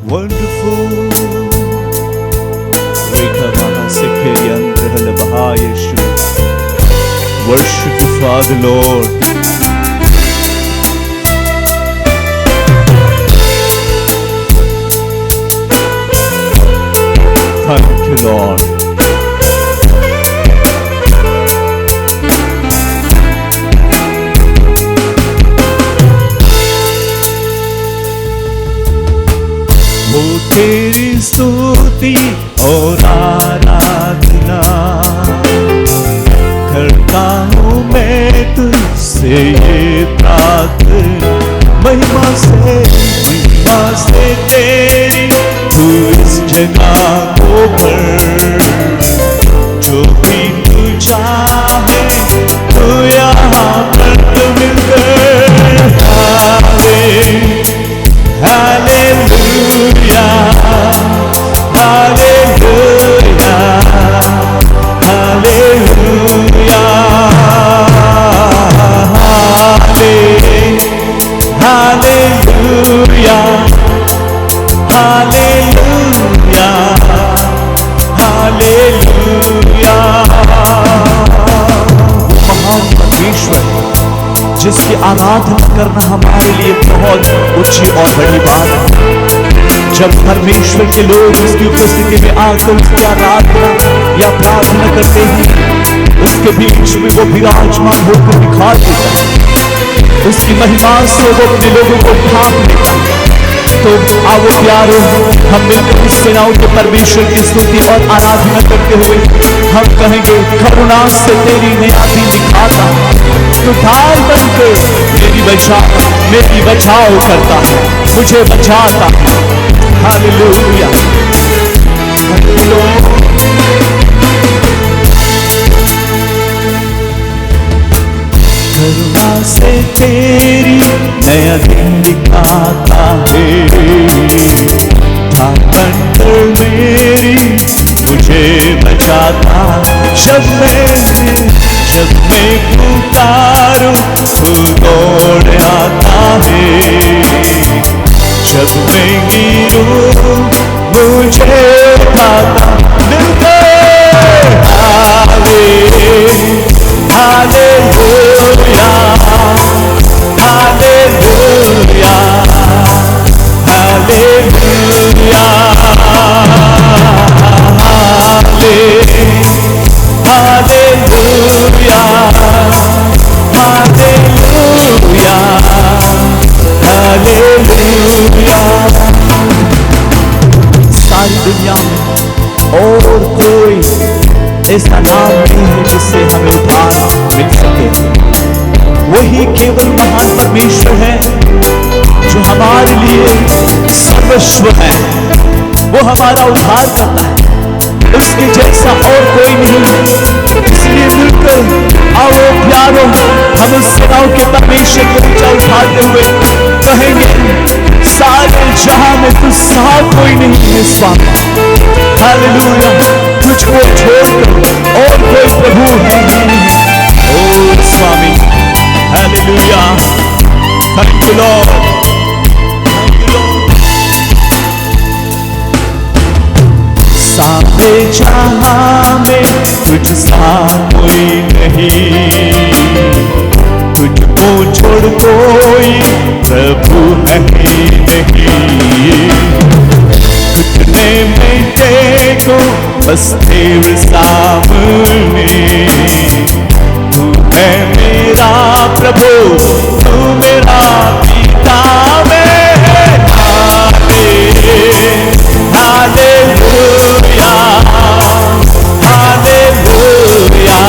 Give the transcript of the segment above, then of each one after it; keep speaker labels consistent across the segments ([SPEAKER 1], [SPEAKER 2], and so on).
[SPEAKER 1] Wonderful. Worship the Father, Lord. Thank you, Lord. हो तेरी स्तुति और आराधना करता हूँ मैं तुझसे ये प्रार्थना। महिमा से तेरी तू इस जगह को भर, जो भी तू चाहे तू यहाँ पर तो मिलकर। Hallelujah hallelujah hallelujah hallelujah hallelujah hallelujah. महान परमेश्वर जिसकी आराधना करना हमारे लिए बहुत ऊंची और बड़ी बात है। जब परमेश्वर के लोग उसकी उपस्थिति में आकर उसकी आराधना या प्रार्थना करते हैं, उसके बीच में वो विराजमान होकर दिखाई देता है, उसकी महिमा से वो अपने लोगों को ढांप लेता है। तो आओ प्यारो, हम मिलकर इस सेनाओं के परमेश्वर की स्तुति और आराधना करते हुए हम कहेंगे, करुणा से तेरी नया दिन दिखाता, तू ढाल बनके मेरी बचाव करता है, मुझे बचाता है। हालेलुया। करुणा से तेरी नया दिन दिखाता है, ढाल कर मेरी मुझे बचाता। जब मैं पुकारूं तू दौड़ आता है, जब मैं गिरूं मुझे उठाता। Hallelujah hallelujah hallelujah hallelujah hallelujah hallelujah. सारी दुनिया में और कोई ऐसा नाम नहीं है जिससे हमें उद्धार मिल सके। वही केवल महान परमेश्वर है जो हमारे लिए सर्वस्व है, वो हमारा उद्धार करता है, उसके जैसा और कोई नहीं है। इसलिए मिलकर आओ प्यारो, हम उस सेनाओं के परमेश्वर को ऊंचा उठाते हुए कहेंगे, सारे जहां में तुझसा कोई नहीं है स्वामी। हालेलुया। तुझको छोड़कर और कोई प्रभु है नहीं। ओ स्वामी, हालेलुया। Thank you Lord. सारे जहां में तुझसा कोई नहीं, तुझको छोड़ कोई प्रभु है नहीं। घुटने में टेको बस तेरे सामने, तू है मेरा प्रभु, तू मेरा पिता में। Hallelujah hallelujah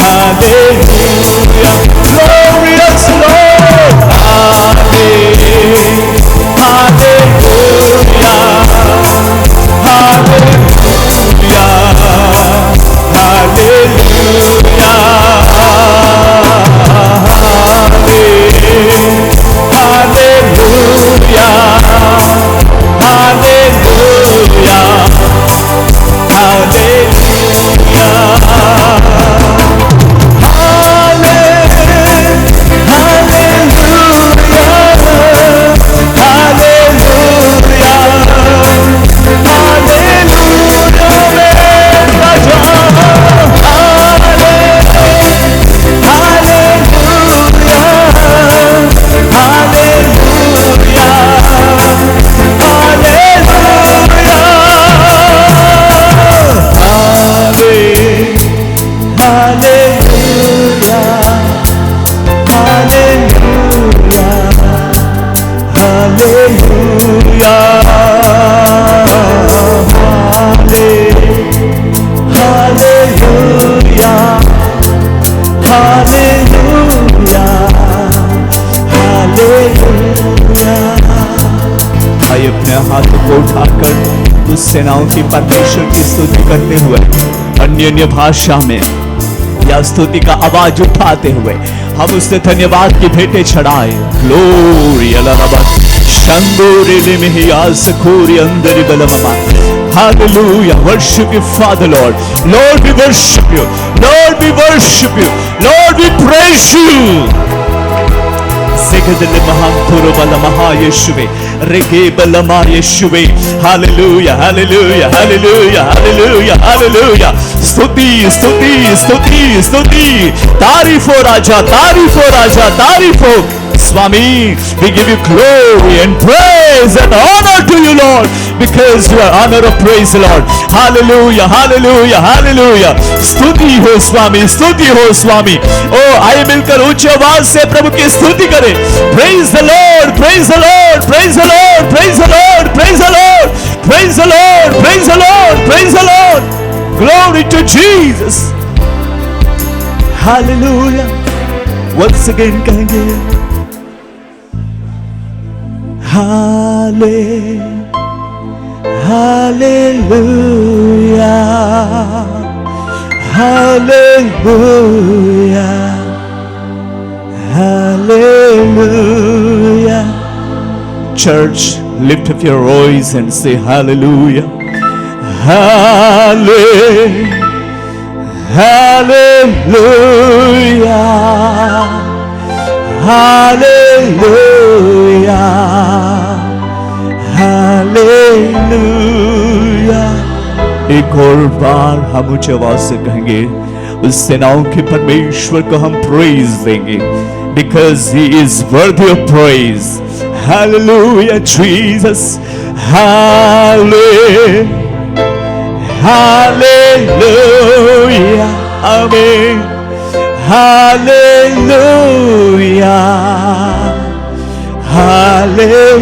[SPEAKER 1] hallelujah. Glorious Lord, hallelujah hallelujah hallelujah आइए अपने हाथों को उठाकर उस सेनाओं की परमेश्वर की स्तुति करते हुए अन्य अन्य भाषा में या स्तुति का आवाज उठाते हुए हम उससे धन्यवाद की भेंटें चढ़ाए। ग्लोरी अल्लाह शंदोरे में ही आसखोरी अंदर बलममा। Hallelujah, worship you, Father Lord. Lord, we worship you. Lord, we worship you. Lord, we praise you. Zegedele mahantoro balamaha Yeshua, rege balama Yeshua. Hallelujah, hallelujah, hallelujah, hallelujah, hallelujah. स्तुति स्तुति स्तुति स्तुति, तारीफ हो राजा, तारीफ हो राजा, तारीफ हो Swami. We give you glory and praise and honor to you, Lord, because you are honor of praise, Lord. Hallelujah, hallelujah, hallelujah. स्तुति हो स्वामी, स्तुति हो स्वामी. ओ आइए मिलकर ऊंची आवाज से प्रभु की स्तुति करें. Praise the Lord, praise the Lord, praise the Lord, praise the Lord, praise the Lord, praise the Lord, praise the Lord, praise the Lord. Glory to Jesus. Hallelujah. Once again कहेंगे Hallelujah, hallelujah, hallelujah. Church, lift up your voice and say hallelujah. Hallelujah, hallelujah, hallelujah. एक और बार हम ऊंची आवाज से कहेंगे, उस सेनाओं के परमेश्वर को हम प्रेज देंगे, because he is worthy of praise. Hallelujah, Jesus. Hallelujah, amen. Hallelujah, hallelujah, hallelujah, hallelujah,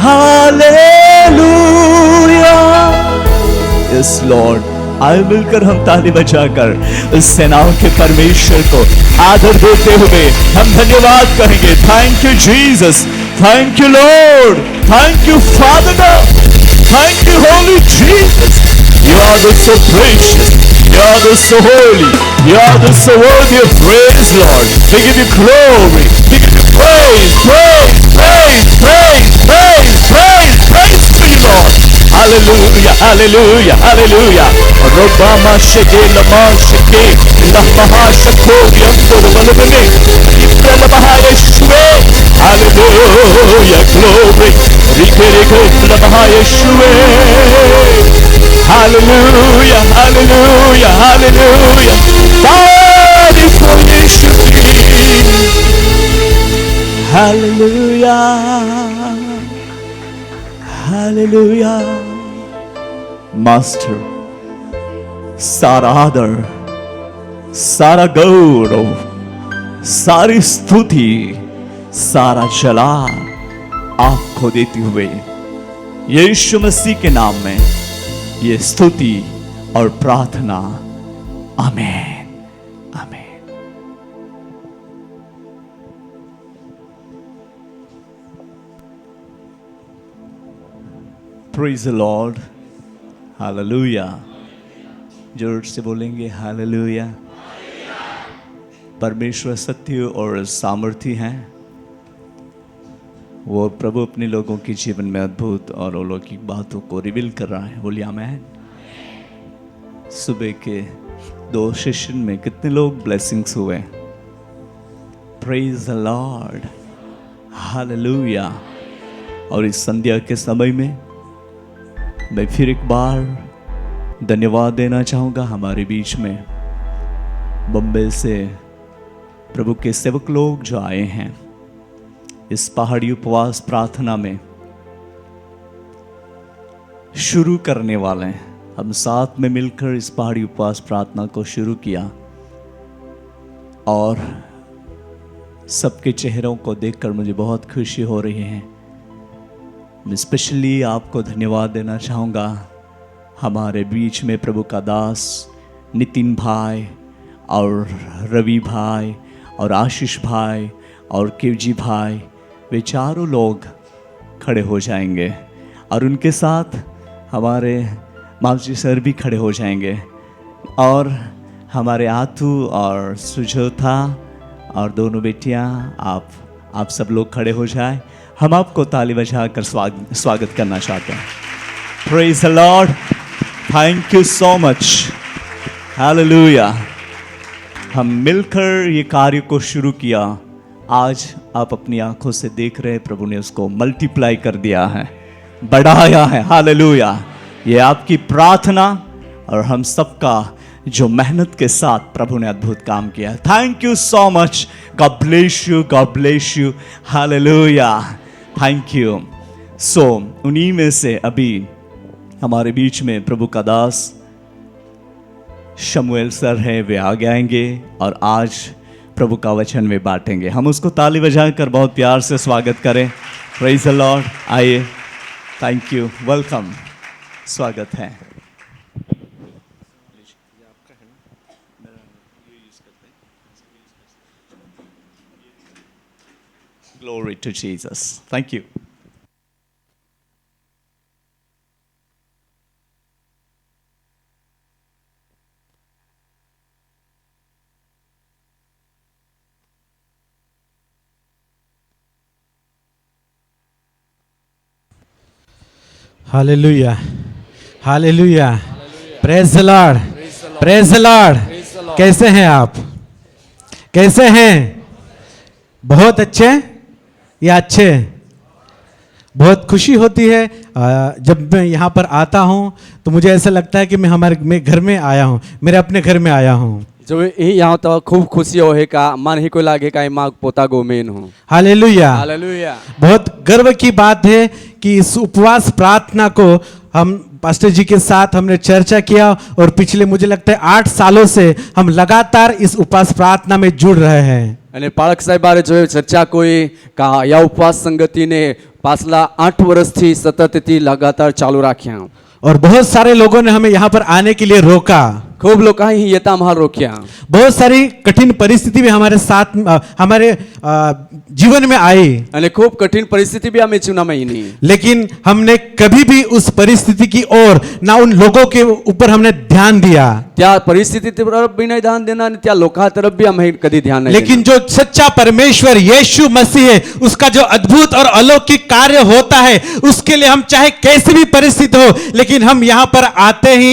[SPEAKER 1] hallelujah, Yes, Lord. आए मिलकर हम ताली बजाकर उस सेनाओं के परमेश्वर को आदर देते हुए हम धन्यवाद कहेंगे. Thank you, Jesus. Thank you, Lord. Thank you, Father God. Thank you, Holy Jesus. You are the so precious. You are the so holy. You are the so worthy of praise, Lord. We give you glory. We give you praise, praise, praise, praise, praise, praise, praise to you, Lord. Hallelujah, hallelujah, hallelujah. Robama sheke lama sheke lamaha shako yantor balabane ifrala mahaya shwe. Hallelujah, glory. Rike rike lamaha shwe. Hallelujah, hallelujah, hallelujah. Body for Yeshua. Hallelujah, hallelujah. Master, सारा आदर, सारा गौरव, सारी स्तुति, सारा जलाल आपको देते हुए यीशु मसीह के नाम में ये स्तुति और प्रार्थना. आमीन, आमीन. Praise the Lord. Hallelujah. जोर से बोलेंगे हालेलुया. परमेश्वर सत्य और सामर्थी हैं. वो प्रभु अपने लोगों के जीवन में अद्भुत और अलौकिक बातों को रिवील कर रहा है. बोलिए आमीन. सुबह के 2 सेशन में कितने लोग ब्लेसिंग्स हुए. Praise the Lord. हालेलुया. और इस संध्या के समय में मैं फिर एक बार धन्यवाद देना चाहूँगा. हमारे बीच में बम्बई से प्रभु के सेवक लोग जो आए हैं, इस पहाड़ी उपवास प्रार्थना में शुरू करने वाले हैं। हम साथ में मिलकर इस पहाड़ी उपवास प्रार्थना को शुरू किया और सबके चेहरों को देखकर मुझे बहुत खुशी हो रही है। मैं स्पेशली आपको धन्यवाद देना चाहूँगा। हमारे बीच में प्रभु का दास नितिन भाई और रवि भाई और आशीष भाई और केवजी भाई, वे चारों लोग खड़े हो जाएंगे और उनके साथ हमारे मावजी सर भी खड़े हो जाएंगे और हमारे आतू और सुजोता और दोनों बेटियां, आप सब लोग खड़े हो जाए। हम आपको ताली बजाकर स्वागत करना चाहते हैं। Praise the Lord, thank you so much, hallelujah. हम मिलकर ये कार्य को शुरू किया। आज आप अपनी आंखों से देख रहे हैं, प्रभु ने उसको मल्टीप्लाई कर दिया है, बढ़ाया है। हालेलुया। ये आपकी प्रार्थना और हम सबका जो मेहनत के साथ प्रभु ने अद्भुत काम किया है। Thank you so much, God bless you, God bless you, hallelujah, thank you. So उन्हीं में से अभी हमारे बीच में प्रभु का दास शमुएल सर है, वे आगे आएंगे और आज प्रभु का वचन वे बांटेंगे। हम उसको ताली बजाकर बहुत प्यार से स्वागत करें। Praise the Lord. आइए, थैंक यू, वेलकम, स्वागत है। Glory to Jesus. Thank you.
[SPEAKER 2] Hallelujah. Hallelujah. Praise the Lord. Praise the Lord. कैसे हैं आप? कैसे हैं? बहुत अच्छे या अच्छे? बहुत खुशी होती है जब मैं यहाँ पर आता हूँ तो मुझे ऐसा लगता है कि मैं घर में आया हूँ, मेरे अपने घर में आया हूँ।
[SPEAKER 3] जो यहाँ तो खूब खुशी हो है का मन ही को लागे का माँ पोता गोमेन हो।
[SPEAKER 2] Hallelujah,
[SPEAKER 3] hallelujah.
[SPEAKER 2] बहुत गर्व की बात है कि इस उपवास प्रार्थना को हम पास्टर जी के साथ हमने चर्चा किया और पिछले मुझे लगता है 8 सालों से हम लगातार इस उपवास प्रार्थना में जुड़ रहे हैं।
[SPEAKER 3] અને પાળક સાહેબારે જો ચર્ચા કોઈ કા યા ઉપવાસ સંગતિને પાછલા 8 વર્ષથી સતતથી लगातार चालू રાખ્યા
[SPEAKER 2] और बहुत सारे लोगों ने हमें यहाँ पर आने के लिए रोका।
[SPEAKER 3] खूब लोग ही येता महाल रोक्या।
[SPEAKER 2] बहुत सारी कठिन परिस्थिति भी हमारे साथ हमारे जीवन में आई
[SPEAKER 3] અને खूब कठिन परिस्थिति भी हमें चुना में नहीं,
[SPEAKER 2] लेकिन हमने कभी भी उस परिस्थिति की ओर ना उन लोगों के ऊपर हमने ध्यान दिया।
[SPEAKER 3] त्या परिस्थिति तरफ भी नहीं ध्यान देना, त्या लोका तरफ भी हमें कभी ध्यान नहीं।
[SPEAKER 2] लेकिन जो सच्चा परमेश्वर यीशु मसीह है, उसका जो अद्भुत और अलौकिक कार्य होता है, उसके लिए हम चाहे कैसी भी परिस्थिति हो, लेकिन हम यहाँ पर आते ही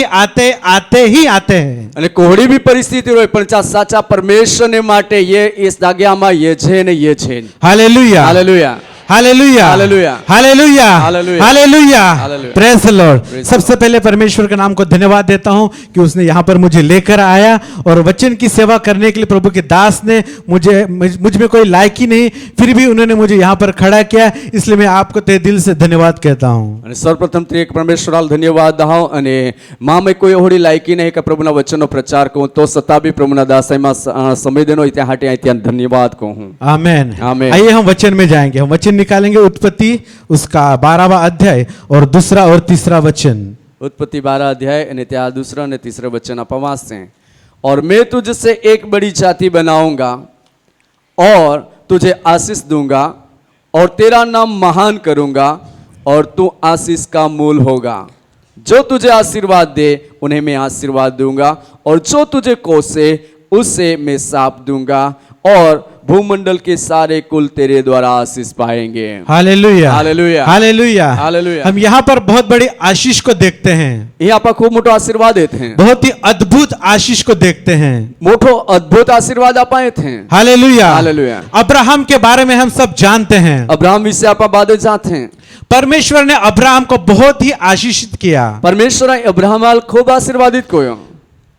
[SPEAKER 2] आते हैं।
[SPEAKER 3] અને કોહડી भी परिस्थिति હોય પણ સાચા પરમેશ્વરને માટે ये इस જગ્યામાં ये છે ને ये છે।
[SPEAKER 2] Hallelujah,
[SPEAKER 3] hallelujah,
[SPEAKER 2] hallelujah,
[SPEAKER 3] hallelujah,
[SPEAKER 2] hallelujah,
[SPEAKER 3] hallelujah,
[SPEAKER 2] hallelujah,
[SPEAKER 3] hallelujah.
[SPEAKER 2] Praise the Lord. सबसे पहले परमेश्वर के नाम को धन्यवाद देता हूं कि उसने यहाँ पर मुझे लेकर आया और वचन की सेवा करने के लिए प्रभु के दास ने मुझ में कोई लायकी नहीं, फिर भी उन्होंने मुझे यहाँ पर खड़ा किया, इसलिए मैं आपको तहे दिल से धन्यवाद कहता हूँ।
[SPEAKER 3] અને સર્વપ્રથમ તો એક પરમેશ્વરાલ ધન્યવાદ દઉં અને મામે કોઈ હોડી લાયકી નહીં કે પ્રભુના વચનનો પ્રચાર કહું, તો છતાં બી પ્રભુના દાસમાં સમય દેનો ત્યાં હાટે ત્યાં ધન્યવાદ કહું।
[SPEAKER 2] आमेन,
[SPEAKER 3] आमेन।
[SPEAKER 2] आइए हम वचन में जाएंगे। हम वचन निकालेंगे उत्पत्ति उसका 12वां अध्याय और दूसरा और तीसरा वचन।
[SPEAKER 3] उत्पत्ति 12 अध्याय અને ત્યાં दूसरा અને तीसरा वचन अपवास है। और मैं तुझसे एक बड़ी जाति बनाऊंगा और तुझे आशीष दूंगा और तेरा नाम महान करूंगा और तू आशीष का मूल होगा। जो तुझे आशीर्वाद दे उन्हें मैं आशीर्वाद दूंगा और जो तुझे कोसे उससे मैं शाप दूंगा और भूमंडल के सारे कुल तेरे द्वारा आशीष पाएंगे।
[SPEAKER 2] Hallelujah,
[SPEAKER 3] hallelujah,
[SPEAKER 2] hallelujah,
[SPEAKER 3] hallelujah.
[SPEAKER 2] हम यहाँ पर बहुत बड़ी आशीष को देखते हैं।
[SPEAKER 3] यहाँ पर खूब मोटो आशीर्वाद देते हैं,
[SPEAKER 2] बहुत ही अद्भुत आशीष को देखते हैं।
[SPEAKER 3] मोटो अद्भुत आशीर्वाद अपाए थे।
[SPEAKER 2] Hallelujah,
[SPEAKER 3] hallelujah.
[SPEAKER 2] अब्राहम के बारे में हम सब जानते हैं।
[SPEAKER 3] अब्राहम विषय आप बातें जाते हैं।
[SPEAKER 2] परमेश्वर ने अब्राहम को बहुत ही आशीषित किया।
[SPEAKER 3] परमेश्वर अब्राहम खूब आशीर्वादित कोयो।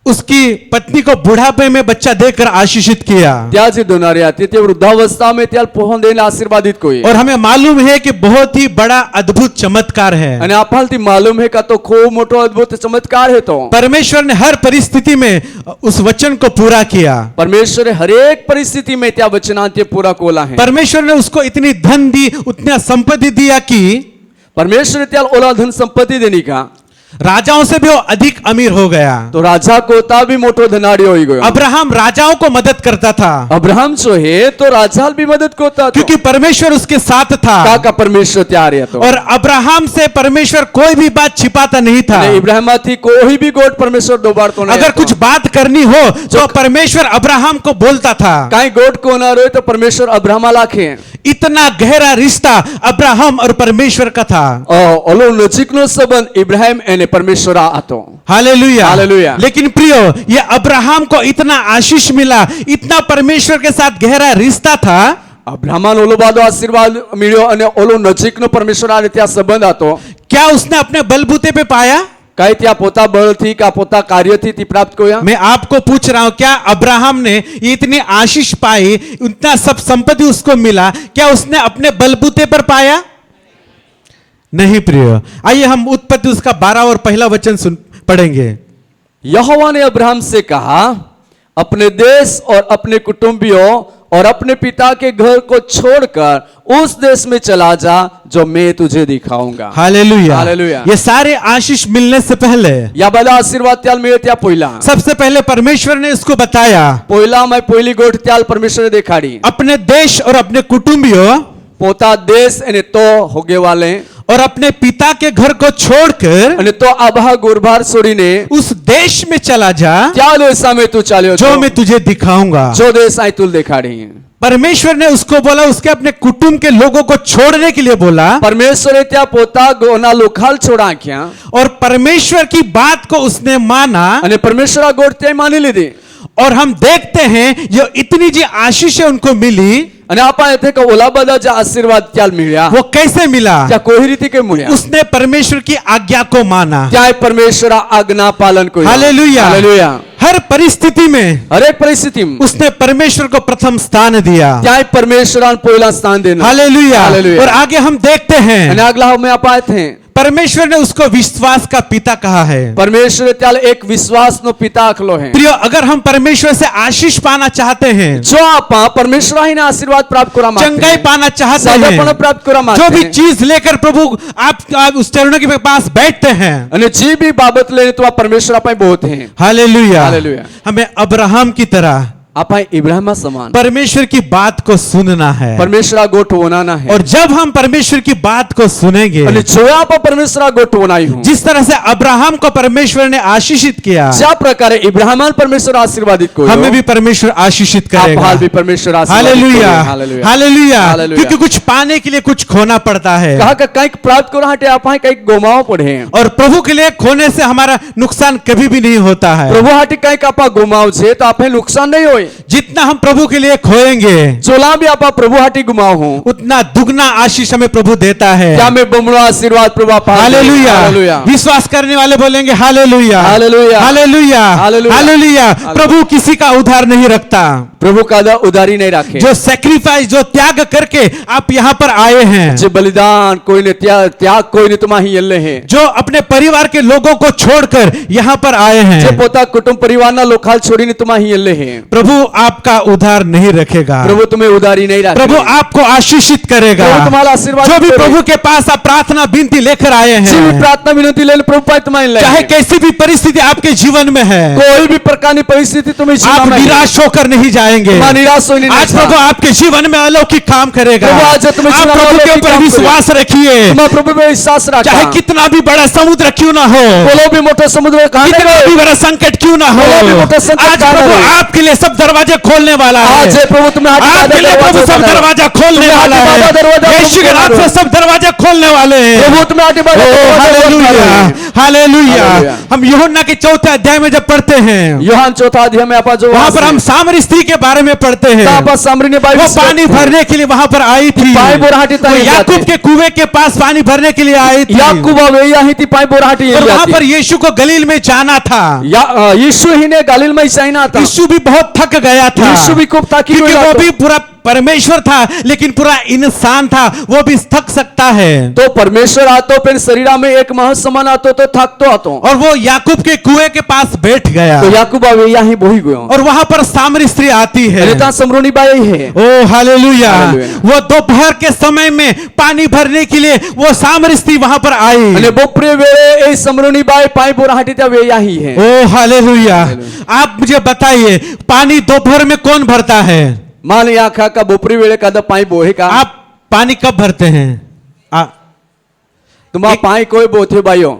[SPEAKER 2] उसकी पत्नी को बुढ़ापे में बच्चा देकर आशीषित किया।
[SPEAKER 3] ત્યાં જે દોનારી હતી તે વૃદ્ધાવસ્થામાં ત્યાં પહોંચ દઈને આશીર્વાદિત કોઈ
[SPEAKER 2] और हमें मालूम है कि बहुत ही बड़ा अद्भुत चमत्कार है।
[SPEAKER 3] અને આપણથી માલુમ હે કે આ તો ખૂબ મોટો અદ્ભુત ચમત્કાર હે તો
[SPEAKER 2] परमेश्वर ने हर परिस्थिति में उस वचन को पूरा किया।
[SPEAKER 3] परमेश्वरे हरेक परिस्थिति में त्या वचनांत्य पूरा कोला है।
[SPEAKER 2] परमेश्वर ने उसको इतनी धन दी, उतना संपत्ति दिया कि
[SPEAKER 3] परमेश्वर त्या ओला धन संपत्ति देने का
[SPEAKER 2] राजाओं से भी वो अधिक अमीर हो गया।
[SPEAKER 3] तो राजा को ता भी मोटो धनाड़ी होई गयो।
[SPEAKER 2] अब्राहम राजाओं को मदद करता था
[SPEAKER 3] अब्राहम जो है तो राजा भी मदद कोता
[SPEAKER 2] क्योंकि परमेश्वर उसके साथ था।
[SPEAKER 3] का परमेश्वर तैयार है तो
[SPEAKER 2] और अब्राहम से परमेश्वर कोई भी बात छिपाता नहीं था।
[SPEAKER 3] इब्राहिम थी कोई भी गोट परमेश्वर दोबारतो नहीं।
[SPEAKER 2] अगर कुछ बात करनी हो तो परमेश्वर अब्राहम को बोलता था।
[SPEAKER 3] काई गोट को ना रोए तो परमेश्वर अब्राहम लाखे।
[SPEAKER 2] इतना गहरा रिश्ता अब्राहम और परमेश्वर का था।
[SPEAKER 3] ओलो नजीकनो संबंध इब्राहिम एने परमेश्वर आतो।
[SPEAKER 2] Hallelujah
[SPEAKER 3] hallelujah.
[SPEAKER 2] लेकिन प्रियो, ये अब्राहम को इतना आशीष मिला, इतना परमेश्वर के साथ गहरा रिश्ता था।
[SPEAKER 3] अब्राहम ओलो बादो आशीर्वाद मिल्यो अने ओलो नजीकनो परमेश्वर आने त्या संबंध आतो।
[SPEAKER 2] क्या उसने अपने बलबूते पे पाया?
[SPEAKER 3] कई त्या पोता बल थी का पोता कार्य थी प्राप्त कोया।
[SPEAKER 2] मैं आपको पूछ रहा हूं, क्या अब्राहम ने इतनी आशीष पाई, इतना सब संपत्ति उसको मिला, क्या उसने अपने बलबूते पर पाया? नहीं प्रिय। आइए हम उत्पत्ति उसका 12 और पहला वचन पढ़ेंगे।
[SPEAKER 3] यहोवा ने अब्राहम से कहा, अपने देश और अपने कुटुंबियों और अपने पिता के घर को छोड़कर उस देश में चला जा जो मैं तुझे दिखाऊंगा।
[SPEAKER 2] हालेलुया।
[SPEAKER 3] हालेलुया।
[SPEAKER 2] ये सारे आशीष मिलने से पहले
[SPEAKER 3] या बड़ा आशीर्वाद त्याल मिले त्या पोइला
[SPEAKER 2] सबसे पहले परमेश्वर ने इसको बताया।
[SPEAKER 3] पोइला मैं पोइली गोठ त्याल परमेश्वर ने दिखाड़ी
[SPEAKER 2] अपने देश और अपने कुटुंबियों
[SPEAKER 3] पोता देश अने तो होगे वाले
[SPEAKER 2] और अपने पिता के घर को छोड़कर
[SPEAKER 3] अने तो आभा गुरबार छोड़ीने
[SPEAKER 2] उस देश में चला जा
[SPEAKER 3] त्या देशा में तू चाल्यो
[SPEAKER 2] जो मैं तुझे दिखाऊंगा।
[SPEAKER 3] जो देश आई तुल दिखाड़ी।
[SPEAKER 2] परमेश्वर ने उसको बोला, उसके अपने कुटुंब के लोगों को छोड़ने के लिए बोला।
[SPEAKER 3] परमेश्वर त्या पोता गोना लोखाल छोड़ा क्या
[SPEAKER 2] और परमेश्वर की बात को उसने माना
[SPEAKER 3] अने परमेश्वर गोठ त्या मानी लीधी।
[SPEAKER 2] और हम देखते हैं जो इतनी जी आशीष उनको मिली
[SPEAKER 3] અને આપા એथे કે ઓલા બધા જે આશીર્વાદ ત્યાલ મળ્યા
[SPEAKER 2] वो कैसे मिला?
[SPEAKER 3] ત્યાં કોઈ રીતે કે મળ્યા?
[SPEAKER 2] उसने परमेश्वर की आज्ञा को माना।
[SPEAKER 3] ત્યાં પરમેશ્વર આજ્ઞા પાલન કર્યું।
[SPEAKER 2] हालेलुया।
[SPEAKER 3] हालेलुया।
[SPEAKER 2] हर परिस्थिति में
[SPEAKER 3] हर एक परिस्थिति में
[SPEAKER 2] उसने परमेश्वर को प्रथम स्थान दिया।
[SPEAKER 3] ત્યાં પરમેશ્વરાન પહેલા સ્થાન દેना।
[SPEAKER 2] हालेलुया।
[SPEAKER 3] हालेलुया।
[SPEAKER 2] और आगे हम देखते हैं
[SPEAKER 3] અને આગલા અમે આપા थे
[SPEAKER 2] परमेश्वर ने उसको विश्वास का पिता कहा है।
[SPEAKER 3] परमेश्वर त्याल एक विश्वास नो पिता अखलो है।
[SPEAKER 2] प्रियो, अगर हम परमेश्वर से आशीष पाना चाहते हैं,
[SPEAKER 3] जो आपा परमेश्वर ही ना आशीर्वाद प्राप्त करा मांगते हैं,
[SPEAKER 2] चंगाई पाना चाहते
[SPEAKER 3] साधापन
[SPEAKER 2] हैं,
[SPEAKER 3] प्राप्त करा मांगते
[SPEAKER 2] जो भी
[SPEAKER 3] हैं,
[SPEAKER 2] चीज लेकर प्रभु आप उस चरणों के पास बैठते हैं,
[SPEAKER 3] अने जी भी बाबत लेने तो आप परमेश्वर आपा बहुत हैं।
[SPEAKER 2] हालेलुया।
[SPEAKER 3] हालेलुया।
[SPEAKER 2] हमें अब्राहम की तरह
[SPEAKER 3] आपा इब्राहिम समान
[SPEAKER 2] परमेश्वर की बात को सुनना है।
[SPEAKER 3] परमेश्वर गोठ बनाना है।
[SPEAKER 2] और जब हम परमेश्वर की बात को सुनेंगे,
[SPEAKER 3] अने जो आप परमेश्वर गोठ बनाई हूं,
[SPEAKER 2] जिस तरह से अब्राहम को परमेश्वर ने आशीषित किया,
[SPEAKER 3] ज्या प्रकारे इब्राहिम परमेश्वर आशीर्वादित को
[SPEAKER 2] हमें भी परमेश्वर आशीषित करेगा।
[SPEAKER 3] आप हाल भी परमेश्वर आशीर्वादित
[SPEAKER 2] हालेलुया।
[SPEAKER 3] करेगा। हालेलुया।
[SPEAKER 2] हालेलुया।
[SPEAKER 3] हालेलुया।
[SPEAKER 2] क्योंकि कुछ पाने के लिए कुछ खोना पड़ता है
[SPEAKER 3] कहा का कई प्राप्त करो हटे आप कई गोमाओ पड़े
[SPEAKER 2] और प्रभु के लिए खोने से हमारा नुकसान कभी भी नहीं होता है।
[SPEAKER 3] प्रभु हटे कई आपा गोमाओ छे तो आप नुकसान नहीं होए।
[SPEAKER 2] जितना हम प्रभु के लिए खोएंगे,
[SPEAKER 3] जोला भी आप प्रभु हटे गुमाओ हो,
[SPEAKER 2] उतना दुगना आशीष हमें प्रभु देता है।
[SPEAKER 3] क्या में बमणो आशीर्वाद प्रभु आप
[SPEAKER 2] हालेलुया।
[SPEAKER 3] हालेलुया।
[SPEAKER 2] विश्वास करने वाले बोलेंगे hallelujah.
[SPEAKER 3] Hallelujah.
[SPEAKER 2] Hallelujah.
[SPEAKER 3] Hallelujah.
[SPEAKER 2] Hallelujah. प्रभु किसी का उधार नहीं रखता।
[SPEAKER 3] प्रभु का उधारी नहीं रखे।
[SPEAKER 2] जो सैक्रिफाइस, जो त्याग करके आप यहाँ पर आए हैं,
[SPEAKER 3] जो बलिदान कोई ने त्याग कोई ने तुम्हारी यल्ले है,
[SPEAKER 2] जो अपने परिवार के लोगों को छोड़कर यहाँ पर आए हैं,
[SPEAKER 3] जो पोता कुटुंब परिवार ना लोखाल छोड़ी ने तुम्हारी यल्ले है,
[SPEAKER 2] प्रभु आपका उधार नहीं रखेगा।
[SPEAKER 3] प्रभु तुम्हें उधारी नहीं रखेगा।
[SPEAKER 2] प्रभु आपको आशीषित करेगा।
[SPEAKER 3] प्रभु तुम्हारा आशीर्वाद
[SPEAKER 2] जो भी
[SPEAKER 3] करेगा।
[SPEAKER 2] प्रभु के पास आप प्रार्थना विनती लेकर आए
[SPEAKER 3] जी भी
[SPEAKER 2] हैं,
[SPEAKER 3] प्रार्थना विनती ले प्रभु पाए तुम्हारी ले,
[SPEAKER 2] चाहे कैसी भी परिस्थिति आपके जीवन में है,
[SPEAKER 3] कोई भी प्रकार की परिस्थिति तुम्हें
[SPEAKER 2] आप
[SPEAKER 3] जीवन में
[SPEAKER 2] निराश होकर नहीं जाएंगे।
[SPEAKER 3] तुम्हारा निराश होने नहीं
[SPEAKER 2] आज प्रभु आपके जीवन में अलौकिक काम करेगा।
[SPEAKER 3] प्रभु आज तुम्हें
[SPEAKER 2] आप
[SPEAKER 3] जीवन में
[SPEAKER 2] प्रभु के
[SPEAKER 3] अलौकिक
[SPEAKER 2] ऊपर
[SPEAKER 3] काम
[SPEAKER 2] विश्वास रखिए।
[SPEAKER 3] तुम्हारा प्रभु पे विश्वास रखा।
[SPEAKER 2] चाहे कितना भी बड़ा समुद्र क्यों ना हो,
[SPEAKER 3] बोलो भी मोटे समुद्र कहां
[SPEAKER 2] कितना भी बड़ा संकट क्यों ना हो,
[SPEAKER 3] बोलो भी मोटे संकट
[SPEAKER 2] आज
[SPEAKER 3] कहां
[SPEAKER 2] प्रभु
[SPEAKER 3] ना हो।
[SPEAKER 2] आपके लिए सब दरवाजे खोलने वाला है।
[SPEAKER 3] आज प्रभु तुम्हें
[SPEAKER 2] आपके लिए प्रभु सब दरवाजा खोलने वाला है। यीशु के नाम से सब दरवाजे खोलने वाले हैं।
[SPEAKER 3] प्रभु तुम्हें
[SPEAKER 2] हालेलुया, हालेलुया। हम यूहन्ना के 4थे अध्याय में जब पढ़ते हैं,
[SPEAKER 3] योहान 4 अध्याय में आप जो
[SPEAKER 2] वहां पर हम सामरी स्त्री के बारे में पढ़ते हैं। वो पानी भरने के लिए वहां पर आई थी। वो याकूब के कुएं के पास पानी भरने के लिए आई थी। और वहां पर यीशु को गलील में जाना था।
[SPEAKER 3] यीशु ही ने गलील में जाना था।
[SPEAKER 2] यीशु भी बहुत थक गया था।
[SPEAKER 3] यीशु भी खूब थकी
[SPEAKER 2] क्योंकि वो भी पूरा परमेश्वर था लेकिन पूरा इंसान था, वो भी थक सकता है।
[SPEAKER 3] तो परमेश्वर आतो फिर शरीर में एक महज समान आतो तो थक तो आतो।
[SPEAKER 2] और वो याकूब के कुएं के पास बैठ गया।
[SPEAKER 3] तो याकूब यही बोही गयो।
[SPEAKER 2] और वहां पर सामरी स्त्री आती है।
[SPEAKER 3] समरूनी बाई है।
[SPEAKER 2] ओ हालेलुया। वो दोपहर के समय में पानी भरने के लिए वो सामरी स्त्री वहां पर आई।
[SPEAKER 3] અને બપોરે વેળે એ સમરૂની બાઈ પાઈ બોરાહાટી ત્યાં વેયાહી है।
[SPEAKER 2] ओ हालेलुया। आप मुझे बताइए, पानी दोपहर में कौन भरता है?
[SPEAKER 3] मान या खा का बपरी वेळे का पाई बोहे का।
[SPEAKER 2] आप पानी कब भरते हैं?
[SPEAKER 3] तुम्हारा पाई कोई बोथे बाइयो।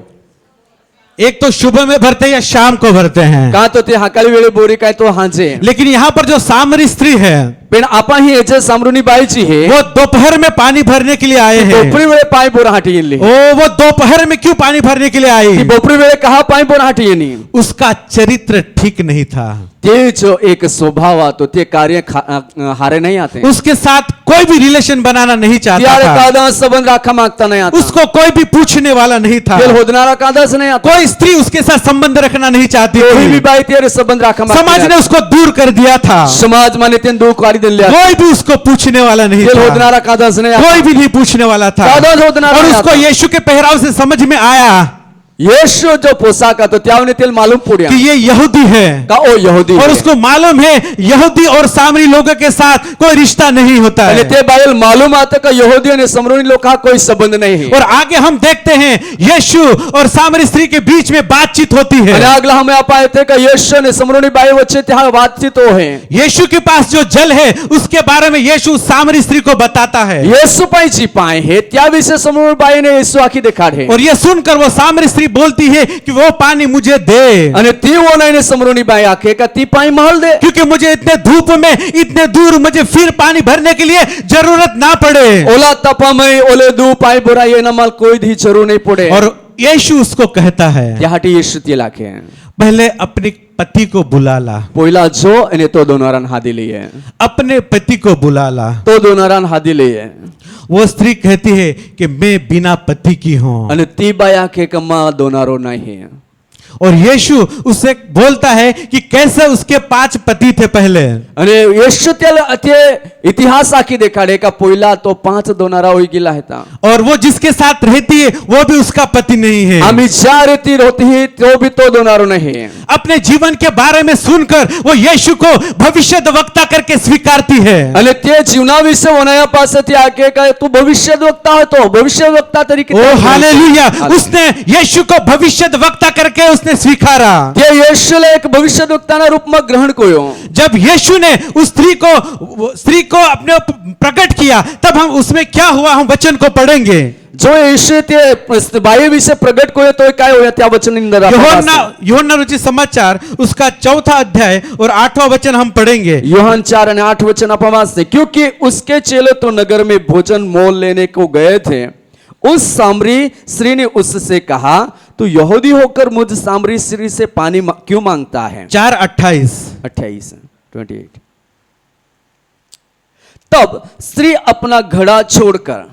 [SPEAKER 2] एक तो सुबह में भरते हैं या शाम को भरते हैं।
[SPEAKER 3] कहा तो ते हकाली वेळे बोरी का तो हांजे।
[SPEAKER 2] लेकिन यहाँ पर जो सामरी स्त्री है,
[SPEAKER 3] पण आपा ही एजे समरूनी बाई जी है,
[SPEAKER 2] वो दोपहर में पानी भरने के लिए आए हैं।
[SPEAKER 3] बपरी वेळे पाई बोराहाटी इल्ली।
[SPEAKER 2] ओ वो दोपहर में क्यों पानी भरने के लिए आई?
[SPEAKER 3] बपरी वेळे कहा पाई बोराहाटी इनी।
[SPEAKER 2] उसका चरित्र ठीक नहीं था।
[SPEAKER 3] ते जो एक स्वभाव आतो ते कार्य हारे नहीं आते।
[SPEAKER 2] उसके साथ कोई भी रिलेशन बनाना नहीं चाहता था।
[SPEAKER 3] कादा संबंध रखा मांगता नहीं आता।
[SPEAKER 2] उसको कोई भी पूछने वाला नहीं था।
[SPEAKER 3] तेल होदनारा कादा से नहीं आता।
[SPEAKER 2] कोई स्त्री उसके साथ संबंध रखना नहीं चाहती
[SPEAKER 3] कोई भी
[SPEAKER 2] थी।
[SPEAKER 3] बाई तेरे संबंध रखा मांगता।
[SPEAKER 2] समाज ने उसको दूर कर दिया था।
[SPEAKER 3] समाज माने तेन दो कारी दिन लिया।
[SPEAKER 2] कोई भी उसको पूछने वाला नहीं
[SPEAKER 3] तेल
[SPEAKER 2] था।
[SPEAKER 3] होदनारा कादा से नहीं आता।
[SPEAKER 2] कोई भी नहीं पूछने वाला था।
[SPEAKER 3] कादा होदनारा
[SPEAKER 2] और उसको यीशु के पहराव से समझ में आया
[SPEAKER 3] यीशु जो पोशाक तो त्याने तेल मालूम पड़ा
[SPEAKER 2] कि ये यहूदी है।
[SPEAKER 3] का ओ यहूदी
[SPEAKER 2] और उसको मालूम है यहूदी और सामरी लोगों के साथ कोई रिश्ता नहीं होता है।
[SPEAKER 3] ते बाइल मालूम आता का यहूदी और समरूनी लोग का कोई संबंध नहीं है।
[SPEAKER 2] और आगे हम देखते हैं यीशु और सामरी स्त्री के बीच में बातचीत होती है।
[SPEAKER 3] अगला हमें आप आए थे का यीशु ने समरूनी बाई वच्चे त्या बातचीत हो है।
[SPEAKER 2] यीशु के पास जो जल है उसके बारे में यीशु सामरी स्त्री को बताता है।
[SPEAKER 3] यीशु पाई जी पाए है त्या विषय समरूनी बाई ने यीशु आखी दिखाड़े।
[SPEAKER 2] और ये सुनकर वो सामरी स्त्री बोलती है कि वो पानी मुझे दे।
[SPEAKER 3] अने ती वो नहीं समरूनी बाई आखे का ती पानी महल दे।
[SPEAKER 2] क्योंकि मुझे इतने धूप में इतने दूर मुझे फिर पानी भरने के लिए जरूरत ना पड़े।
[SPEAKER 3] ओला तपा में ओले दू पाई बोरा ये नमल कोई धी जरूर नहीं पड़े।
[SPEAKER 2] और यीशु उसको कहता है
[SPEAKER 3] याटी यीशु ती लाखे
[SPEAKER 2] पहले अपने पति को बुला ला।
[SPEAKER 3] पोइला जो अने तो दोनोरन हादी लिए।
[SPEAKER 2] अपने पति को बुला ला।
[SPEAKER 3] तो दोनोरन हादी लिए।
[SPEAKER 2] वो स्त्री कहती है कि मैं बिना पति की हूं।
[SPEAKER 3] अने ती बाया के कमा दोनारो नहीं है।
[SPEAKER 2] और यीशु उससे बोलता है कि कैसे उसके 5 पति थे पहले।
[SPEAKER 3] अरे यीशु ते इतिहास आखी दिखाड़े का पोइला तो 5 दोनारा होई गिला हेता।
[SPEAKER 2] और वो जिसके साथ रहती है वो भी उसका पति नहीं है।
[SPEAKER 3] आमी जा रहती होती है तो भी तो दोनारो नहीं है।
[SPEAKER 2] अपने जीवन के बारे में सुनकर वो यीशु को भविष्यद्वक्ता करके स्वीकारती है।
[SPEAKER 3] अने ते जीवना विषय वनाया पास ते आके का तू भविष्यद्वक्ता है तो भविष्यद्वक्ता तरीके।
[SPEAKER 2] ओ हालेलुया। उसने यीशु को भविष्यद्वक्ता करके उसने स्वीकारा।
[SPEAKER 3] ये यीशु ने एक भविष्यद्वक्ता ना रूप में ग्रहण किया।
[SPEAKER 2] जब यीशु ने उस स्त्री को अपने प्रकट किया तब हम उसमें क्या हुआ हम वचन को पढ़ेंगे।
[SPEAKER 3] जो यीशु ते बाई विषय प्रकट को तो काय होया त्या वचन इंदर
[SPEAKER 2] यूहन्ना रुचि समाचार उसका 4था अध्याय और 8वां वचन हम पढ़ेंगे।
[SPEAKER 3] यूहन्ना 4 और 8 वचन अपवास से क्योंकि उसके चेले तो नगर में भोजन मोल लेने को गए थे। उस सामरी स्त्री ने उससे कहा तू यहूदी होकर मुझ सामरी स्त्री से पानी क्यों मांगता है।
[SPEAKER 2] 4:28
[SPEAKER 3] तब स्त्री अपना घड़ा छोड़कर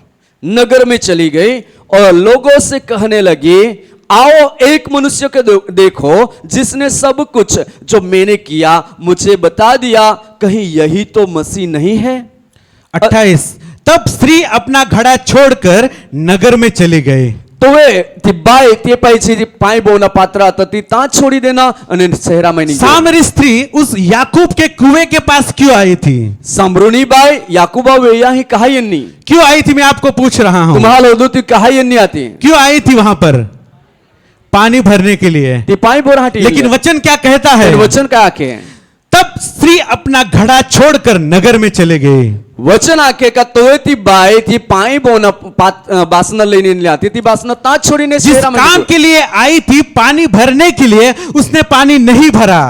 [SPEAKER 3] नगर में चली गई और लोगों से कहने लगी आओ एक मनुष्य को देखो जिसने सब कुछ जो मैंने किया मुझे बता दिया, कहीं यही तो मसीह नहीं है।
[SPEAKER 2] 28 तब स्त्री अपना घड़ा छोड़कर नगर में चली गई।
[SPEAKER 3] तो वे तिब्बाई ते पाई पाई बोना पात्रा तती ता छोड़ी देना अने शहरा में नहीं।
[SPEAKER 2] सामरी स्त्री उस याकूब के कुएं के पास क्यों आई थी?
[SPEAKER 3] समरूनी बाई याकूबा वे यही कहा यन्नी
[SPEAKER 2] क्यों आई थी? मैं आपको पूछ रहा हूं।
[SPEAKER 3] तुम्हारा लोदो तू कहा यन्नी आती
[SPEAKER 2] क्यों आई थी वहां पर? पानी भरने के लिए।
[SPEAKER 3] पाई बोराहटी।
[SPEAKER 2] लेकिन वचन क्या कहता है?
[SPEAKER 3] वचन क्या आके
[SPEAKER 2] तब स्त्री अपना घड़ा छोड़कर नगर में चले गई।
[SPEAKER 3] वचन आके का तो ती बाई थी पाई बोना बासना लेने लाती थी बासना ता छोड़ीने
[SPEAKER 2] जिस काम के लिए आई थी पानी भरने के लिए उसने पानी नहीं भरा।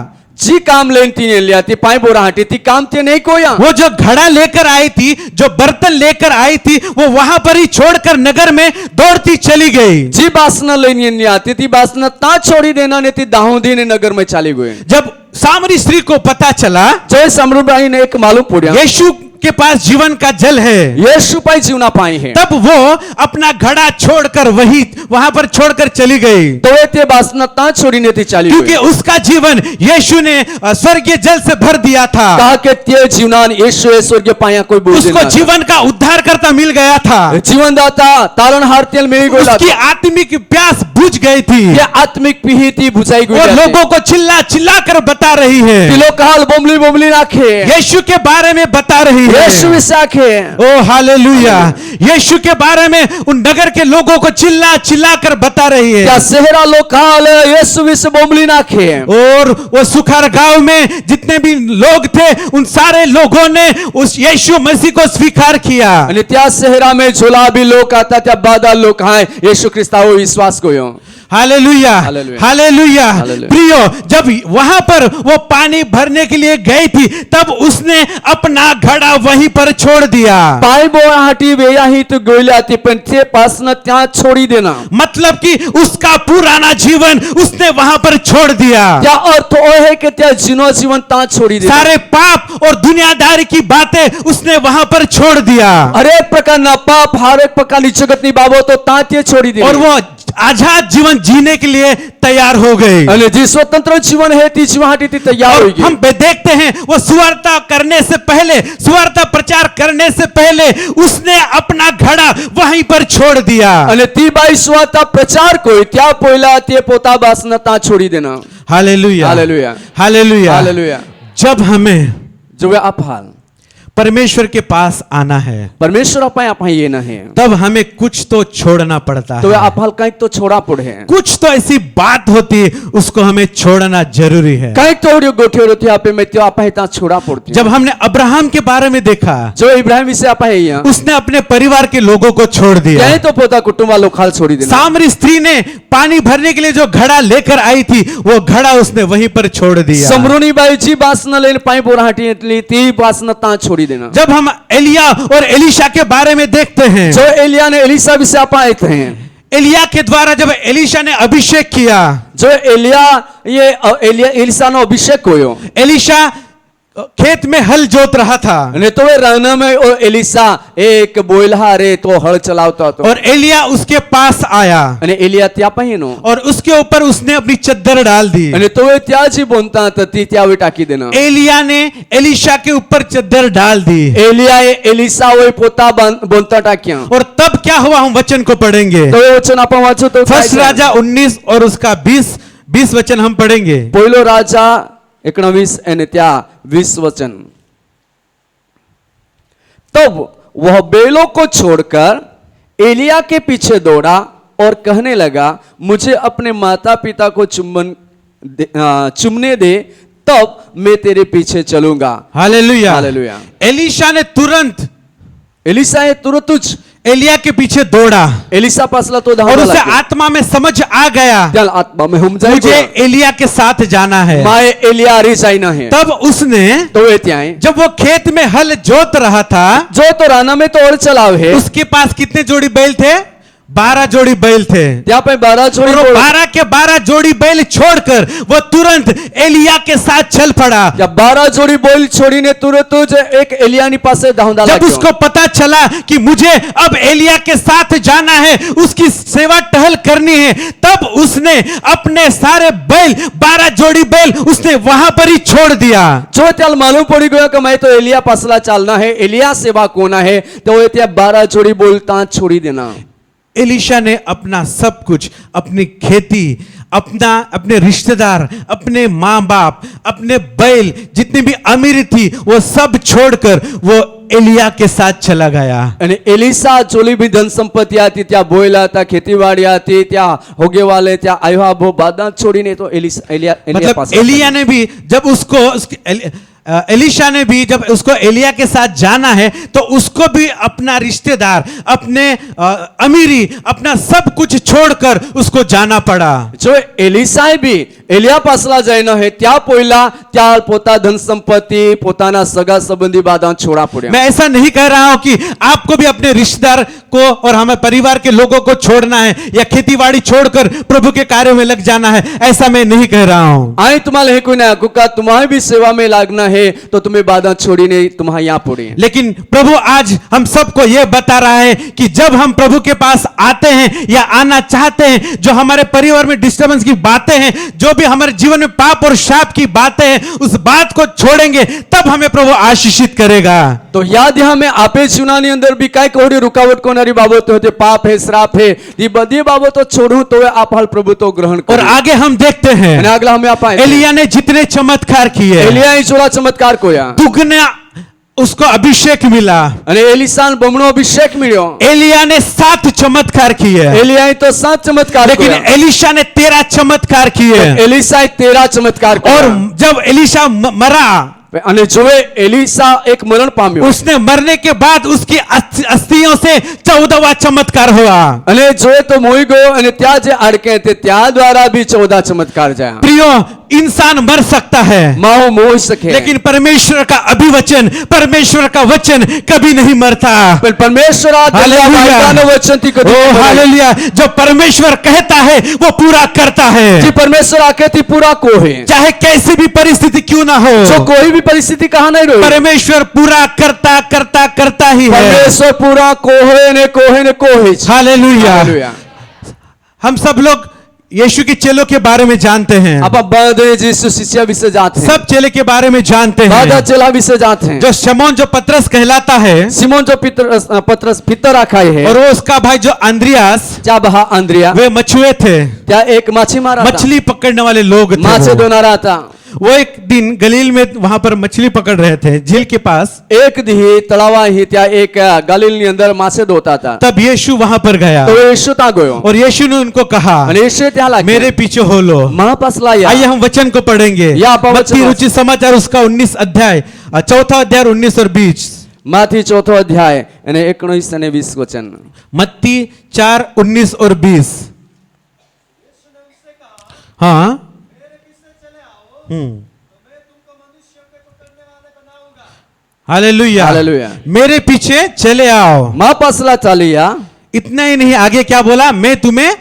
[SPEAKER 3] जी काम लेन तीने लिया थी पाई बोरा हटी थी काम ते नहीं कोया
[SPEAKER 2] वो जो घड़ा लेकर आई थी, जो बर्तन लेकर आई थी, वो वहां पर ही छोड़कर नगर में दौड़ती चली गई।
[SPEAKER 3] जी बासना लेनी नहीं आती थी बासना ता छोड़ी देना नहीं थी दाऊदी ने नगर में चली गई।
[SPEAKER 2] जब सामरी स्त्री को पता चला
[SPEAKER 3] जय समरूबाई ने एक मालूम पड़ा
[SPEAKER 2] यीशु के पास जीवन का जल है,
[SPEAKER 3] यीशु पाई जीवना पाई है,
[SPEAKER 2] तब वो अपना घड़ा छोड़कर वहां पर छोड़कर चली गई।
[SPEAKER 3] तो ते बासना ता छोड़ी नहीं थी चली
[SPEAKER 2] क्योंकि
[SPEAKER 3] गई।
[SPEAKER 2] उसका जीवन यीशु ने स्वर्गीय जल से भर दिया था।
[SPEAKER 3] कहा कि ते जीवनान यीशु स्वर्गीय पाया कोई बोझ
[SPEAKER 2] उसको जीवन का उद्धारकर्ता मिल गया था।
[SPEAKER 3] जीवन दाता तारण हार तेल मिल गया
[SPEAKER 2] उसकी आत्मिक प्यास बुझ गई थी।
[SPEAKER 3] ये आत्मिक पीहिती बुझाई गई
[SPEAKER 2] और लोगों को चिल्ला चिल्ला कर बता रही है,
[SPEAKER 3] तिलो काल बोमली बोमली नाखे
[SPEAKER 2] यीशु के बारे में बता रही है।
[SPEAKER 3] यीशु विसाखे
[SPEAKER 2] ओ हालेलुया, यीशु के बारे में उन नगर के लोगों को चिल्ला चिल्ला कर बता रही है।
[SPEAKER 3] क्या सेहरा लोकाल यीशु विस बोमली नाखे
[SPEAKER 2] और वो सुखार गांव में जितने भी लोग थे उन सारे लोगों ने उस यीशु मसीह को स्वीकार किया।
[SPEAKER 3] आणि त्या सेहरा में झोला भी लोग आता त्या बादा लोग हैं यीशु ख्रिस्ताव विश्वास कोयो।
[SPEAKER 2] Hallelujah
[SPEAKER 3] hallelujah.
[SPEAKER 2] हालेलुया।
[SPEAKER 3] हालेलुया।
[SPEAKER 2] प्रियो, जब वहां पर वो पानी भरने के लिए गई थी तब उसने अपना घड़ा वहीं पर छोड़ दिया।
[SPEAKER 3] पाई बोरा हटी वेया ही तो गोइला थी पण ते पासना त्या छोड़ी देना
[SPEAKER 2] मतलब कि उसका पुराना जीवन उसने वहां पर छोड़ दिया।
[SPEAKER 3] त्या अर्थ ओ है कि त्या जिनो जीवन ता छोड़ी देना
[SPEAKER 2] सारे पाप और दुनियादारी की बातें उसने वहां पर छोड़ दिया
[SPEAKER 3] हर एक प्रकार ना पाप हर एक प्रकार की जगत नी बाबो तो ता ते छोड़ी दे
[SPEAKER 2] और वो आजाद जीवन जीने के लिए तैयार हो गई।
[SPEAKER 3] અને જે स्वतंत्र जीवन है ती जीवाटी ती तैयार
[SPEAKER 2] और
[SPEAKER 3] होगी।
[SPEAKER 2] हम देखते हैं वो सुवार्ता करने से पहले, सुवार्ता प्रचार करने से पहले उसने अपना घड़ा वहीं पर छोड़ दिया।
[SPEAKER 3] અને ती बाई स्वाता प्रचार कोई त्या पोइला ते पोता बासना ता छोड़ी देना।
[SPEAKER 2] Hallelujah
[SPEAKER 3] hallelujah.
[SPEAKER 2] हालेलुया।
[SPEAKER 3] हालेलुया।
[SPEAKER 2] जब हमें
[SPEAKER 3] जो वे अफाल
[SPEAKER 2] परमेश्वर के पास आना है
[SPEAKER 3] परमेश्वर अपाय अपाय ये न है
[SPEAKER 2] तब हमें कुछ तो छोड़ना पड़ता
[SPEAKER 3] तो वे
[SPEAKER 2] है।
[SPEAKER 3] अफाल कहीं तो छोड़ा पड़े है
[SPEAKER 2] कुछ तो ऐसी बात होती है उसको हमें छोड़ना जरूरी है।
[SPEAKER 3] कहीं तो और गोठे रोती आपे में त्यो अपाय ता छोड़ा पड़ती
[SPEAKER 2] जब हमने अब्राहम के बारे में देखा,
[SPEAKER 3] जो इब्राहिम विषय अपाय है
[SPEAKER 2] उसने अपने परिवार के लोगों को छोड़ दिया।
[SPEAKER 3] कहीं तो पोता कुटुंबा लोग खाल छोड़ी देना।
[SPEAKER 2] सामरी स्त्री ने पानी भरने के लिए जो घड़ा लेकर आई थी वो घड़ा उसने वहीं पर छोड़ दिया।
[SPEAKER 3] समरूनी बाई जी बासना लेने पाई बोराहटी ली ती बासना ता छोड़ी देना।
[SPEAKER 2] जब हम एलिया और एलीशा के बारे में देखते हैं,
[SPEAKER 3] जो एलिया ने एलिसा विषय अपाय थे
[SPEAKER 2] एलिया के द्वारा जब एलीशा ने अभिषेक किया,
[SPEAKER 3] जो एलिया ये एलिया एलिसा नो अभिषेक होयो
[SPEAKER 2] एलीशा खेत में हल जोत रहा था
[SPEAKER 3] ने तो वे राना में ओ एलिसा एक बोइलहा रे तो हल चलावता तो
[SPEAKER 2] और एलिया उसके पास आया
[SPEAKER 3] અને એલિયા ત્યાં पहिनो
[SPEAKER 2] और उसके ऊपर उसने अपनी चद्दर डाल दी।
[SPEAKER 3] અને તો એ ત્યાં જ બોનતા હતી ત્યાં वे टाकी देना।
[SPEAKER 2] एलिया ने एलीशा के ऊपर चद्दर डाल दी
[SPEAKER 3] एलिया ए एलिसा वे पोता बोनता टाकिया।
[SPEAKER 2] और तब क्या हुआ, हम वचन को पढ़ेंगे।
[SPEAKER 3] तो ये वचन आपण वाचो तो
[SPEAKER 2] फर्स्ट राजा 19 और उसका 20 वचन हम पढ़ेंगे।
[SPEAKER 3] पहिलो राजा 19 અને ત્યાં 20 वचन। तब वह बेलों को छोड़कर एलिया के पीछे दौड़ा और कहने लगा मुझे अपने माता पिता को चुमने दे तब मैं तेरे पीछे चलूंगा।
[SPEAKER 2] Hallelujah
[SPEAKER 3] hallelujah.
[SPEAKER 2] एलीशा ने तुरंत
[SPEAKER 3] एलिसा ये तुरंत
[SPEAKER 2] एलिया के पीछे दौड़ा
[SPEAKER 3] एलिसा पासला तो
[SPEAKER 2] और उसे आत्मा में समझ आ गया
[SPEAKER 3] त्याल आत्मा में हम जाए
[SPEAKER 2] मुझे एलिया के साथ जाना है।
[SPEAKER 3] माए एलिया री जाइना है।
[SPEAKER 2] तब उसने
[SPEAKER 3] तो वे त्याए
[SPEAKER 2] जब वो खेत में हल जोत रहा था,
[SPEAKER 3] जो तो राना में तो और चलाव है
[SPEAKER 2] उसके पास कितने जोड़ी बैल थे? 12 जोड़ी बैल थे।
[SPEAKER 3] ત્યાં पे 12 छोड़ी
[SPEAKER 2] 12 के 12 जोड़ी बैल छोड़कर वो तुरंत एलिया के साथ चल पड़ा।
[SPEAKER 3] या 12 जोड़ी बोल छोड़ीने तुरंत ज एक एलियानी पासे धावंदा
[SPEAKER 2] जब
[SPEAKER 3] लाग्यो।
[SPEAKER 2] उसको पता चला कि मुझे अब एलिया के साथ जाना है, उसकी सेवा टहल करनी है, तब उसने अपने सारे बैल 12 जोड़ी बैल उसने वहां पर ही छोड़ दिया।
[SPEAKER 3] जो त्याल मालूम पड़ी गयो कि मैं तो एलिया पासला चालना है, एलिया सेवा कोना है, तो वे त्या 12 जोड़ी बोल ता छोड़ी देना।
[SPEAKER 2] एलीशा ने अपना सब कुछ, अपनी खेती, अपने रिश्तेदार, अपने माँ बाप, अपने बैल, जितनी भी अमीरी थी वो सब छोड़कर वो एलिया के साथ चला गया।
[SPEAKER 3] અને એલિસા જોલી भी धन संपत्ति आती त्या बोयला था खेतीवाड़ी आती त्या होगे वाले त्या आयो आबो बादा छोड़ीने तो एलिया
[SPEAKER 2] मतलब एलिया ने भी जब उसको एलीशा ने भी जब उसको एलिया के साथ जाना है तो उसको भी अपना रिश्तेदार, अपने अमीरी, अपना सब कुछ छोड़कर उसको जाना पड़ा।
[SPEAKER 3] जो एलिसाए भी एलिया पासला जायना है त्या पहिला त्या पोता धन संपत्ति पोताना सगा संबंधी बाधा छोड़ा पड़ा।
[SPEAKER 2] मैं ऐसा नहीं कह रहा हूं कि आपको भी अपने रिश्तेदार को और हमें परिवार के लोगों को छोड़ना है या खेतीबाड़ी छोड़कर प्रभु के कार्य में लग जाना है, ऐसा मैं नहीं कह रहा हूं।
[SPEAKER 3] आई तुम्हारे कोई ना कुका तुम्हारी भी सेवा में लागना है तो तुम्हें बाधा छोड़ी नहीं, तुम्हारे यहाँ पड़ी।
[SPEAKER 2] लेकिन प्रभु आज हम सबको यह बता रहा है कि जब हम प्रभु के पास आते हैं या आना चाहते हैं, जो हमारे परिवार में डिस्टर्बेंस की बातें हैं, जो भी हमारे जीवन में पाप और शाप की बातें हैं, उस बात को छोड़ेंगे तब हमें प्रभु आशीषित करेगा।
[SPEAKER 3] तो याद यहाँ में आपे चुनानी अंदर भी काय कोड़ी रुकावट कोनारी बाबत होते पाप है, श्राप है, ये बदी बाबत तो छोड़ू तो आप हल प्रभु तो ग्रहण
[SPEAKER 2] और
[SPEAKER 3] करो।
[SPEAKER 2] आगे हम देखते हैं
[SPEAKER 3] अगला हमें आप
[SPEAKER 2] एलिया ने जितने चमत्कार किए,
[SPEAKER 3] एलिया ही छोड़ा चमत्कार कोया
[SPEAKER 2] दुगना उसको अभिषेक मिला।
[SPEAKER 3] अने एलिसान बमणो अभिषेक मिलो।
[SPEAKER 2] एलिया ने 7 चमत्कार किए,
[SPEAKER 3] एलिया ही तो 7 चमत्कार
[SPEAKER 2] लेकिन
[SPEAKER 3] कोया।
[SPEAKER 2] एलिशा ने 13 चमत्कार किए।
[SPEAKER 3] एलिसा 13 चमत्कार कोया।
[SPEAKER 2] और जब एलिशा मरा,
[SPEAKER 3] अने जोए एलिसा एक मरण पाम्यो,
[SPEAKER 2] उसने मरने के बाद उसकी अस्थियों से 14वां चमत्कार हुआ।
[SPEAKER 3] अने जोए तो मोई गयो अने त्या जे अड़के थे त्या द्वारा भी 14 चमत्कार जाया।
[SPEAKER 2] प्रियो, इंसान मर सकता है
[SPEAKER 3] माओ मोह सके,
[SPEAKER 2] लेकिन परमेश्वर का अभिवचन, परमेश्वर का वचन कभी नहीं मरता।
[SPEAKER 3] पर परमेश्वर
[SPEAKER 2] हालेलुया।
[SPEAKER 3] वचन थी कभी
[SPEAKER 2] ओ हालेलुया, जो परमेश्वर कहता है वो पूरा करता है,
[SPEAKER 3] जी परमेश्वर आके थी पूरा को है,
[SPEAKER 2] चाहे कैसी भी परिस्थिति क्यों ना हो।
[SPEAKER 3] जो कोई भी परिस्थिति कहा नहीं रही,
[SPEAKER 2] परमेश्वर पूरा करता करता करता ही है।
[SPEAKER 3] परमेश्वर पूरा कोहे ने कोहे।
[SPEAKER 2] हालेलुया। हम सब लोग यीशु के चेलों के बारे में जानते हैं,
[SPEAKER 3] अब बड़े यीशु शिष्य विषय जाते हैं,
[SPEAKER 2] सब चेले के बारे में जानते
[SPEAKER 3] बाधा
[SPEAKER 2] हैं।
[SPEAKER 3] चेला विषय जाते हैं।
[SPEAKER 2] जो शमौन, जो पतरस कहलाता है,
[SPEAKER 3] सिमोन जो पतरस पितर आखाई है,
[SPEAKER 2] और वो उसका भाई जो अंद्रियास,
[SPEAKER 3] क्या बहा अंद्रिया,
[SPEAKER 2] वे मछुए थे,
[SPEAKER 3] क्या एक मछली मारा,
[SPEAKER 2] मछली पकड़ने वाले लोग थे।
[SPEAKER 3] माछे दोना रहा था।
[SPEAKER 2] वो एक दिन गलील में वहां पर मछली पकड़ रहे थे, झील के पास।
[SPEAKER 3] एक दी तलावा ही त्या एक गलील के अंदर माछे धोता था।
[SPEAKER 2] तब यीशु वहां पर गया
[SPEAKER 3] तो यीशु ता गयो
[SPEAKER 2] और यीशु ने उनको कहा,
[SPEAKER 3] અને यीशु त्या लागे
[SPEAKER 2] मेरे पीछे हो लो।
[SPEAKER 3] महापास लाया।
[SPEAKER 2] आइए हम वचन को पढ़ेंगे।
[SPEAKER 3] या आप वचन
[SPEAKER 2] मत्ती रुचि समाचार उसका 19 अध्याय, 4 अध्याय 19 और 20।
[SPEAKER 3] माथी 4 अध्याय અને 19 અને 20 वचन।
[SPEAKER 2] मत्ती 4, 19 और 20। हाँ, हालेलुया,
[SPEAKER 3] हालेलुया।
[SPEAKER 2] मेरे पीछे चले आओ।
[SPEAKER 3] महापासला चालिया।
[SPEAKER 2] इतना ही नहीं, आगे क्या बोला, मैं तुम्हें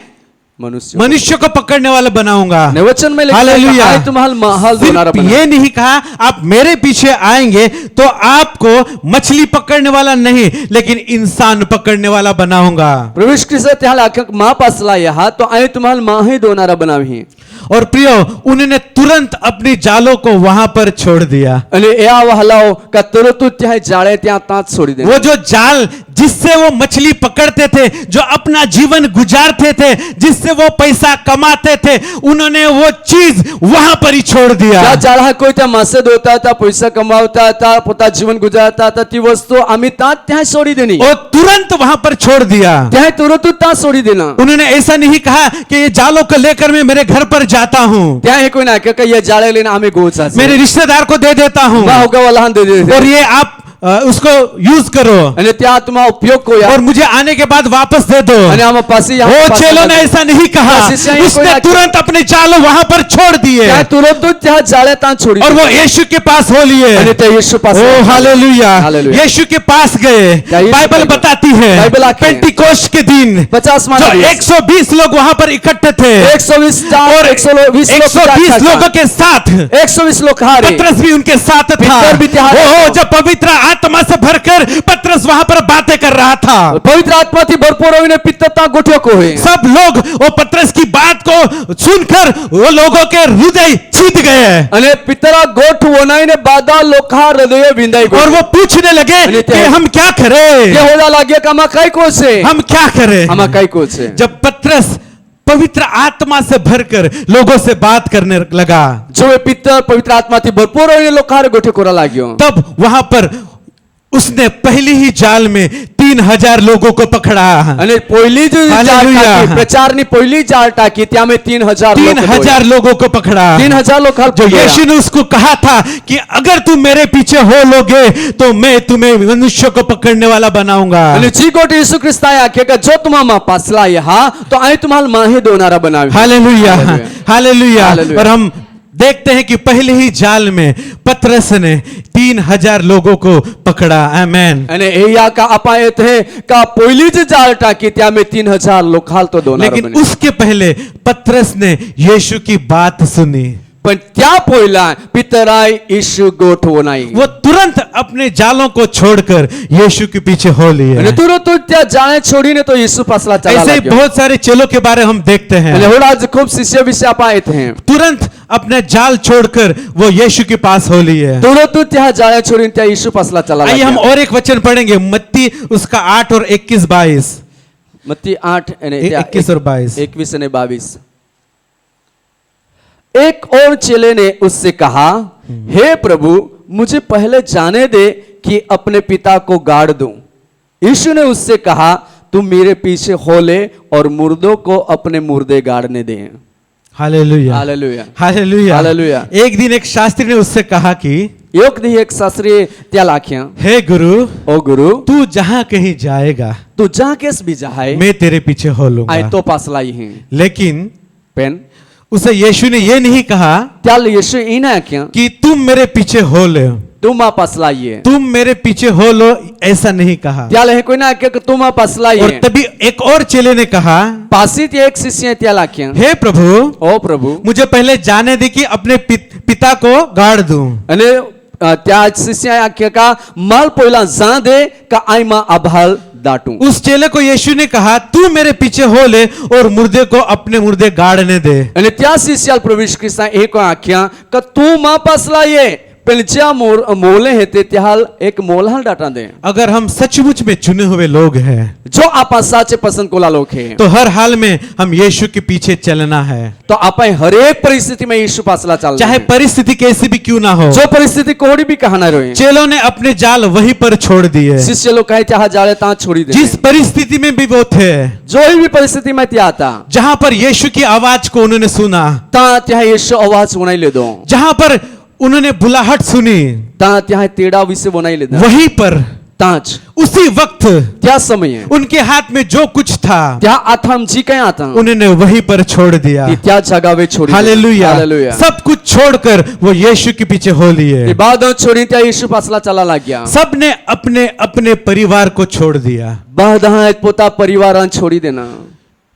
[SPEAKER 2] मनुष्य को पकड़ने वाला बनाऊंगा।
[SPEAKER 3] ने वचन में लिखा है,
[SPEAKER 2] हालेलुया।
[SPEAKER 3] आए तुम्हाल महाल दोनारा
[SPEAKER 2] सिर्फ
[SPEAKER 3] बना।
[SPEAKER 2] ये नहीं कहा आप मेरे पीछे आएंगे तो आपको मछली पकड़ने वाला नहीं, लेकिन इंसान पकड़ने वाला बनाऊंगा।
[SPEAKER 3] प्रवेश कृष्ण त्या लागे महापासला यहा तो आए तुम्हाल माही दोनारा बनावी।
[SPEAKER 2] और प्रियो, उन्होंने तुरंत अपनी जालों को वहां पर छोड़ दिया।
[SPEAKER 3] અને એ આવા હલાઓ કે તરત ત્યાં જાળે ત્યાં તાંત છોડી દે।
[SPEAKER 2] वो जो जाल जिससे वो मछली पकड़ते थे, जो अपना जीवन गुजारते थे, जिससे वो पैसा कमाते थे, उन्होंने वो चीज वहां पर ही छोड़ दिया।
[SPEAKER 3] ત્યાં જાળા કોઈ ત્યાં માસે ધોતા હતા, પૈસા કમાવતા હતા, પોતા જીવન ગુજારતા હતા, તે વસ્તુ આમી તાંત ત્યાં છોડી દેની।
[SPEAKER 2] वो तुरंत वहां पर छोड़ दिया।
[SPEAKER 3] ત્યાં तुरंत ત્યાં છોડી देना।
[SPEAKER 2] उन्होंने ऐसा नहीं कहा कि ये जालों को लेकर मैं मेरे घर पर जाता हूं,
[SPEAKER 3] ત્યાં એ કોઈ ના કે ये जाड़े लेने आमे गोचा છે।
[SPEAKER 2] मेरे रिश्तेदार को दे देता हूं
[SPEAKER 3] વાહ હોगा वाला दे दे।
[SPEAKER 2] और ये आप उसको यूज करो
[SPEAKER 3] અને ત્યાં तुम्हारा उपयोग को
[SPEAKER 2] और मुझे आने के बाद वापस दे दो।
[SPEAKER 3] અને આમાં પાછી
[SPEAKER 2] वो चेलों ने ऐसा नहीं कहा, उसने तुरंत अपने जाल वहां पर छोड़ दिए
[SPEAKER 3] ત્યાં तुरंत ત્યાં जाड़े ત્યાં છોડી
[SPEAKER 2] और वो यीशु के पास हो लिए।
[SPEAKER 3] અને તે यीशु पास
[SPEAKER 2] ओ हालेलुया,
[SPEAKER 3] हालेलुया।
[SPEAKER 2] यीशु के पास गए।
[SPEAKER 3] यीशु
[SPEAKER 2] बाइबल
[SPEAKER 3] के-
[SPEAKER 2] बताती है
[SPEAKER 3] बाइबल आके-
[SPEAKER 2] पेंटिकोस्ट के दिन
[SPEAKER 3] 50
[SPEAKER 2] जो 120 लोग वहां पर इकट्ठे थे
[SPEAKER 3] 120
[SPEAKER 2] और 120 लोगों के साथ
[SPEAKER 3] 120 लोग हारे।
[SPEAKER 2] पतरस भी उनके साथ था।
[SPEAKER 3] पीतर भी ત્યાં હતો।
[SPEAKER 2] ओह, जब पवित्र आत्मा से भरकर पतरस वहां पर बातें कर रहा था,
[SPEAKER 3] पवित्र आत्मा थी भरपूर होने पित्तता गोठियो को है।
[SPEAKER 2] सब लोग वो पतरस की बात को सुनकर वो लोगों के हृदय जीत गए
[SPEAKER 3] अने पितरा गोठ वनाई ने बादा लोखा हृदय विंदाई
[SPEAKER 2] और वो पूछने लगे
[SPEAKER 3] अरे
[SPEAKER 2] कि हम क्या
[SPEAKER 3] ये
[SPEAKER 2] करें,
[SPEAKER 3] होला लागे का मा काई को से
[SPEAKER 2] हम क्या करें।
[SPEAKER 3] हमा काई को से
[SPEAKER 2] जब पतरस पवित्र आत्मा से भरकर लोगों से बात करने लगा,
[SPEAKER 3] जो वे पितर पवित्र आत्मा थी भरपूर होने लोखा रे गोठे कोरा लाग्यो।
[SPEAKER 2] तब वहां पर उसने पहली ही जाल में 3 3,000 लोगों को पकड़ा।
[SPEAKER 3] અને પહેલી જ જાળ
[SPEAKER 2] Hallelujah.
[SPEAKER 3] ટાંકી, પ્રચારની પહેલી જાળ ટાંકી, ત્યાં મેં 3,000 લોક
[SPEAKER 2] 3,000 लोगों को पकड़ा।
[SPEAKER 3] 3,000 लोग हाल
[SPEAKER 2] जो
[SPEAKER 3] पकड़ा।
[SPEAKER 2] यीशु ने उसको कहा था कि अगर तुम मेरे पीछे हो लोगे तो मैं तुम्हें मनुष्य को पकड़ने वाला बनाऊंगा।
[SPEAKER 3] અને જી કોટી ઈસુ ખ્રિસ્તાએ આખ્યા કે જો તમામાં પાછલા હા તો અહીં तुम्हाला माहे दोनारा बनावे।
[SPEAKER 2] Hallelujah, hallelujah.
[SPEAKER 3] हालेलुया।
[SPEAKER 2] और हम देखते हैं कि पहले ही जाल में पतरस ने 3,000 लोगों को पकड़ा। आमेन।
[SPEAKER 3] અને એ આ કા અપાય છે કા પહેલી જ જાળ ટાંકી, ત્યાં મેં 3,000 લોક હાલ તો दोनारा
[SPEAKER 2] लेकिन
[SPEAKER 3] बने।
[SPEAKER 2] उसके पहले पतरस ने यीशु की बात सुनी।
[SPEAKER 3] પણ ત્યાં પહેલા પિતરાય ઈસુ ગોઠવો નહીં।
[SPEAKER 2] वो तुरंत अपने जालों को छोड़कर यीशु के पीछे हो लिए।
[SPEAKER 3] અને તુરંત જ ત્યાં જાળે છોડીને તો ઈસુ પાછલા ચાલવા
[SPEAKER 2] ऐसे ही
[SPEAKER 3] લાગ્યો।
[SPEAKER 2] बहुत सारे चेलों के बारे हम देखते
[SPEAKER 3] અને
[SPEAKER 2] हैं,
[SPEAKER 3] હોડા જ ખૂબ શિષ્ય વિશે અપાય છે।
[SPEAKER 2] तुरंत अपने जाल छोड़कर वो यीशु के पास हो लिए।
[SPEAKER 3] તુરંત જ ત્યાં જાળે છોડીને ત્યાં ઈસુ પાછલા ચાલવા
[SPEAKER 2] आइए हम
[SPEAKER 3] લાગ્યા।
[SPEAKER 2] और एक वचन पढ़ेंगे, मत्ती उसका 8 और 21-22।
[SPEAKER 3] મત્તી 8 અને ત્યાં
[SPEAKER 2] 21 और 22।
[SPEAKER 3] 21 અને 22। एक और चेले ने उससे कहा, हे प्रभु मुझे पहले जाने दे कि अपने पिता को गाड़ दूं। यीशु ने उससे कहा, तुम मेरे पीछे हो ले और मुर्दों को अपने मुर्दे गाड़ने दे।
[SPEAKER 2] Hallelujah,
[SPEAKER 3] hallelujah,
[SPEAKER 2] hallelujah,
[SPEAKER 3] hallelujah.
[SPEAKER 2] एक दिन एक शास्त्री ने उससे कहा कि
[SPEAKER 3] एक दी एक शास्त्री त्या लाख्या,
[SPEAKER 2] हे गुरु,
[SPEAKER 3] ओ गुरु
[SPEAKER 2] तू जहां कहीं जाएगा
[SPEAKER 3] तू जहां केस भी जाए
[SPEAKER 2] मैं तेरे पीछे हो
[SPEAKER 3] आए
[SPEAKER 2] लूंगा।
[SPEAKER 3] तो पास लाई है।
[SPEAKER 2] लेकिन
[SPEAKER 3] पेन
[SPEAKER 2] उसे यीशु ने ये नहीं कहा
[SPEAKER 3] त्याल यीशु इना क्या
[SPEAKER 2] कि तुम मेरे पीछे हो ले,
[SPEAKER 3] तुम आ पास लाइए।
[SPEAKER 2] तुम मेरे पीछे हो लो, ऐसा नहीं कहा।
[SPEAKER 3] त्याल है कोई ना क्या कि तुम आ पास
[SPEAKER 2] और
[SPEAKER 3] लाइए।
[SPEAKER 2] तभी एक और चेले ने कहा,
[SPEAKER 3] पासी थी एक शिष्य त्या लाख्या,
[SPEAKER 2] हे प्रभु,
[SPEAKER 3] ओ प्रभु
[SPEAKER 2] मुझे पहले जाने दे कि अपने पिता को गाड़ दूं।
[SPEAKER 3] અને ત્યાં શિષ્ય આખ્યા કા માલ પોઈલા જા દે કા આઈમાં આભાલ દાટું।
[SPEAKER 2] उस चेले को यीशु ने कहा, तू मेरे पीछे हो ले और मुर्दे को अपने मुर्दे गाड़ने दे।
[SPEAKER 3] અને ત્યાં શિષ્ય પ્રવેશ કૃષ્ણ એક આખ્યા કે તું માં પાસ લાઈએ પણ જ્યાં મોલે હે તે ત્યાં એક મોલહાલ डाटा दे।
[SPEAKER 2] अगर हम सचमुच में चुने हुए लोग हैं
[SPEAKER 3] જો આપા સાચે પસંદ કોલા લોક હે
[SPEAKER 2] तो हर हाल में हम यीशु के पीछे चलना है,
[SPEAKER 3] તો આપણે હરેક પરિસ્થિતિમાં ઈસુ પાસલા ચાલના
[SPEAKER 2] चाहे
[SPEAKER 3] है।
[SPEAKER 2] परिस्थिति कैसी भी क्यों ना हो।
[SPEAKER 3] જો પરિસ્થિતિ કોડી भी કહાના રોય
[SPEAKER 2] चेलों ने अपने जाल वहीं पर छोड़ दिए।
[SPEAKER 3] શિષ્ય લોક કહે ત્યાં જાળે ત્યાં છોડી દે।
[SPEAKER 2] जिस परिस्थिति में भी वो थे,
[SPEAKER 3] જોઈ भी પરિસ્થિતિમાં ત્યાં હતા
[SPEAKER 2] जहां पर यीशु की आवाज को उन्होंने सुना,
[SPEAKER 3] ત્યાં ઈસુ અવાજ સુનાઈ લીધો,
[SPEAKER 2] जहां पर उन्होंने बुलाहट सुनी,
[SPEAKER 3] ત્યાં તેડા વિશે બનાવી લીધા।
[SPEAKER 2] वहीं पर
[SPEAKER 3] ત્યાં જ
[SPEAKER 2] उसी वक्त
[SPEAKER 3] त्या समय
[SPEAKER 2] उनके हाथ में जो कुछ था
[SPEAKER 3] त्या आथाम जी कया आता
[SPEAKER 2] उन्होंने वहीं पर छोड़ दिया।
[SPEAKER 3] कि त्या जगावे छोड़ी।
[SPEAKER 2] Hallelujah,
[SPEAKER 3] hallelujah.
[SPEAKER 2] सब कुछ छोड़कर वो यीशु के पीछे हो लिए।
[SPEAKER 3] ये बाद छोड़ी त्या यीशु पासला चला लग गया।
[SPEAKER 2] सबने अपने अपने परिवार को छोड़ दिया,
[SPEAKER 3] બધા એક પોતા પરિવારને છોડી દેના,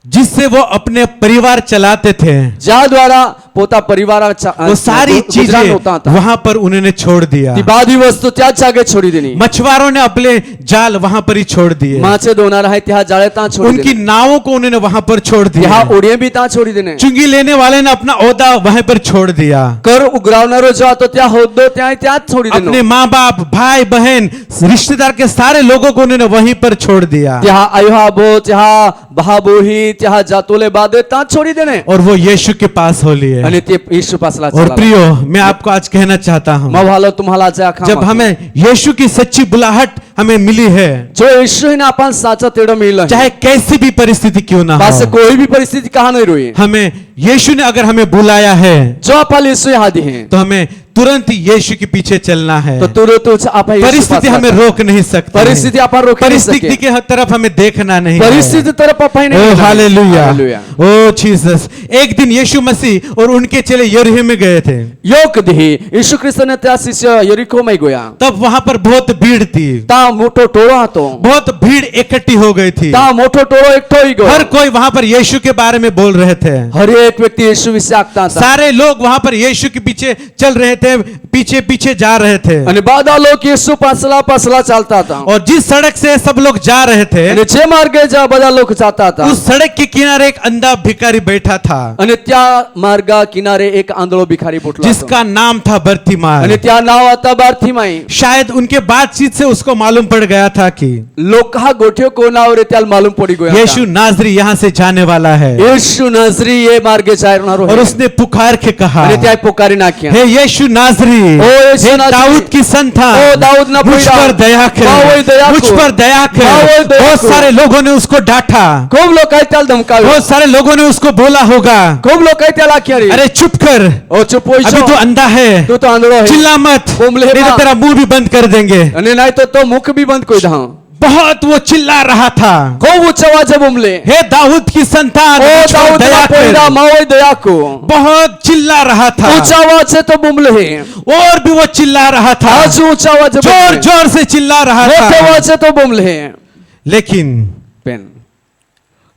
[SPEAKER 2] जिससे वो अपने परिवार चलाते थे।
[SPEAKER 3] ज्या द्वारा पोता परिवार
[SPEAKER 2] वो सारी चीजें वहां पर उन्होंने छोड़ दिया।
[SPEAKER 3] बादी वस्तु त्या जागे छोड़ी देनी।
[SPEAKER 2] मछुआरों ने अपने जाल वहां पर ही छोड़ दिए,
[SPEAKER 3] माचे दोना रहे त्या जाले ता छोड़ी
[SPEAKER 2] उनकी नावों को उन्होंने वहां पर छोड़ दिया,
[SPEAKER 3] यहाँ उड़िए भी ता छोड़ी देने।
[SPEAKER 2] चुंगी लेने वाले ने अपना ओहदा वहां पर छोड़ दिया,
[SPEAKER 3] कर उगरावनारो जो तो त्या होदो त्या त्या छोड़ी देनो।
[SPEAKER 2] अपने माँ बाप भाई बहन रिश्तेदार के सारे लोगों को उन्होंने वहीं पर छोड़ दिया,
[SPEAKER 3] त्या आयुहाबो त्या बहाबोही त्या जातोले बादे ता छोड़ी देने।
[SPEAKER 2] और वो यीशु के पास हो लिए।
[SPEAKER 3] અને તે ઈસુ પાસલા
[SPEAKER 2] और
[SPEAKER 3] चला।
[SPEAKER 2] प्रियो, मैं आपको आज कहना चाहता हूँ,
[SPEAKER 3] मवालो तुम्हाला जा खा
[SPEAKER 2] जब हमें यीशु की सच्ची बुलाहट हमें मिली है,
[SPEAKER 3] जो ईश्वर ने अपन साचा तेड़ो मिला है,
[SPEAKER 2] चाहे कैसी भी परिस्थिति क्यों ना
[SPEAKER 3] पास
[SPEAKER 2] हो,
[SPEAKER 3] कोई भी परिस्थिति कहा नहीं रोई,
[SPEAKER 2] हमें यीशु ने अगर हमें बुलाया है
[SPEAKER 3] जो अपन यीशु याद है
[SPEAKER 2] तो हमें तुरंत यीशु के पीछे चलना है।
[SPEAKER 3] तो तुरंत आप
[SPEAKER 2] परिस्थिति हमें रोक नहीं सकती,
[SPEAKER 3] परिस्थिति आप रोक नहीं
[SPEAKER 2] परिस्थिति
[SPEAKER 3] सके।
[SPEAKER 2] के तरफ हमें देखना नहीं है।
[SPEAKER 3] परिस्थिति तरफ आप ही
[SPEAKER 2] ओ
[SPEAKER 3] नहीं।
[SPEAKER 2] Hallelujah,
[SPEAKER 3] hallelujah.
[SPEAKER 2] ओ जीसस। एक दिन यीशु मसीह और उनके चेले यरीहो में गए थे,
[SPEAKER 3] योग दी यीशु ख्रिस्त ने त्या शिष्य यरीको में गया,
[SPEAKER 2] तब वहां पर बहुत भीड़ थी,
[SPEAKER 3] ता मोटो टोळो હતો,
[SPEAKER 2] बहुत भीड़ इकट्ठी हो गई थी,
[SPEAKER 3] ता मोटो टोळो एकठो ही गयो।
[SPEAKER 2] हर कोई वहां पर यीशु के बारे में बोल रहे थे,
[SPEAKER 3] हर एक व्यक्ति यीशु विषय आखता था,
[SPEAKER 2] सारे लोग वहां पर यीशु के पीछे चल रहे थे, पीछे पीछे जा रहे थे,
[SPEAKER 3] અને બધા लोग यीशु पासला पासला चलता था,
[SPEAKER 2] और जिस सड़क से सब लोग जा रहे थे
[SPEAKER 3] અને જે માર્ગે जा બધા लोग जाता था,
[SPEAKER 2] उस सड़क के किनारे एक अंधा भिखारी बैठा था,
[SPEAKER 3] અને त्या मार्गा किनारे एक आंधळो भिखारी पोटलो હતો,
[SPEAKER 2] जिसका नाम था बर्तिमाई।
[SPEAKER 3] અને त्या नाव आता बारथिमाई।
[SPEAKER 2] शायद उनके बातचीत से उसको मालूम पड़ गया था कि
[SPEAKER 3] लोका गोठ्यो कोणावर त्याला मालूम पड़ी गया था।
[SPEAKER 2] यीशु नाजरी यहाँ से जाने वाला है,
[SPEAKER 3] यीशु नाजरी ये मार्गे जायरनारो
[SPEAKER 2] और
[SPEAKER 3] है।
[SPEAKER 2] उसने पुकार के कहा,
[SPEAKER 3] અને ત્યાં પોકારી નાખ્યા,
[SPEAKER 2] हे यीशु नाजरी,
[SPEAKER 3] ओ यीशु
[SPEAKER 2] हे
[SPEAKER 3] नाजरी,
[SPEAKER 2] दाऊद की संतान,
[SPEAKER 3] ओ दाऊद ना
[SPEAKER 2] मुझ
[SPEAKER 3] पैदा,
[SPEAKER 2] पर दया कर,
[SPEAKER 3] मावोई दया
[SPEAKER 2] मुझ
[SPEAKER 3] को,
[SPEAKER 2] पर दया कर।
[SPEAKER 3] मावोई दया
[SPEAKER 2] बहुत
[SPEAKER 3] को।
[SPEAKER 2] सारे लोगों ने उसको डांटा,
[SPEAKER 3] खूब लोग काय त्याला धमकावे,
[SPEAKER 2] बहुत सारे लोगों ने उसको बोला होगा,
[SPEAKER 3] खूब लोग काय त्याला आख्यारी,
[SPEAKER 2] अरे चुप कर,
[SPEAKER 3] ओ चुप होई
[SPEAKER 2] अभी
[SPEAKER 3] छो,
[SPEAKER 2] तो अंधा है,
[SPEAKER 3] तू तो आंधळो है,
[SPEAKER 2] चिल्ला मत,
[SPEAKER 3] बोंबले
[SPEAKER 2] नहीं तो
[SPEAKER 3] मा।
[SPEAKER 2] तेरा मुंह भी बंद कर देंगे।
[SPEAKER 3] અને નહીં તો મુખ બી બંધ કોઈ દા,
[SPEAKER 2] बहुत वो चिल्ला रहा था,
[SPEAKER 3] खूब ऊंचा आवाजे बोंबले,
[SPEAKER 2] हे दाऊद की संतान,
[SPEAKER 3] ओ
[SPEAKER 2] मुझ पर
[SPEAKER 3] दाऊद
[SPEAKER 2] दया
[SPEAKER 3] ना
[SPEAKER 2] कर।
[SPEAKER 3] पैदा मावोई दया को,
[SPEAKER 2] बहुत चिल्ला रहा था,
[SPEAKER 3] ऊंचा आवाज से तो बोंबले है,
[SPEAKER 2] और भी वो चिल्ला रहा था,
[SPEAKER 3] आज ऊंचा आवाजे
[SPEAKER 2] जोर
[SPEAKER 3] बोंबले,
[SPEAKER 2] जोर से चिल्ला रहा
[SPEAKER 3] मोटे
[SPEAKER 2] था।
[SPEAKER 3] आवाज से तो बोंबले है।
[SPEAKER 2] लेकिन
[SPEAKER 3] पेन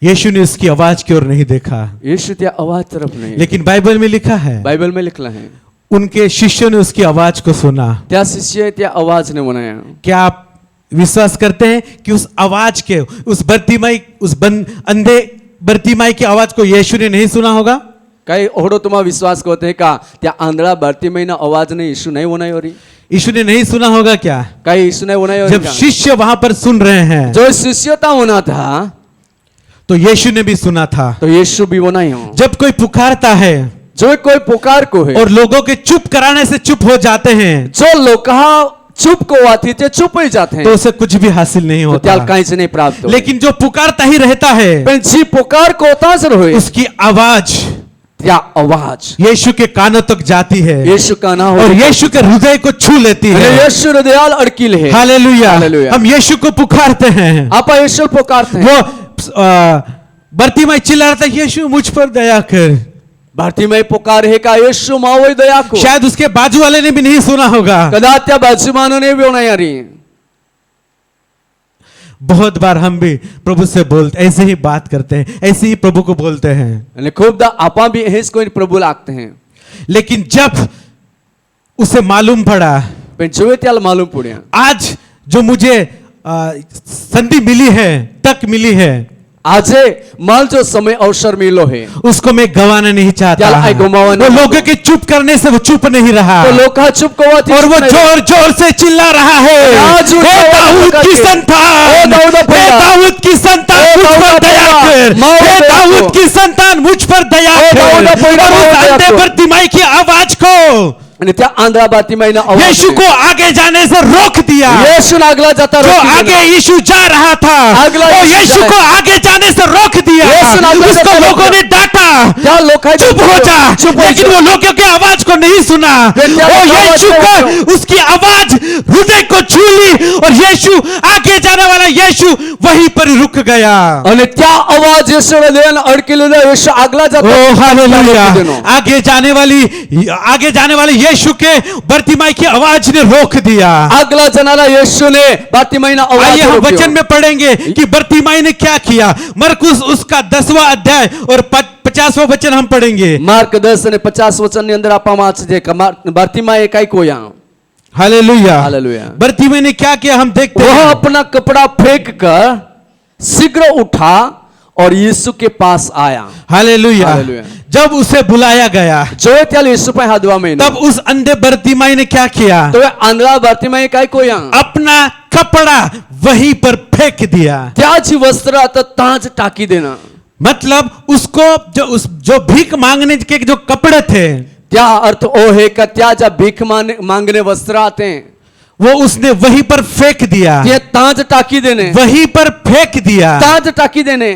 [SPEAKER 2] यीशु ने उसकी आवाज की ओर नहीं देखा।
[SPEAKER 3] यीशु त्या आवाज तरफ नहीं,
[SPEAKER 2] लेकिन बाइबल में लिखा है,
[SPEAKER 3] बाइबल में लिखला है,
[SPEAKER 2] उनके शिष्यों ने उसकी आवाज को सुना।
[SPEAKER 3] त्या शिष्य त्या आवाज ने बनाया।
[SPEAKER 2] क्या आप विश्वास करते हैं कि उस आवाज के, उस बर्तिमाई, उस अंधे बर्तिमाई की आवाज को यीशु ने नहीं सुना होगा?
[SPEAKER 3] काही ओढो तुम्हा विश्वास करते हैं का त्या आंधळा भारतीय आवाज ने यीशु नहीं बनाई हो रही,
[SPEAKER 2] यीशु ने नहीं सुना होगा क्या?
[SPEAKER 3] काही यीशु नहीं बनाई हो
[SPEAKER 2] जब
[SPEAKER 3] रही,
[SPEAKER 2] शिष्य वहां पर सुन रहे हैं,
[SPEAKER 3] जो शिष्यता होना था
[SPEAKER 2] तो यीशु ने भी सुना था।
[SPEAKER 3] तो यीशु भी बनाई हो।
[SPEAKER 2] जब कोई पुकारता है
[SPEAKER 3] जो कोई पुकार को है
[SPEAKER 2] और लोगों के चुप कराने से चुप हो जाते हैं,
[SPEAKER 3] जो लोग चुप को आती थे चुप ही जाते हैं,
[SPEAKER 2] तो उसे कुछ भी हासिल नहीं
[SPEAKER 3] तो
[SPEAKER 2] होता।
[SPEAKER 3] त्याला काहीच नाही प्राप्त होत।
[SPEAKER 2] लेकिन जो पुकारता ही रहता है,
[SPEAKER 3] पण जी पुकार को होताच होय
[SPEAKER 2] उसकी आवाज
[SPEAKER 3] त्या आवाज
[SPEAKER 2] यीशु के कानों तक जाती है
[SPEAKER 3] यीशु का ना हो
[SPEAKER 2] और यीशु के हृदय को छू लेती है।
[SPEAKER 3] यीशु हृदयाल अडकील है।
[SPEAKER 2] हालेलुया।
[SPEAKER 3] हालेलुया।
[SPEAKER 2] हम यीशु को पुकारते हैं,
[SPEAKER 3] आप यीशु पुकारते हैं।
[SPEAKER 2] वो बर्तिमाई चिल्ला रहा था, यीशु मुझ पर दया कर।
[SPEAKER 3] भारती में पुकार है का यीशु मावोई दया को,
[SPEAKER 2] शायद उसके बाजू वाले ने भी नहीं सुना होगा।
[SPEAKER 3] कदाच त्या बाजूमानों ने भी होना यारी।
[SPEAKER 2] बहुत बार हम भी प्रभु से बोलते, ऐसे ही बात करते हैं, ऐसे ही प्रभु को बोलते हैं,
[SPEAKER 3] आणि खूपदा आपण भी हेच कोई प्रभु लागते हैं,
[SPEAKER 2] लेकिन जब उसे मालूम पड़ा,
[SPEAKER 3] पण जो त्याला मालूम पड्या
[SPEAKER 2] आज जो मुझे संधि मिली है, तक मिली है,
[SPEAKER 3] आजे माल जो समय अवसर मिलो है,
[SPEAKER 2] उसको मैं गंवाना नहीं चाहता।
[SPEAKER 3] त्याला आई गमावा
[SPEAKER 2] वो
[SPEAKER 3] नहीं
[SPEAKER 2] लोगों के चुप करने से वो चुप नहीं रहा,
[SPEAKER 3] तो लोग चुप को
[SPEAKER 2] और वो जोर जोर से चिल्ला रहा है,
[SPEAKER 3] आज
[SPEAKER 2] हे दाऊद की संतान,
[SPEAKER 3] ओ दाऊद
[SPEAKER 2] हे
[SPEAKER 3] पैदा,
[SPEAKER 2] दाऊद की संतान
[SPEAKER 3] ओ
[SPEAKER 2] मुझ पर
[SPEAKER 3] दाऊद
[SPEAKER 2] दया
[SPEAKER 3] पैदा,
[SPEAKER 2] कर,
[SPEAKER 3] माओ
[SPEAKER 2] हे
[SPEAKER 3] दया
[SPEAKER 2] दाऊद
[SPEAKER 3] को।
[SPEAKER 2] की संतान मुझ पर दया
[SPEAKER 3] ओ
[SPEAKER 2] कर।
[SPEAKER 3] दाऊद पैदा,
[SPEAKER 2] और
[SPEAKER 3] माओ
[SPEAKER 2] उस
[SPEAKER 3] दया
[SPEAKER 2] अंधे
[SPEAKER 3] को।
[SPEAKER 2] बर्तिमाई की आवाज को
[SPEAKER 3] आणि त्या आंधळा बातीमाईनं आवाज
[SPEAKER 2] यीशु को आगे जाने से रोक दिया।
[SPEAKER 3] यीशु नागला जाता
[SPEAKER 2] जो
[SPEAKER 3] रोकी
[SPEAKER 2] आगे
[SPEAKER 3] देना।
[SPEAKER 2] यीशु जा रहा था,
[SPEAKER 3] अगला
[SPEAKER 2] वो
[SPEAKER 3] यीशु
[SPEAKER 2] यीशु
[SPEAKER 3] जाए।
[SPEAKER 2] को आगे जाने से रोक दिया।
[SPEAKER 3] यीशु नागला
[SPEAKER 2] उसको
[SPEAKER 3] जाता
[SPEAKER 2] लोगों
[SPEAKER 3] रोक
[SPEAKER 2] ने डांटा,
[SPEAKER 3] त्या लोकांनी
[SPEAKER 2] चुप हो जा,
[SPEAKER 3] चुप हो
[SPEAKER 2] लेकिन
[SPEAKER 3] जा।
[SPEAKER 2] वो लोगों की आवाज को नहीं सुना।
[SPEAKER 3] फिर क्या
[SPEAKER 2] वो
[SPEAKER 3] आवाज
[SPEAKER 2] यीशु
[SPEAKER 3] को
[SPEAKER 2] को, उसकी आवाज हृदय को छू ली और यीशु, आगे जाने वाला यीशु वहीं पर रुक गया।
[SPEAKER 3] आणि त्या आवाज यीशु हृदयानं अडकलेला यीशु आगला जातो।
[SPEAKER 2] ओ हालेलुया।
[SPEAKER 3] रोकी देनो।
[SPEAKER 2] आगे जाने वाले यीशु के बर्तिमाई की आवाज ने रोक दिया।
[SPEAKER 3] आगला जनाला यीशु ने बातीमाईनं
[SPEAKER 2] आइए
[SPEAKER 3] आवाज
[SPEAKER 2] हम
[SPEAKER 3] रोकी।
[SPEAKER 2] वचन में पढ़ेंगे कि बर्तिमाई ने क्या किया। मरकुस उसका 10वां अध्याय और 50वां वचन हम पढ़ेंगे।
[SPEAKER 3] मार्क 10 અને 50 વચનની અંદર આપવામાં છે કે બારતીમાએ કાઈ કોયા।
[SPEAKER 2] हालेलुया।
[SPEAKER 3] हालेलुया।
[SPEAKER 2] बर्तिमाई ने क्या किया हम देखते
[SPEAKER 3] वह
[SPEAKER 2] हैं।
[SPEAKER 3] अपना कपड़ा फेंक कर शीघ्र उठा और यीशु के पास आया।
[SPEAKER 2] हालेलुया।
[SPEAKER 3] हालेलुया।
[SPEAKER 2] जब उसे बुलाया गया,
[SPEAKER 3] जो त्याला यीशु पे हात धुवा
[SPEAKER 2] तब उस अंधे बर्तिमाई ने क्या किया,
[SPEAKER 3] तो आंधळा बारतीमाई काय कोया
[SPEAKER 2] अपना कपड़ा वहीं पर फेंक दिया।
[SPEAKER 3] त्याची वस्त्र आता ताज टाकी देना।
[SPEAKER 2] मतलब उसको जो भीख मांगने के जो कपड़े थे,
[SPEAKER 3] त्या अर्थ ओ है का त्या ज्या भीख मांगणे वस्त्र आते हैं,
[SPEAKER 2] वो उसने वहीं पर फेंक दिया,
[SPEAKER 3] ते ताज टाकी देने,
[SPEAKER 2] वहीं पर फेंक दिया।
[SPEAKER 3] ताज टाकी देने।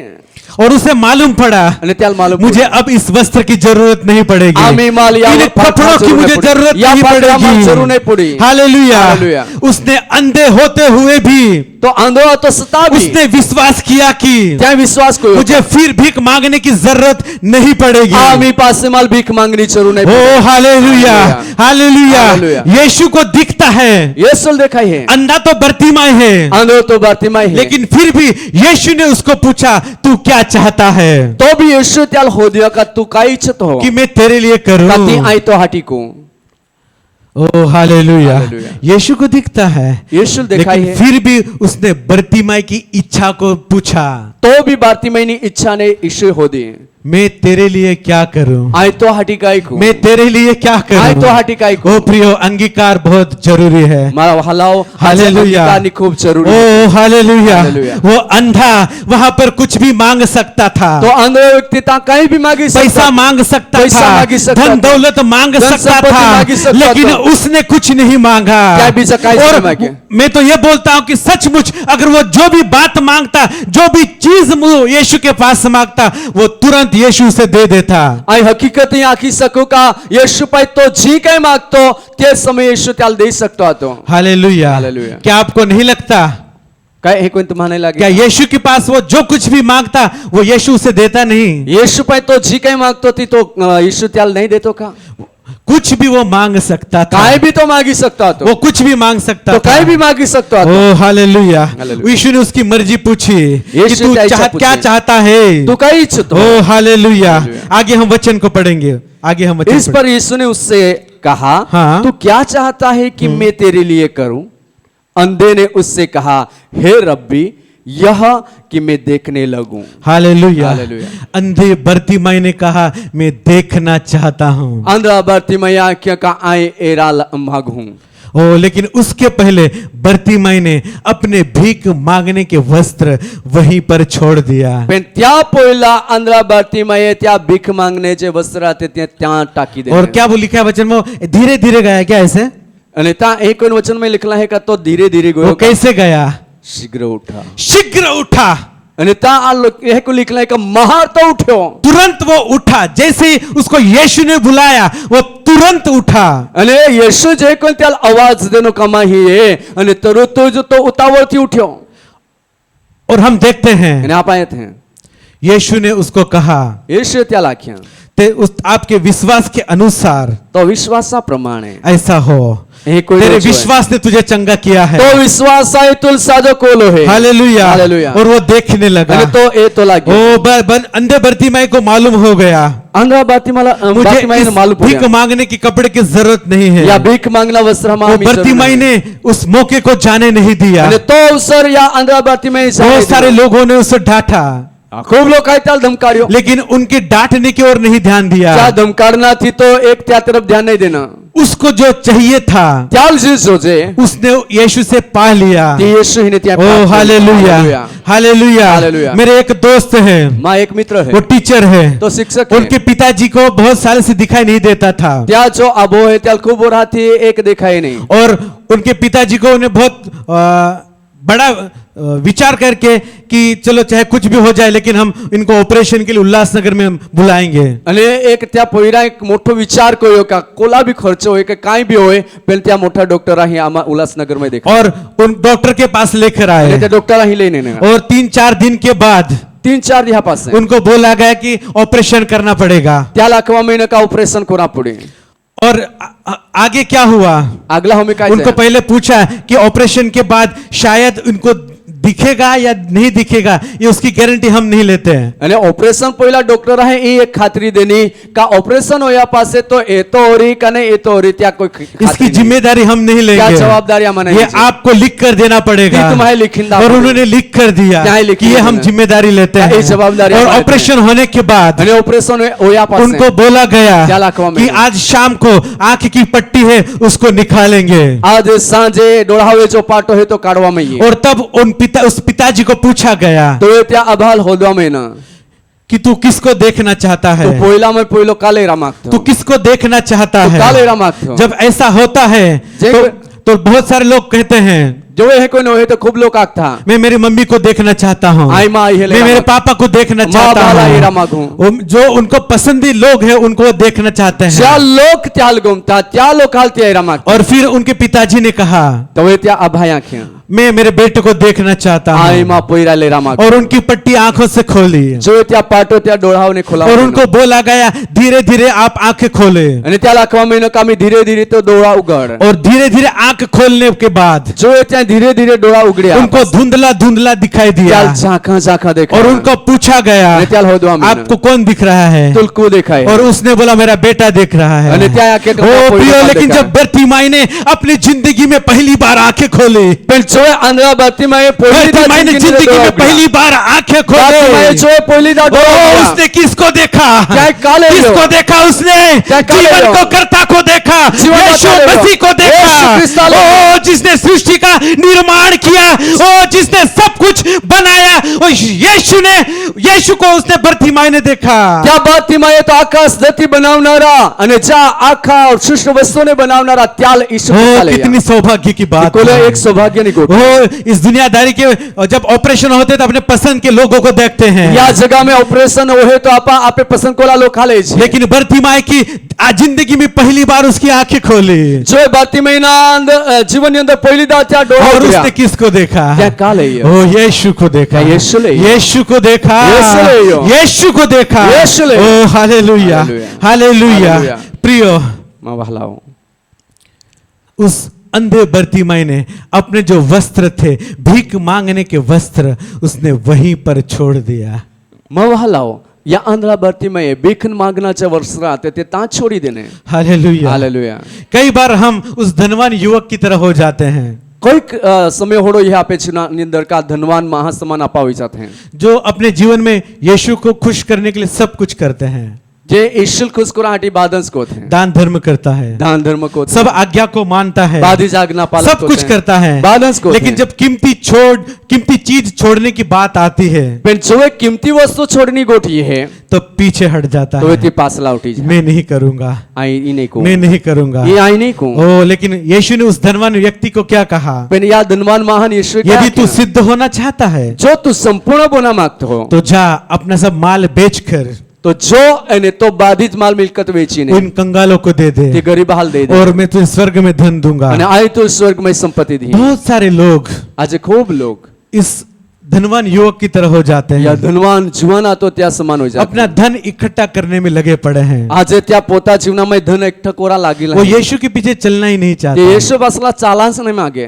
[SPEAKER 2] और उसे मालूम पड़ा,
[SPEAKER 3] आणि त्याला मालूम
[SPEAKER 2] मुझे अब इस वस्त्र की जरूरत नहीं पड़ेगी,
[SPEAKER 3] आम्ही माल या
[SPEAKER 2] इन कपड़ों की मुझे जरूरत नहीं
[SPEAKER 3] जरूर नहीं
[SPEAKER 2] पड़ेगी।
[SPEAKER 3] पड़ी।
[SPEAKER 2] हालेलुया।
[SPEAKER 3] हालेलुया।
[SPEAKER 2] उसने अंधे होते हुए भी
[SPEAKER 3] तो आंधळा तो सता भी
[SPEAKER 2] उसने विश्वास किया कि
[SPEAKER 3] त्या विश्वास को
[SPEAKER 2] मुझे फिर भीख मांगने की जरूरत नहीं पड़ेगी।
[SPEAKER 3] आम्ही पास माल भीख मांगनी जरूर नहीं
[SPEAKER 2] ओ हालेलुया। हालेलुया।
[SPEAKER 3] हालेलुया।
[SPEAKER 2] यीशु को दिखता है,
[SPEAKER 3] यीशु देखा है,
[SPEAKER 2] अंधा तो बर्तिमाई है,
[SPEAKER 3] आंधळा तो बारतीमाई है,
[SPEAKER 2] लेकिन फिर भी यीशु ने उसको पूछा, तू क्या चाहता है
[SPEAKER 3] तो भी यीशु त्याला हो दिया का तू काय इच्छित हो
[SPEAKER 2] कि मैं तेरे लिए
[SPEAKER 3] का ती
[SPEAKER 2] करूं।
[SPEAKER 3] आई तो हाटी को।
[SPEAKER 2] ओ हालेलुया।
[SPEAKER 3] हालेलुया।
[SPEAKER 2] यीशु को दिखता है,
[SPEAKER 3] यीशु देखा
[SPEAKER 2] लेकिन
[SPEAKER 3] है,
[SPEAKER 2] फिर भी उसने बर्तिमाई की इच्छा को पूछा।
[SPEAKER 3] तो भी बारतीमाईनी इच्छा ने यीशु हो दी।
[SPEAKER 2] मैं तेरे लिए क्या करूं,
[SPEAKER 3] आय तो हाटी काय को
[SPEAKER 2] मैं तेरे लिए क्या
[SPEAKER 3] आय तो
[SPEAKER 2] करूं।
[SPEAKER 3] हाटी काय को
[SPEAKER 2] ओ प्रियो, अंगीकार बहुत जरूरी है।
[SPEAKER 3] मारा हलाव
[SPEAKER 2] हालेलुया,
[SPEAKER 3] हालेलुया खूब जरूरी है।
[SPEAKER 2] ओ हालेलुया।
[SPEAKER 3] हालेलुया।
[SPEAKER 2] वो अंधा वहां पर कुछ भी मांग सकता था,
[SPEAKER 3] तो अंध व्यक्ति ता कहीं भी मांगी सकता
[SPEAKER 2] पैसा मांग सकता
[SPEAKER 3] पैसा
[SPEAKER 2] था,
[SPEAKER 3] मांगी सकता
[SPEAKER 2] धन
[SPEAKER 3] था,
[SPEAKER 2] दौलत मांग
[SPEAKER 3] धन
[SPEAKER 2] सकता
[SPEAKER 3] संपत्ति
[SPEAKER 2] था,
[SPEAKER 3] मांगी सकता
[SPEAKER 2] लेकिन
[SPEAKER 3] था।
[SPEAKER 2] उसने कुछ नहीं मांगा।
[SPEAKER 3] क्या बीजा काहे से
[SPEAKER 2] और
[SPEAKER 3] मांगे?
[SPEAKER 2] मैं तो ये बोलता हूं कि सचमुच अगर वो जो भी बात मांगता, जो भी चीज वो यीशु के पास मांगता, वो तुरंत यीशु से दे देता।
[SPEAKER 3] आई हकीकत आखी सकू का यीशु पाई तो जी काय मागतो ते समय यीशु त्याला दे सकतो तो
[SPEAKER 2] हालेलुया।
[SPEAKER 3] हालेलुया।
[SPEAKER 2] क्या आपको नहीं लगता
[SPEAKER 3] काय हे कोण तुम्हाला लागे
[SPEAKER 2] क्या यीशु के पास वो जो कुछ भी मांगता वो यीशु से देता नहीं?
[SPEAKER 3] यीशु पाई तो जी काय मागतो ती तो यीशु त्याला नहीं देतो का?
[SPEAKER 2] कुछ भी वो मांग सकता था,
[SPEAKER 3] काय भी तो मागी सकता तो
[SPEAKER 2] वो कुछ भी मांग सकता
[SPEAKER 3] तो
[SPEAKER 2] था।
[SPEAKER 3] काय भी मागी सकता तो
[SPEAKER 2] ओ हालेलुया।
[SPEAKER 3] हालेलुया।
[SPEAKER 2] यीशु ने उसकी मर्जी पूछी कि
[SPEAKER 3] यीशु
[SPEAKER 2] तू
[SPEAKER 3] त्या इच्छा
[SPEAKER 2] क्या
[SPEAKER 3] पूछी।
[SPEAKER 2] चाहता है।
[SPEAKER 3] तू काय इच्छतो
[SPEAKER 2] ओ हालेलुया।
[SPEAKER 3] हालेलुया।
[SPEAKER 2] आगे हम वचन को पढ़ेंगे, आगे हम वचन
[SPEAKER 3] इस पर यीशु ने उससे कहा
[SPEAKER 2] हाँ।
[SPEAKER 3] तू क्या चाहता है कि मैं तेरे लिए करूं? अंधे ने उससे कहा हे रब्बी यह कि मैं देखने लगूं।
[SPEAKER 2] हालेलुया।
[SPEAKER 3] हालेलुया।
[SPEAKER 2] अंधे बर्तिमाई ने कहा मैं देखना चाहता हूँ।
[SPEAKER 3] अंधा बर्तिमाई आंखों का आए एरा मांगूं।
[SPEAKER 2] ओ लेकिन उसके पहले बर्तिमाई ने अपने भीख मांगने के वस्त्र वहीं पर छोड़ दिया।
[SPEAKER 3] पण त्या पहिला अंधा बर्तिमाई त्या भीख मागण्याचे वस्त्र ते त्या टाकी दे।
[SPEAKER 2] और क्या वो लिखा है वचन में? धीरे धीरे गया क्या ऐसे?
[SPEAKER 3] आणि त्या एक वचन में लिखला है का तो धीरे धीरे
[SPEAKER 2] वो
[SPEAKER 3] गयो
[SPEAKER 2] कैसे गया?
[SPEAKER 3] शीघ्र उठा।
[SPEAKER 2] शीघ्र उठा,
[SPEAKER 3] आणि त्या को लिखला है का महार तो उठ्यो।
[SPEAKER 2] तुरंत वो उठा। जैसे ही उसको यीशु ने बुलाया वो तुरंत उठा।
[SPEAKER 3] आणि येशू जे कोण त्याला आवाज देनो कमा ही आहे आणि तो जो तो उतावळती उठ्यो।
[SPEAKER 2] और हम देखते हैं
[SPEAKER 3] आणि आप आयत हैं
[SPEAKER 2] यीशु ने उसको कहा
[SPEAKER 3] येशू त्याला आख्या
[SPEAKER 2] ते उस आपके विश्वास के अनुसार
[SPEAKER 3] तो विश्वासाप्रमाणे
[SPEAKER 2] ऐसा हो।
[SPEAKER 3] हे कोई
[SPEAKER 2] तेरे
[SPEAKER 3] रोचो है।
[SPEAKER 2] विश्वास ने तुझे चंगा किया है।
[SPEAKER 3] तो विश्वास आहे तुल साधो कोलो है।
[SPEAKER 2] हालेलुया।
[SPEAKER 3] हालेलुया।
[SPEAKER 2] और वो देखने लगा।
[SPEAKER 3] आणि तो ए तो लागे
[SPEAKER 2] ओ अंधे बर्तिमाई को मालूम हो गया
[SPEAKER 3] अंधा बातिमाला
[SPEAKER 2] मुझे
[SPEAKER 3] बातिमाईने
[SPEAKER 2] इस
[SPEAKER 3] मालूम
[SPEAKER 2] भीख
[SPEAKER 3] पडला
[SPEAKER 2] मांगने की कपड़े की जरूरत नहीं है।
[SPEAKER 3] या भीख मागला वस्त्र
[SPEAKER 2] वो बर्तिमाई ने उस मौके को जाने नहीं दिया।
[SPEAKER 3] आणि तो अवसर या अंधा बातिमाई
[SPEAKER 2] बहुत सारे लोगों ने उसे डांटा,
[SPEAKER 3] खूप लोक आहेत त्याला धमकाड्यो।
[SPEAKER 2] लेकिन उनके डांटने की ओर नहीं ध्यान दिया।
[SPEAKER 3] त्या धमकाडना थी तो एक त्या तरफ ध्यान नहीं देना।
[SPEAKER 2] उसको जो चाहिए था
[SPEAKER 3] त्याल जी जोजे
[SPEAKER 2] उसने यीशु से पा लिया।
[SPEAKER 3] ती येशू हिने त्या
[SPEAKER 2] ओ हालेलुया, हालेलुया।
[SPEAKER 3] हालेलुया।
[SPEAKER 2] मेरे एक दोस्त है,
[SPEAKER 3] मा एक मित्र
[SPEAKER 2] वो
[SPEAKER 3] है
[SPEAKER 2] टीचर है।
[SPEAKER 3] तो शिक्षक है।
[SPEAKER 2] उनके पिताजी को बहुत साल से दिखाई नहीं देता था
[SPEAKER 3] त्या जो अबो है त्याला खूप राहती एक दिखाई नहीं।
[SPEAKER 2] और उनके पिताजी को उन्हें बहुत बड़ा विचार करके कि चलो चाहे कुछ भी हो जाए लेकिन हम इनको ऑपरेशन के लिए उल्लासनगर में बुलाएंगे।
[SPEAKER 3] आणि एक त्या पोयरा एक मोठो विचार कयो का कोला भी खर्च होय का काय भी होय पण त्या मोठा डॉक्टर आहे आम्हा उल्लासनगर में देखा
[SPEAKER 2] और उन डॉक्टर के पास लेकर
[SPEAKER 3] आणि
[SPEAKER 2] आए
[SPEAKER 3] त्या डॉक्टरला ही लेने नाही।
[SPEAKER 2] और 3-4 दिन के बाद
[SPEAKER 3] 3-4 दिवसापासून
[SPEAKER 2] उनको बोला गया कि ऑपरेशन करना पड़ेगा।
[SPEAKER 3] त्याला अकवा महिने का ऑपरेशन करा पुढे।
[SPEAKER 2] और आगे क्या हुआ?
[SPEAKER 3] अगला हमें काय
[SPEAKER 2] उनको पहले पूछा कि ऑपरेशन के बाद शायद उनको दिखेगा या नहीं दिखेगा, ये उसकी गारंटी हम नहीं लेते हैं।
[SPEAKER 3] आणि ऑपरेशन पहिला डॉक्टर आहे ही एक खात्री देनी का ऑपरेशन होया पासे तो येतो ओरी का नहीं येतो ओरी त्या कोई
[SPEAKER 2] इसकी जिम्मेदारी हम नहीं
[SPEAKER 3] क्या
[SPEAKER 2] लेंगे,
[SPEAKER 3] जवाबदारी हमें नहीं
[SPEAKER 2] ये
[SPEAKER 3] चाहिए।
[SPEAKER 2] आपको लिख कर देना पड़ेगा।
[SPEAKER 3] ये तुम्हें लिखिंदा
[SPEAKER 2] और
[SPEAKER 3] पड़ेगा।
[SPEAKER 2] उन्होंने लिख कर दिया
[SPEAKER 3] क्या है लिखिंदा
[SPEAKER 2] कि ये हम
[SPEAKER 3] देना?
[SPEAKER 2] जिम्मेदारी लेते
[SPEAKER 3] क्या ये
[SPEAKER 2] हैं।
[SPEAKER 3] जवाबदारी
[SPEAKER 2] और
[SPEAKER 3] हमारे
[SPEAKER 2] ऑपरेशन होने के बाद
[SPEAKER 3] आणि ऑपरेशन होया पासे
[SPEAKER 2] उनको बोला
[SPEAKER 3] क्या
[SPEAKER 2] गया
[SPEAKER 3] लाखवा में
[SPEAKER 2] कि
[SPEAKER 3] है?
[SPEAKER 2] आज शाम को आंख की पट्टी है उसको निकालेंगे।
[SPEAKER 3] आज सांजे डोळावे जो पाटो है तो काढवा में ये
[SPEAKER 2] और तब उस पिताजी को पूछा गया
[SPEAKER 3] तो त्या अभाल होदवा में ना
[SPEAKER 2] कि तू किसको देखना चाहता
[SPEAKER 3] तो
[SPEAKER 2] है,
[SPEAKER 3] पहिला में पहिलो कालेरा मागतो
[SPEAKER 2] तू किसको देखना चाहता
[SPEAKER 3] तो
[SPEAKER 2] है।
[SPEAKER 3] कालेरा मागतो
[SPEAKER 2] जब ऐसा होता है
[SPEAKER 3] जे-
[SPEAKER 2] तो बहुत सारे लोग कहते हैं
[SPEAKER 3] जो है कोई नहीं तो खूब लोग आगता
[SPEAKER 2] मैं मेरी मम्मी को देखना चाहता हूँ,
[SPEAKER 3] आई माँ आई है
[SPEAKER 2] मैं मेरे पापा को देखना चाहता
[SPEAKER 3] बाला येरा
[SPEAKER 2] हूँ।
[SPEAKER 3] मागूं।
[SPEAKER 2] जो उनको पसंदी लोग हैं उनको वो देखना चाहते
[SPEAKER 3] ज्या
[SPEAKER 2] हैं।
[SPEAKER 3] लोक त्याल गुमता त्या लोकाल त्या येरा मागता
[SPEAKER 2] और फिर उनके पिताजी ने कहा
[SPEAKER 3] तो वे त्या अभाया ख्या
[SPEAKER 2] मैं मेरे बेटे को देखना चाहता
[SPEAKER 3] आई
[SPEAKER 2] हूँ।
[SPEAKER 3] माँ पोईरा लेरा माग
[SPEAKER 2] और उनकी पट्टी आंखों से खोली
[SPEAKER 3] जो त्या पाटो त्या डोळावने खोला
[SPEAKER 2] और उनको बोला गया धीरे धीरे आप आंखें खोले।
[SPEAKER 3] आणि त्याला अकवा महिना का मी धीरे धीरे तो डोळा उघड
[SPEAKER 2] और धीरे धीरे आंख खोलने के बाद
[SPEAKER 3] जो त्या धीरे धीरे डोळा उघड्या
[SPEAKER 2] उनको धुंधला धुंधला दिखाई दिया
[SPEAKER 3] त्याल झाका झाका देखा
[SPEAKER 2] और उनको पूछा गया
[SPEAKER 3] आणि त्याला होदवा महिना
[SPEAKER 2] आपको कौन दिख रहा है?
[SPEAKER 3] तुलकू देखाय
[SPEAKER 2] और उसने बोला मेरा बेटा देख रहा है।
[SPEAKER 3] आणि त्या आखे
[SPEAKER 2] ओ प्रियो, लेकिन जब बर्तिमाई ने अपनी जिंदगी में पहली बार आंखें खोली
[SPEAKER 3] पण जो જોવે આંધળા બાર્તિમાએ પહેલી દાર
[SPEAKER 2] मैंने जिंदगी में पहली बार आंखें
[SPEAKER 3] બાર્તિમાએ
[SPEAKER 2] खोली।
[SPEAKER 3] જોવે પહેલી દાર
[SPEAKER 2] ओ,
[SPEAKER 3] ડોળા
[SPEAKER 2] उसने किसको देखा?
[SPEAKER 3] क्या काले
[SPEAKER 2] किसको
[SPEAKER 3] लो?
[SPEAKER 2] देखा उसने?
[SPEAKER 3] क्या काले
[SPEAKER 2] जीवन
[SPEAKER 3] लो?
[SPEAKER 2] को कर्ता को देखा,
[SPEAKER 3] जीवन को
[SPEAKER 2] यीशु
[SPEAKER 3] काले लो?
[SPEAKER 2] मसीह को देखा।
[SPEAKER 3] यीशु क्रिस्त आले लो?
[SPEAKER 2] ओ, जिसने सृष्टि का निर्माण किया, ओ जिसने सब कुछ बनाया, ओ यीशु को उसने बर्तिमाई ने देखा।
[SPEAKER 3] ત્યાં બાર્તિમાએ તો આકાશ ધરતી બનાવનારા અને જ્યાં આખા સૃષ્ટિ વસ્તુને બનાવનારા ત્યાં ઈસુ
[SPEAKER 2] ओ,
[SPEAKER 3] ખ્રિસ્ત લઈ
[SPEAKER 2] कितनी सौभाग्य की बात
[SPEAKER 3] कोले
[SPEAKER 2] है।
[SPEAKER 3] एक सौभाग्यની गोट
[SPEAKER 2] ओ, इस दुनियादारी के जब ऑपरेशन होते तो अपने पसंद के लोगों को देखते हैं,
[SPEAKER 3] या जगह में ऑपरेशन होए तो आपे पसंद कोला लोग खा ले छे
[SPEAKER 2] लेकिन बर्तिमाई की जिंदगी में पहली बार उसकी आंखें खोली
[SPEAKER 3] जो બાર્તિમાઈના જીવનની અંદર પહેલી દાર ત્યાં ડોળા
[SPEAKER 2] और
[SPEAKER 3] ઉતર્યા
[SPEAKER 2] उसने किसको देखा?
[SPEAKER 3] क्या काले यो?
[SPEAKER 2] ओ, यीशु को देखा।
[SPEAKER 3] क्या यीशु ले यो?
[SPEAKER 2] यीशु को देखा।
[SPEAKER 3] यीशु ले यो?
[SPEAKER 2] यीशु को देखा।
[SPEAKER 3] यीशु ले यो?
[SPEAKER 2] ओ, हालेलुया,
[SPEAKER 3] हालेलुया।
[SPEAKER 2] हालेलुया।
[SPEAKER 3] हालेलुया।
[SPEAKER 2] प्रियो,
[SPEAKER 3] માં વહાલાઓ
[SPEAKER 2] उस अंधे बर्तिमाई ने अपने जो वस्त्र थे, भीख मांगने के वस्त्र, उसने वहीं पर छोड़ दिया।
[SPEAKER 3] માં વહાલાઓ या आंधळा बार्तिमाए भीख मागण्याच्या वर्षात ते ता छोड़ी देने
[SPEAKER 2] हालेलुया।
[SPEAKER 3] हालेलुया
[SPEAKER 2] कई बार हम उस धनवान युवक की तरह हो जाते हैं
[SPEAKER 3] કોઈક સમય હોડો એ આપે છે ની અંદર કા ધનવાન મહાસમાન અપાવી જાતે हैं
[SPEAKER 2] जो अपने जीवन में यीशु को खुश करने के लिए सब कुछ करते हैं।
[SPEAKER 3] જે ઈશ્વર खुश कराटी बादंस को थे
[SPEAKER 2] दान धर्म करता है,
[SPEAKER 3] दान धर्म को
[SPEAKER 2] सब आज्ञा को मानता है,
[SPEAKER 3] बाधिज आज्ञा पालन
[SPEAKER 2] सब कुछ करता है,
[SPEAKER 3] बादंस को
[SPEAKER 2] लेकिन जब कीमती चीज छोड़ने की बात आती है
[SPEAKER 3] पेन जो एक कीमती वस्तु छोड़नी गोठी है
[SPEAKER 2] तो पीछे हट जाता
[SPEAKER 3] तो
[SPEAKER 2] है।
[SPEAKER 3] वे पासला उठी जाए
[SPEAKER 2] मैं नहीं करूंगा,
[SPEAKER 3] आई ई नहीं को
[SPEAKER 2] मैं नहीं करूंगा।
[SPEAKER 3] ये आई नहीं को
[SPEAKER 2] ओ, लेकिन यीशु ने उस धनवान व्यक्ति को क्या कहा?
[SPEAKER 3] पेन या धनवान महान यीशु क्या
[SPEAKER 2] यदि तू
[SPEAKER 3] किया?
[SPEAKER 2] सिद्ध होना चाहता है
[SPEAKER 3] जो तू संपूर्ण बना मागते हो
[SPEAKER 2] तो जा अपना सब माल बेचकर
[SPEAKER 3] तो जो એને તો બાધિત માલ મિલકત વેચીને
[SPEAKER 2] उन कंगालों को दे
[SPEAKER 3] તે
[SPEAKER 2] दे
[SPEAKER 3] ગરીબ હાલ દઈ દે
[SPEAKER 2] और मैं तुझे स्वर्ग में धन दूंगा।
[SPEAKER 3] અને આય તો સ્વર્ગમય સંપત્તિ દી
[SPEAKER 2] बहुत सारे लोग
[SPEAKER 3] આજે ખૂબ લોग
[SPEAKER 2] इस धनवान युवक की तरह हो जाते
[SPEAKER 3] या
[SPEAKER 2] हैं,
[SPEAKER 3] ધનવાન જુવાના તો ત્યાં સમાન હોય જાય
[SPEAKER 2] अपना धन इकट्ठा करने में लगे पड़े हैं।
[SPEAKER 3] આજે ત્યાં પોતા જીવનામાં ધન એકઠા કોરા લાગેલા
[SPEAKER 2] वो
[SPEAKER 3] છે
[SPEAKER 2] यीशु के पीछे चलना ही नहीं
[SPEAKER 3] તે
[SPEAKER 2] चाहते
[SPEAKER 3] యేసు પાસલા ચાલાંસ નહીં માગે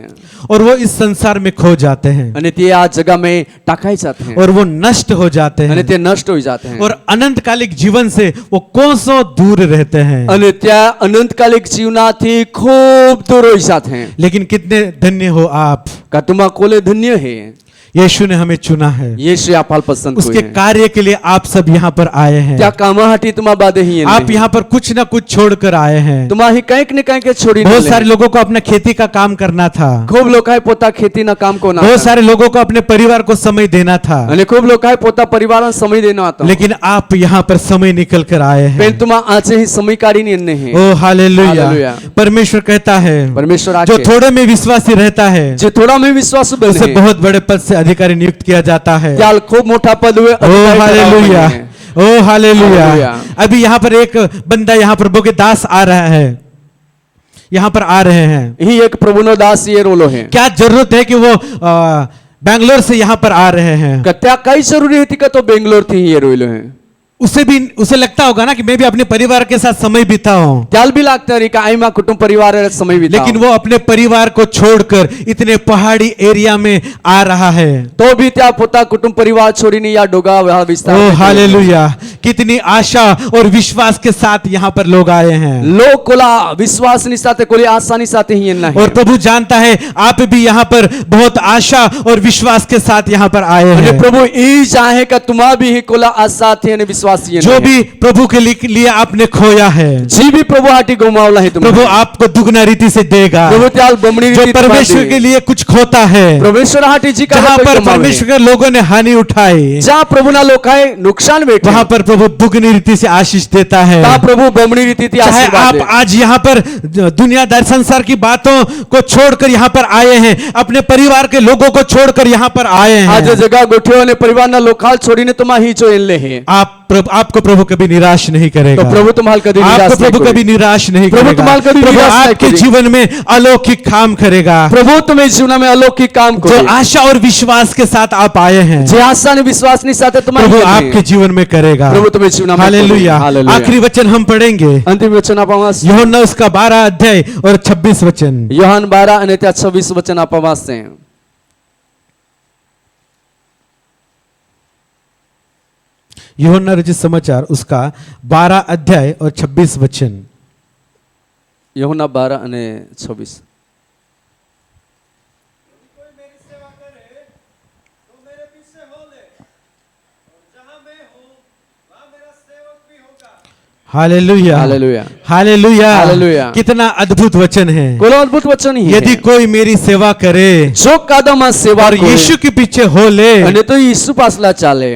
[SPEAKER 2] और वो इस संसार में खो जाते हैं
[SPEAKER 3] અને તે આ જગામાં टाकाई जाते हैं
[SPEAKER 2] और वो नष्ट हो जाते
[SPEAKER 3] અને
[SPEAKER 2] हैं
[SPEAKER 3] તે નષ્ટ હોઈ जाते हैं
[SPEAKER 2] और अनंतकालिक जीवन से वो कोसों दूर रहते हैं।
[SPEAKER 3] અને ત્યાં અનંતકાલિક જીવનાથી ખૂબ દૂર હોઈ जाते हैं
[SPEAKER 2] लेकिन कितने धन्य हो आप,
[SPEAKER 3] કટુંબા કોલે ધન્ય હે
[SPEAKER 2] यीशु ने हमें चुना है,
[SPEAKER 3] యేసు આપલ પસંદ
[SPEAKER 2] उसके
[SPEAKER 3] कोई है
[SPEAKER 2] कार्य के लिए आप सब यहाँ पर आए हैं।
[SPEAKER 3] ત્યાં કામાહાટી તમા બાદે ही
[SPEAKER 2] आप यहाँ पर कुछ ना कुछ छोड़कर आए हैं।
[SPEAKER 3] તમાહી કંઈક ને કંઈક છોડી
[SPEAKER 2] बहुत सारे लोगों को अपना खेती का काम करना था,
[SPEAKER 3] ખૂબ લોકાએ પોતા ખેતીના કામ કોના
[SPEAKER 2] बहुत सारे लोगों को अपने परिवार को समय देना था,
[SPEAKER 3] અને ખૂબ લોકાએ પોતા પરિવારને સમય દેનો હતો
[SPEAKER 2] लेकिन आप यहाँ पर समय निकल कर आए हैं।
[SPEAKER 3] બેન તુમા આજે ही समय કાઢીને એને હે
[SPEAKER 2] ओ हालेलुया।
[SPEAKER 3] हालेलुया।
[SPEAKER 2] परमेश्वर कहता है
[SPEAKER 3] પરમેશ્વર
[SPEAKER 2] जो
[SPEAKER 3] આકે
[SPEAKER 2] थोड़े में विश्वासी रहता है
[SPEAKER 3] જે થોડા में विश्वास
[SPEAKER 2] उसे
[SPEAKER 3] बने
[SPEAKER 2] बहुत बड़े पद से अधिकारी नियुक्त किया जाता है।
[SPEAKER 3] त्याल खूब मोटा पद हुए
[SPEAKER 2] ओ हालेलुया, ओ हालेलुया।
[SPEAKER 3] हालेलुया।
[SPEAKER 2] अभी यहाँ पर एक बंदा यहाँ पर बोके दास आ रहा है, यहाँ पर आ रहे हैं।
[SPEAKER 3] ही एक प्रभुनो दास ये रोलो है
[SPEAKER 2] क्या जरूरत है कि वो बैंगलोर से यहाँ पर आ रहे हैं?
[SPEAKER 3] क्या कई जरूरी थी का तो बेंगलोर थी ये रोलो है
[SPEAKER 2] उसे लगता होगा ना कि मैं भी अपने परिवार के साथ समय बिताऊं,
[SPEAKER 3] त्याल भी लगता है कि आई मां कुटुंब परिवार समय बिताओ
[SPEAKER 2] लेकिन वो अपने परिवार को छोड़कर इतने पहाड़ी एरिया में आ रहा है।
[SPEAKER 3] तो भी त्या पोता कुटुंब परिवार छोड़ीने या डोगा विस्तार
[SPEAKER 2] ओ
[SPEAKER 3] में
[SPEAKER 2] हालेलुया। कितनी आशा और विश्वास के साथ यहाँ पर लोग आए हैं
[SPEAKER 3] लोग कोला विश्वास नहीं साथे कोली आसानी साथे ही नहीं
[SPEAKER 2] और प्रभु जानता है आप भी यहाँ पर बहुत आशा और विश्वास के साथ यहाँ पर आए
[SPEAKER 3] अरे
[SPEAKER 2] हैं।
[SPEAKER 3] प्रभु ई चाहे का तुमा भी ही कोला आशा थे ने विश्वास ये
[SPEAKER 2] जो भी प्रभु के लिए आपने खोया है,
[SPEAKER 3] जी भी प्रभु हाटी गुमावला है तुम
[SPEAKER 2] प्रभु आपको दुगना रीति से देगा।
[SPEAKER 3] प्रभु त्याल बमणी
[SPEAKER 2] जो
[SPEAKER 3] रीति
[SPEAKER 2] परमेश्वर के लिए कुछ खोता है,
[SPEAKER 3] परमेश्वर हाटी जी का
[SPEAKER 2] जहाँ पर परमेश्वर के लोगों ने हानि उठाई,
[SPEAKER 3] जहाँ प्रभु ना लोकाए नुकसान बैठे
[SPEAKER 2] वहां पर प्रभु दुगनी रीति से आशीष देता है।
[SPEAKER 3] ता प्रभु बमणी रीति थी
[SPEAKER 2] चाहे
[SPEAKER 3] आशीर्वाद
[SPEAKER 2] आप
[SPEAKER 3] दे।
[SPEAKER 2] आज यहाँ पर दुनियादार संसार की बातों को छोड़कर यहाँ पर आए हैं, अपने परिवार के लोगों को छोड़कर यहाँ पर आए
[SPEAKER 3] आज
[SPEAKER 2] हैं,
[SPEAKER 3] जगह गोठियों ने परिवार ना लोकाल छोड़ीने तुमा ही जो इनले है
[SPEAKER 2] आपको प्रभु कभी निराश नहीं करेगा।
[SPEAKER 3] तो प्रभु तुम्हाल कभी निराश
[SPEAKER 2] आपको
[SPEAKER 3] नहीं
[SPEAKER 2] प्रभु
[SPEAKER 3] करेगा।
[SPEAKER 2] कभी निराश नहीं
[SPEAKER 3] प्रभु
[SPEAKER 2] करेगा।
[SPEAKER 3] तुम्हाल कभी
[SPEAKER 2] प्रभु
[SPEAKER 3] निराश नहीं
[SPEAKER 2] आपके
[SPEAKER 3] करेगा।
[SPEAKER 2] जीवन में अलौकिक काम करेगा।
[SPEAKER 3] प्रभु तुम्हें जीवन में अलौकिक काम
[SPEAKER 2] जो
[SPEAKER 3] करो
[SPEAKER 2] आशा और विश्वास के साथ आप आए हैं,
[SPEAKER 3] जे आशा ने विश्वास नहीं साथे तुम्हारी
[SPEAKER 2] प्रभु
[SPEAKER 3] करनी है।
[SPEAKER 2] आपके जीवन में करेगा।
[SPEAKER 3] प्रभु तुम्हें जीवन में
[SPEAKER 2] हालेलुया।
[SPEAKER 3] हालेलुया।
[SPEAKER 2] आखिरी वचन हम पढ़ेंगे
[SPEAKER 3] अंतिम वचन आपवास
[SPEAKER 2] यूहन्ना उसका 12 अध्याय और 26 वचन।
[SPEAKER 3] योहान 12 અને ત્યાં 26 વચન આપવાસ છે।
[SPEAKER 2] यूहन्ना रचित समाचार उसका 12 अध्याय और 26 वचन।
[SPEAKER 3] योहान 12 અને 26
[SPEAKER 2] हालेलुया
[SPEAKER 3] हालेलुया
[SPEAKER 2] हालेलुया
[SPEAKER 3] हालेलुया।
[SPEAKER 2] कितना अद्भुत वचन है।
[SPEAKER 3] कोला अद्भुत वचन ही
[SPEAKER 2] यदि कोई मेरी सेवा करे
[SPEAKER 3] जो कादम सेवा
[SPEAKER 2] और यीशु के पीछे हो ले
[SPEAKER 3] અને તો ઈસુ પાસલા ચાલે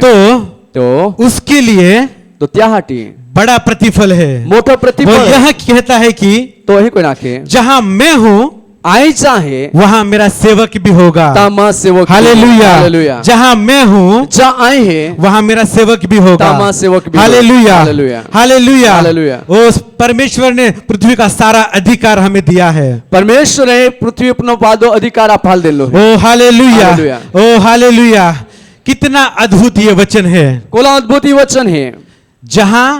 [SPEAKER 2] तो
[SPEAKER 3] उसके लिए तो त्या हाटी
[SPEAKER 2] बड़ा प्रतिफल है।
[SPEAKER 3] मोटो
[SPEAKER 2] वो
[SPEAKER 3] प्रतिफल
[SPEAKER 2] यह कहता है कि
[SPEAKER 3] तो ही कोई नाखे
[SPEAKER 2] जहां मैं हूं
[SPEAKER 3] आई चाहे
[SPEAKER 2] वहां मेरा सेवक भी होगा।
[SPEAKER 3] तामा सेवक
[SPEAKER 2] हालेलुया
[SPEAKER 3] हालेलुया।
[SPEAKER 2] जहां मैं हूं
[SPEAKER 3] जहाँ आए है
[SPEAKER 2] वहां मेरा सेवक भी होगा।
[SPEAKER 3] तामा सेवक भी
[SPEAKER 2] हालेलुया
[SPEAKER 3] हालेलुया
[SPEAKER 2] हालेलुया
[SPEAKER 3] हालेलुया।
[SPEAKER 2] उस परमेश्वर ने पृथ्वी का सारा अधिकार हमें दिया है।
[SPEAKER 3] परमेश्वर ने पृथ्वी अपनो पादो अधिकार अपाल देलो है।
[SPEAKER 2] ओ हालेलुया
[SPEAKER 3] हालेलुया।
[SPEAKER 2] ओ हालेलुया कितना अद्भुत ये वचन है।
[SPEAKER 3] कोला अद्भुत ही वचन है
[SPEAKER 2] जहां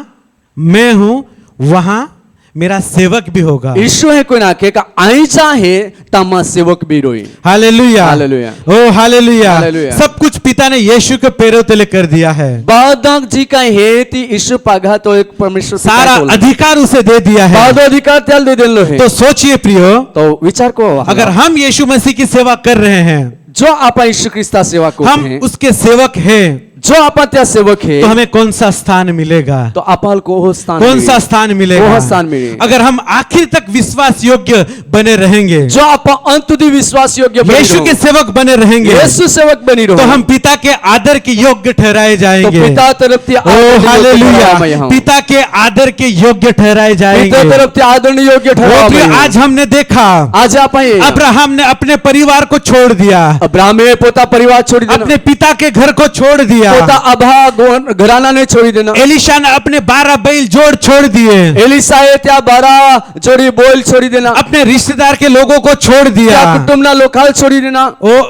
[SPEAKER 2] मैं हूं वहां मेरा सेवक भी होगा।
[SPEAKER 3] ईश्वर है कोई नाखे का आई चाहे तामा सेवक भी रोई।
[SPEAKER 2] Hallelujah
[SPEAKER 3] hallelujah.
[SPEAKER 2] ओ हालेलुया
[SPEAKER 3] हालेलुया।
[SPEAKER 2] सब कुछ पिता ने यीशु के पैरों तले कर दिया है।
[SPEAKER 3] बादक जी का है ती ईश्वर पागा तो एक परमेश्वर
[SPEAKER 2] सारा अधिकार उसे दे दिया है।
[SPEAKER 3] बादो अधिकार त्याल दे देलो है।
[SPEAKER 2] तो सोचिए प्रियो
[SPEAKER 3] तो विचार को
[SPEAKER 2] अगर हम यीशु मसीह की सेवा कर रहे हैं
[SPEAKER 3] जो आप यीशु क्रिस्ता सेवा को
[SPEAKER 2] हम उसके सेवक हैं
[SPEAKER 3] जो आप त्या सेवक है
[SPEAKER 2] तो हमें कौन सा स्थान मिलेगा।
[SPEAKER 3] तो अपाल को वो स्थान
[SPEAKER 2] कौन
[SPEAKER 3] मिले।
[SPEAKER 2] सा स्थान मिलेगा।
[SPEAKER 3] वो स्थान मिले।
[SPEAKER 2] अगर हम आखिर तक विश्वास योग्य बने रहेंगे
[SPEAKER 3] जो आप अंत दी विश्वास योग्य बनी
[SPEAKER 2] यीशु
[SPEAKER 3] रहो।
[SPEAKER 2] के सेवक बने रहेंगे
[SPEAKER 3] यीशु सेवक बनी रहो
[SPEAKER 2] तो हम पिता के आदर के योग्य ठहराए
[SPEAKER 3] तो
[SPEAKER 2] जाएंगे।
[SPEAKER 3] पिता तरफ से
[SPEAKER 2] ओ हालेलुया पिता के आदर के योग्य ठहराए जाएंगे।
[SPEAKER 3] पिता तरफ से आदरणीय योग्य
[SPEAKER 2] ओ
[SPEAKER 3] ठहरावा
[SPEAKER 2] प्रिय,
[SPEAKER 3] में
[SPEAKER 2] आज हमने देखा
[SPEAKER 3] आज आप
[SPEAKER 2] अब्राहम ने अपने परिवार को छोड़ दिया
[SPEAKER 3] अब्राहम ने पोता परिवार छोड़ देना
[SPEAKER 2] अपने पिता के घर को छोड़ दिया।
[SPEAKER 3] पोता अभा घराना ने छोड़ी देना
[SPEAKER 2] एलिशा ने अपने 12 बैल जोड़ छोड़ दिए।
[SPEAKER 3] एलिसाए त्या 12 जोड़ी बोल छोड़ी देना
[SPEAKER 2] अपने रिश्तेदार के लोगों को छोड़ दिया।
[SPEAKER 3] त्या कुटुंब ना लोकाल छोड़ी देना
[SPEAKER 2] वो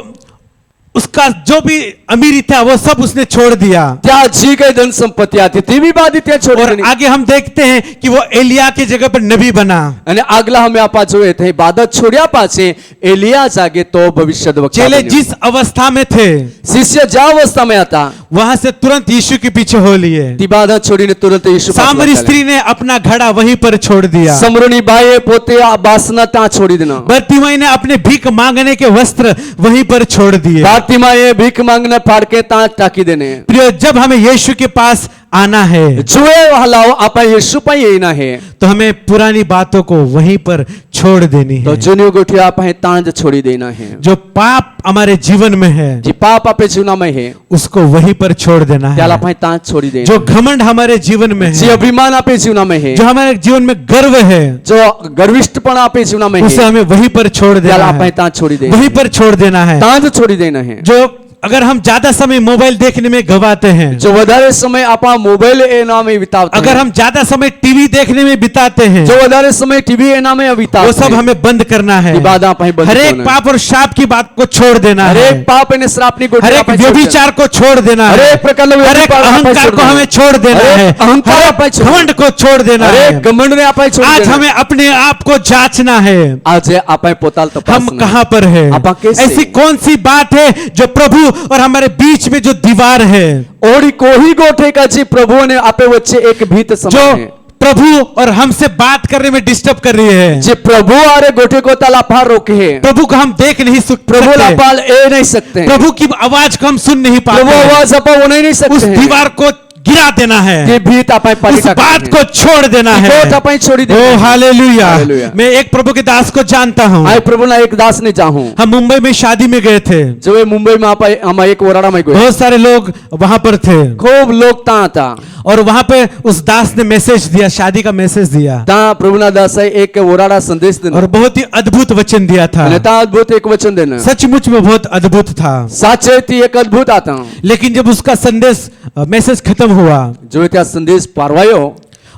[SPEAKER 2] उसका जो भी अमीरी था वो सब उसने छोड़ दिया।
[SPEAKER 3] त्या जी गई धन संपत्ति आती थी भी बाधी त्या छोड़ी
[SPEAKER 2] और
[SPEAKER 3] देनी
[SPEAKER 2] आगे हम देखते हैं कि वो एलिया की जगह पर नबी बना।
[SPEAKER 3] અને આગલા અમે આપા જોઈએ थे बादत छोड़िया पाछे एलिया जागे तो भविष्यद्वक्ता
[SPEAKER 2] चेले
[SPEAKER 3] बन्यो।
[SPEAKER 2] जिस अवस्था में थे
[SPEAKER 3] शिष्य ज्या अवस्था में आता
[SPEAKER 2] वहां से तुरंत यीशु के पीछे हो लिए।
[SPEAKER 3] ती बादत छोड़ीने तुरंत यीशु पास
[SPEAKER 2] सामरी
[SPEAKER 3] लौटा
[SPEAKER 2] स्त्री ने अपना घड़ा वहीं पर छोड़ दिया।
[SPEAKER 3] समरूनी बाए पोते आ बासना ता छोड़ी देना
[SPEAKER 2] बर्तिमाई ने अपने भीख मांगने के वस्त्र वहीं पर छोड़ दिए।
[SPEAKER 3] बातिमाए भीख मांगने फाड़ के ता टाकी देने
[SPEAKER 2] प्रिय जब हमें यीशु के पास आना है
[SPEAKER 3] जुए हलाओ आपा यीशु पर ये ना है
[SPEAKER 2] तो हमें पुरानी बातों को वहीं पर छोड़ देनी
[SPEAKER 3] तो
[SPEAKER 2] है।
[SPEAKER 3] जुनियो गोठिया आपा है तांज छोड़ी देना है
[SPEAKER 2] जो पाप हमारे जीवन में है
[SPEAKER 3] जी पाप आपे जीवना में है
[SPEAKER 2] उसको वहीं पर छोड़ देना
[SPEAKER 3] त्याला
[SPEAKER 2] है।
[SPEAKER 3] आपा तांज छोड़ी देना
[SPEAKER 2] जो घमंड हमारे जीवन में
[SPEAKER 3] जी
[SPEAKER 2] है
[SPEAKER 3] अभिमान आपे जीवना में है
[SPEAKER 2] जो हमारे जीवन में गर्व है
[SPEAKER 3] जो गर्विष्ठपन आपे जीवना में
[SPEAKER 2] उसे
[SPEAKER 3] है
[SPEAKER 2] हमें वहीं पर छोड़
[SPEAKER 3] त्याला
[SPEAKER 2] देना
[SPEAKER 3] आपा
[SPEAKER 2] है।
[SPEAKER 3] तांज छोड़ी देना
[SPEAKER 2] वहीं पर छोड़ देना है।
[SPEAKER 3] तांज छोड़ी देना है
[SPEAKER 2] जो अगर हम ज्यादा समय मोबाइल देखने में गवाते हैं
[SPEAKER 3] जो વધારે समय आपा मोबाइल ए नाम में बितावते
[SPEAKER 2] अगर हम ज्यादा समय टीवी देखने में बिताते हैं
[SPEAKER 3] जो વધારે समय टीवी ए नाम में बितावते
[SPEAKER 2] वो सब हमें बंद करना है।
[SPEAKER 3] इबादत आप ही बंद
[SPEAKER 2] हर एक
[SPEAKER 3] करना है।
[SPEAKER 2] पाप और शाप की बात को छोड़ देना
[SPEAKER 3] हर
[SPEAKER 2] है।
[SPEAKER 3] एक पाप ने श्रापनी को
[SPEAKER 2] हर एक व्यभिचार को छोड़ देना
[SPEAKER 3] हर
[SPEAKER 2] है।
[SPEAKER 3] एक प्रकार के
[SPEAKER 2] हर एक
[SPEAKER 3] व्यभिचार आप ही
[SPEAKER 2] अहंकार
[SPEAKER 3] छोड़
[SPEAKER 2] को
[SPEAKER 3] देना
[SPEAKER 2] हमें
[SPEAKER 3] है।
[SPEAKER 2] छोड़ देना
[SPEAKER 3] हर
[SPEAKER 2] है।
[SPEAKER 3] एक अहंकार
[SPEAKER 2] हर
[SPEAKER 3] आप ही
[SPEAKER 2] एक
[SPEAKER 3] छोड़ देना
[SPEAKER 2] घमंड को छोड़ देना
[SPEAKER 3] अरे
[SPEAKER 2] है।
[SPEAKER 3] घमंड ने आप ही छोड़
[SPEAKER 2] आज
[SPEAKER 3] देना
[SPEAKER 2] हमें अपने आप को जांचना है
[SPEAKER 3] आज आप ही पोताल तपासना
[SPEAKER 2] हम कहां पर है।
[SPEAKER 3] आपा कैसे?
[SPEAKER 2] ऐसी कौन सी बात है जो प्रभु और हमारे बीच में जो दीवार है
[SPEAKER 3] और कोई गोठे का जी प्रभु ने आपे वच्चे एक भीत
[SPEAKER 2] जो
[SPEAKER 3] समय है
[SPEAKER 2] प्रभु और हमसे बात करने में डिस्टर्ब कर रही है।
[SPEAKER 3] जी प्रभु आरे गोठे को तलाफा रोके है
[SPEAKER 2] प्रभु को हम देख नहीं
[SPEAKER 3] प्रभु
[SPEAKER 2] सकते।
[SPEAKER 3] लापाल ए नहीं सकते
[SPEAKER 2] प्रभु की आवाज को हम सुन नहीं
[SPEAKER 3] प्रभु
[SPEAKER 2] पाते।
[SPEAKER 3] आवाज आपा वो नहीं
[SPEAKER 2] उस
[SPEAKER 3] सकते हैं।
[SPEAKER 2] दीवार को गिरा देना है।
[SPEAKER 3] ये भीत आप
[SPEAKER 2] उस बात को छोड़ देना है।
[SPEAKER 3] गोठ आप ही छोड़ी
[SPEAKER 2] ओ
[SPEAKER 3] दे
[SPEAKER 2] हालेलुया।
[SPEAKER 3] हालेलुया।
[SPEAKER 2] मैं एक प्रभु के दास को जानता हूँ।
[SPEAKER 3] आए प्रभु ना एक दास ने चाहूं
[SPEAKER 2] हम मुंबई में शादी में गए थे।
[SPEAKER 3] जो ये मुंबई में आप हम एक वराड़ा में गए
[SPEAKER 2] बहुत सारे लोग वहां पर थे
[SPEAKER 3] खूब लोग ता था
[SPEAKER 2] और वहां पे उस दास ने मैसेज दिया, शादी का मैसेज दिया
[SPEAKER 3] ता प्रभु ना दास एक वराड़ा संदेश देना
[SPEAKER 2] और बहुत ही अद्भुत वचन दिया था।
[SPEAKER 3] અને તા अद्भुत एक वचन देना
[SPEAKER 2] सचमुच में बहुत अद्भुत था।
[SPEAKER 3] साचे थी एक अद्भुत आता
[SPEAKER 2] लेकिन जब उसका संदेश मैसेज खत्म हुआ
[SPEAKER 3] जो त्या संदेश पारवायो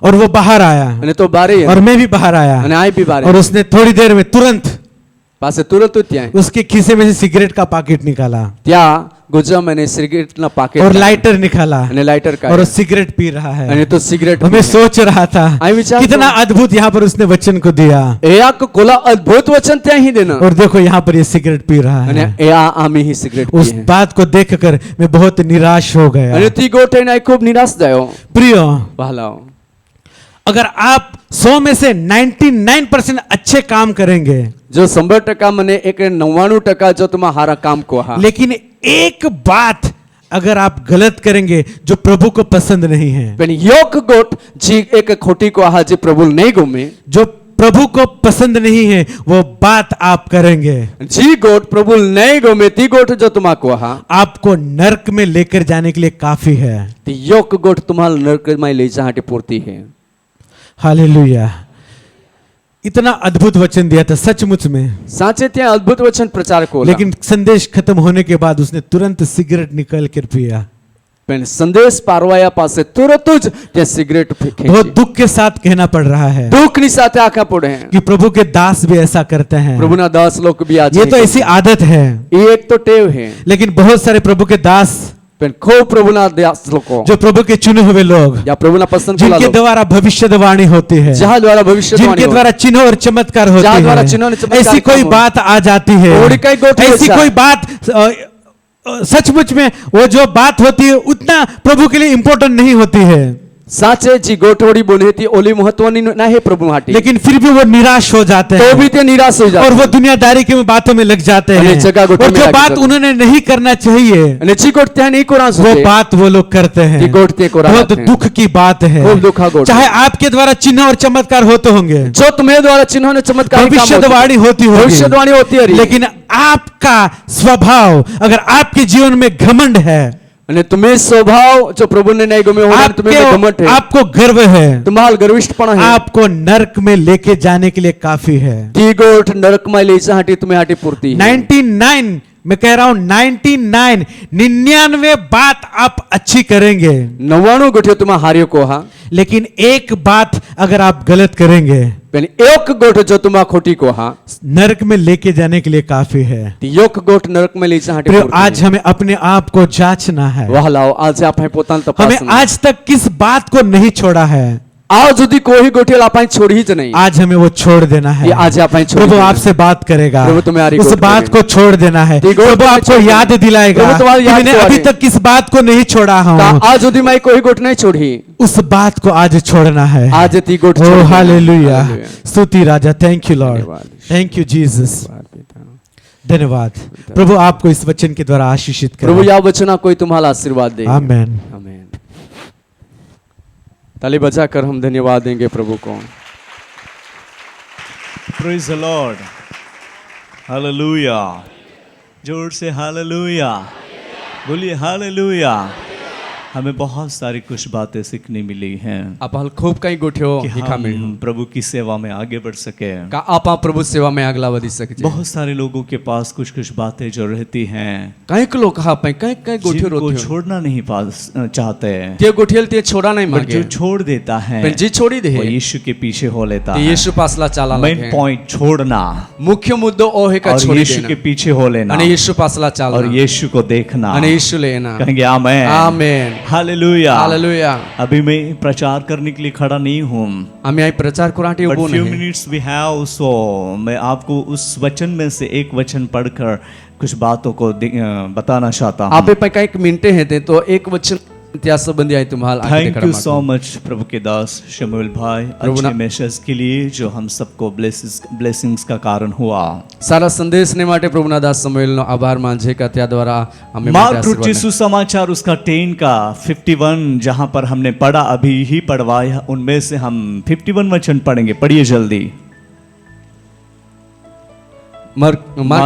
[SPEAKER 2] और वो बाहर आया
[SPEAKER 3] અને तो बारे
[SPEAKER 2] और मैं भी बाहर आया
[SPEAKER 3] અને आए भी बारे
[SPEAKER 2] और उसने थोड़ी देर में तुरंत
[SPEAKER 3] पासे तुरंत त्या
[SPEAKER 2] उसके खीसे में से सिगरेट का पैकेट निकाला
[SPEAKER 3] त्या गुजा मैंने सिगरेट ना पाकेट
[SPEAKER 2] और लाइटर निकाला
[SPEAKER 3] અને लाइटर का
[SPEAKER 2] और वो सिगरेट पी रहा है।
[SPEAKER 3] અને तो सिगरेट
[SPEAKER 2] और मैं सोच रहा था
[SPEAKER 3] आई विचार
[SPEAKER 2] कितना अद्भुत यहाँ पर उसने वचन को दिया
[SPEAKER 3] एक कोला अद्भुत वचन त्या ही देना
[SPEAKER 2] और देखो यहाँ पर ये सिगरेट पी रहा
[SPEAKER 3] અને
[SPEAKER 2] है।
[SPEAKER 3] ए आमी ही सिगरेट
[SPEAKER 2] उस
[SPEAKER 3] पीए
[SPEAKER 2] बात को देखकर मैं बहुत निराश हो गया।
[SPEAKER 3] અને ती गोठे ना खूब निराश जायो
[SPEAKER 2] प्रिय
[SPEAKER 3] पहलाओ
[SPEAKER 2] अगर आप 100 में से 99% अच्छे काम करेंगे
[SPEAKER 3] जो 100% मने एक 99% जो तुम हारा काम को हा
[SPEAKER 2] लेकिन एक बात अगर आप गलत करेंगे जो प्रभु को पसंद नहीं है,
[SPEAKER 3] पण योग गोट जी एक खोटी को आहा जी प्रभु नहीं गुमे,
[SPEAKER 2] जो प्रभु को पसंद नहीं है वो बात आप करेंगे,
[SPEAKER 3] जी गोट प्रभु नहीं गुमे ती गोट जो तुम्हाको आहा
[SPEAKER 2] आपको नरक में लेकर जाने के लिए काफी है।
[SPEAKER 3] ती योग गोट तुम्हाला नरक में ले जाने पूर्ति है।
[SPEAKER 2] हालेलुया। इतना अद्भुत वचन दिया था सचमुच में,
[SPEAKER 3] साचे त्या अद्भुत वचन प्रचार को
[SPEAKER 2] लेकिन संदेश खत्म होने के बाद उसने तुरंत सिगरेट निकाल कर पिया।
[SPEAKER 3] पण संदेश पारवाया पासे तुरंत ज त्या सिगरेट फेंकी।
[SPEAKER 2] बहुत दुख के साथ कहना पड़ रहा है
[SPEAKER 3] दुखनी साथे आखा पड़े हैं
[SPEAKER 2] कि प्रभु के दास भी ऐसा करते हैं।
[SPEAKER 3] प्रभुना दास लोग भी आज
[SPEAKER 2] ये तो ऐसी आदत है,
[SPEAKER 3] ये एक तो टेव है,
[SPEAKER 2] लेकिन बहुत सारे प्रभु के दास,
[SPEAKER 3] पण खूब प्रभुना दास लोग
[SPEAKER 2] जो प्रभु के चुने हुए लोग,
[SPEAKER 3] या प्रभुना पसंद
[SPEAKER 2] जिनके द्वारा भविष्यवाणी होती है,
[SPEAKER 3] जहां द्वारा भविष्यवाणी
[SPEAKER 2] जिनके द्वारा चिन्ह और चमत्कार होते
[SPEAKER 3] जहां द्वारा
[SPEAKER 2] हैं,
[SPEAKER 3] चिन्ह और चमत्कार
[SPEAKER 2] ऐसी कोई
[SPEAKER 3] काम
[SPEAKER 2] बात आ जाती है,
[SPEAKER 3] थोड़ी कई गोटी
[SPEAKER 2] ऐसी
[SPEAKER 3] ऐसा।
[SPEAKER 2] कोई बात सचमुच में वो जो बात होती है उतना प्रभु के लिए इंपॉर्टेंट नहीं होती है,
[SPEAKER 3] साचे जी गोठवड़ी बोने थी ओली महत्वनी नहीं प्रभु हाटी,
[SPEAKER 2] लेकिन फिर भी वो निराश हो जाते
[SPEAKER 3] तो
[SPEAKER 2] हैं
[SPEAKER 3] भी ते निराश हो जाते
[SPEAKER 2] और वो दुनियादारी की बातों में लग जाते
[SPEAKER 3] अरे
[SPEAKER 2] हैं,
[SPEAKER 3] जगह गोटी
[SPEAKER 2] और
[SPEAKER 3] में
[SPEAKER 2] जो
[SPEAKER 3] लग
[SPEAKER 2] बात
[SPEAKER 3] जाते।
[SPEAKER 2] उन्होंने नहीं करना चाहिए
[SPEAKER 3] અને જી गोट त्या नहीं कोरा
[SPEAKER 2] वो बात वो लोग करते हैं।
[SPEAKER 3] ती गोट ते कोरा
[SPEAKER 2] बहुत
[SPEAKER 3] जाते हैं।
[SPEAKER 2] दुख की बात है,
[SPEAKER 3] खूब दुखा गोट
[SPEAKER 2] चाहे आपके द्वारा चिन्ह और चमत्कार होते होंगे,
[SPEAKER 3] जो तुम्हें द्वारा चिन्हों ने चमत्कार
[SPEAKER 2] भविष्यवाणी होती होगी,
[SPEAKER 3] भविष्यवाणी होती है,
[SPEAKER 2] लेकिन आपका स्वभाव अगर आपके जीवन में घमंड है,
[SPEAKER 3] અને तुम्हें स्वभाव जो प्रभु ने नहीं गुमे होना तुम्हें में घमंड है,
[SPEAKER 2] आपको गर्व है,
[SPEAKER 3] तुम्हाल गर्विष्ठपणा है,
[SPEAKER 2] आपको नरक में लेके जाने के लिए काफी है।
[SPEAKER 3] ती गोट नरक में ले जाती तुम्हें हाटी पूर्ति है।
[SPEAKER 2] 99 मैं कह रहा हूं 99 बात आप अच्छी करेंगे,
[SPEAKER 3] 99 गोठियो तुम्हां हारियो को हा,
[SPEAKER 2] लेकिन एक बात अगर आप गलत करेंगे
[SPEAKER 3] पण एक गोठ जो तुम्हां खोटी को हा
[SPEAKER 2] नरक में लेके जाने के लिए काफी है।
[SPEAKER 3] ती योग गोठ नरक में ले जाती
[SPEAKER 2] प्रिय,
[SPEAKER 3] पूर्ति
[SPEAKER 2] आज हमें अपने आप को जांचना है,
[SPEAKER 3] वाह लाओ आज आप पोतान
[SPEAKER 2] हमें
[SPEAKER 3] तपास
[SPEAKER 2] आज तक किस बात को नहीं छोड़ा है,
[SPEAKER 3] आज जुदी कोई गोठियल आपण छोड़ी ही नहीं,
[SPEAKER 2] आज हमें वो छोड़ देना है।
[SPEAKER 3] ये आज आपण छोड़
[SPEAKER 2] प्रभु
[SPEAKER 3] देना।
[SPEAKER 2] आपसे बात करेगा,
[SPEAKER 3] प्रभु तुम्हें आरी
[SPEAKER 2] उस
[SPEAKER 3] गोठ
[SPEAKER 2] बात
[SPEAKER 3] करेगा।
[SPEAKER 2] को छोड़ देना है।
[SPEAKER 3] ती गोठ
[SPEAKER 2] प्रभु
[SPEAKER 3] तुम्हें
[SPEAKER 2] आपको
[SPEAKER 3] छोड़
[SPEAKER 2] याद
[SPEAKER 3] देना।
[SPEAKER 2] दिलाएगा
[SPEAKER 3] प्रभु तुम्हारी
[SPEAKER 2] कि
[SPEAKER 3] याद
[SPEAKER 2] मैंने अभी
[SPEAKER 3] दिलाए।
[SPEAKER 2] तक किस बात को नहीं छोड़ा
[SPEAKER 3] का
[SPEAKER 2] हूँ,
[SPEAKER 3] आज जुदी मैं कोई गोठ नहीं छोड़ी,
[SPEAKER 2] उस बात को आज छोड़ना है।
[SPEAKER 3] आज ती गोठ
[SPEAKER 2] ओ
[SPEAKER 3] छोड़ देना।
[SPEAKER 2] Hallelujah,
[SPEAKER 3] hallelujah.
[SPEAKER 2] स्तुति राजा, थैंक यू लॉर्ड,
[SPEAKER 3] धन्यवाद।
[SPEAKER 2] थैंक यू जीसस, धन्यवाद। प्रभु आपको इस वचन के द्वारा आशीषित
[SPEAKER 3] प्रभु
[SPEAKER 2] करें।
[SPEAKER 3] या वचना कोई तुम्हारा आशीर्वाद दे।
[SPEAKER 2] आमेन।
[SPEAKER 3] आमीन। ताली बजाकर हम धन्यवाद देंगे प्रभु को।
[SPEAKER 1] Praise the Lord. Hallelujah. जोर से हालेलुया बोलिए, हालेलुया। हमें बहुत सारी कुछ बातें सीखने मिली हैं
[SPEAKER 3] आपण खूप काही गोठ्यो
[SPEAKER 1] कि
[SPEAKER 3] हिका मिळू
[SPEAKER 1] हम प्रभु की सेवा में आगे बढ़ सके।
[SPEAKER 3] का आपण प्रभु सेवा में अगला वधी सके।
[SPEAKER 1] बहुत सारे लोगों के पास कुछ कुछ बातें जो रहती हैं
[SPEAKER 3] काही लोग हा पे काही काही गोठ्यो
[SPEAKER 1] जिनको
[SPEAKER 3] रोथ्यो
[SPEAKER 1] छोड़ना नहीं चाहते,
[SPEAKER 3] ते गोठियल ते छोड़ा नहीं
[SPEAKER 1] बट
[SPEAKER 3] मागे,
[SPEAKER 1] जो छोड़ देता है
[SPEAKER 3] पण जी छोड़ी दे
[SPEAKER 1] वो यीशु के पीछे हो लेता
[SPEAKER 3] ते
[SPEAKER 1] है।
[SPEAKER 3] येशू पासला चाला
[SPEAKER 1] मेन
[SPEAKER 3] लागे।
[SPEAKER 1] पॉइंट छोड़ना
[SPEAKER 3] मुख्य मुद्दो ओ है का
[SPEAKER 1] और
[SPEAKER 3] छोड़ी
[SPEAKER 1] यीशु के
[SPEAKER 3] देना
[SPEAKER 1] पीछे हो लेना
[SPEAKER 3] आणि येशू पासला
[SPEAKER 1] और
[SPEAKER 3] चालना
[SPEAKER 1] यीशु को देखना।
[SPEAKER 3] आणि येशू लेना।
[SPEAKER 1] कहेंगे आमेन,
[SPEAKER 3] आमेन,
[SPEAKER 1] हालेलुया।
[SPEAKER 3] हालेलुया।
[SPEAKER 1] अभी मैं प्रचार करने के लिए खड़ा नहीं हूँ,
[SPEAKER 3] आम्ही आई प्रचार कराटे
[SPEAKER 1] बट
[SPEAKER 3] उभो
[SPEAKER 1] फ्यू
[SPEAKER 3] नाही।
[SPEAKER 1] मिनट्स वी हैव, सो मैं आपको उस वचन में से एक वचन पढ़कर कुछ बातों को बताना चाहता हूँ।
[SPEAKER 3] आपे पे काही मिनिटे हैं ते तो एक वचन त्या संबंधी आहे तुम्हाला आगे
[SPEAKER 1] थैंक
[SPEAKER 3] देखना
[SPEAKER 1] यू
[SPEAKER 3] मागतो।
[SPEAKER 1] सो मच प्रभु के दास शमूएल भाई,
[SPEAKER 3] प्रभु
[SPEAKER 1] अच्छे
[SPEAKER 3] ना-
[SPEAKER 1] मैसेज के लिए जो हम सबको ब्लेसिंग्स का कारण हुआ।
[SPEAKER 3] सारा संदेश ने माटे प्रभुना दास समूएल नो आभार मांझे का त्या द्वारा हमें
[SPEAKER 1] मार्क
[SPEAKER 3] माटे
[SPEAKER 1] रूट
[SPEAKER 3] आशीर्वाद
[SPEAKER 1] सुसमाचार उसका 10 का 51 जहां पर हमने पढ़ा, अभी ही पढ़वाया, उनमें से हम 51 वचन पढ़ेंगे। पढ़िए जल्दी।
[SPEAKER 3] मार्क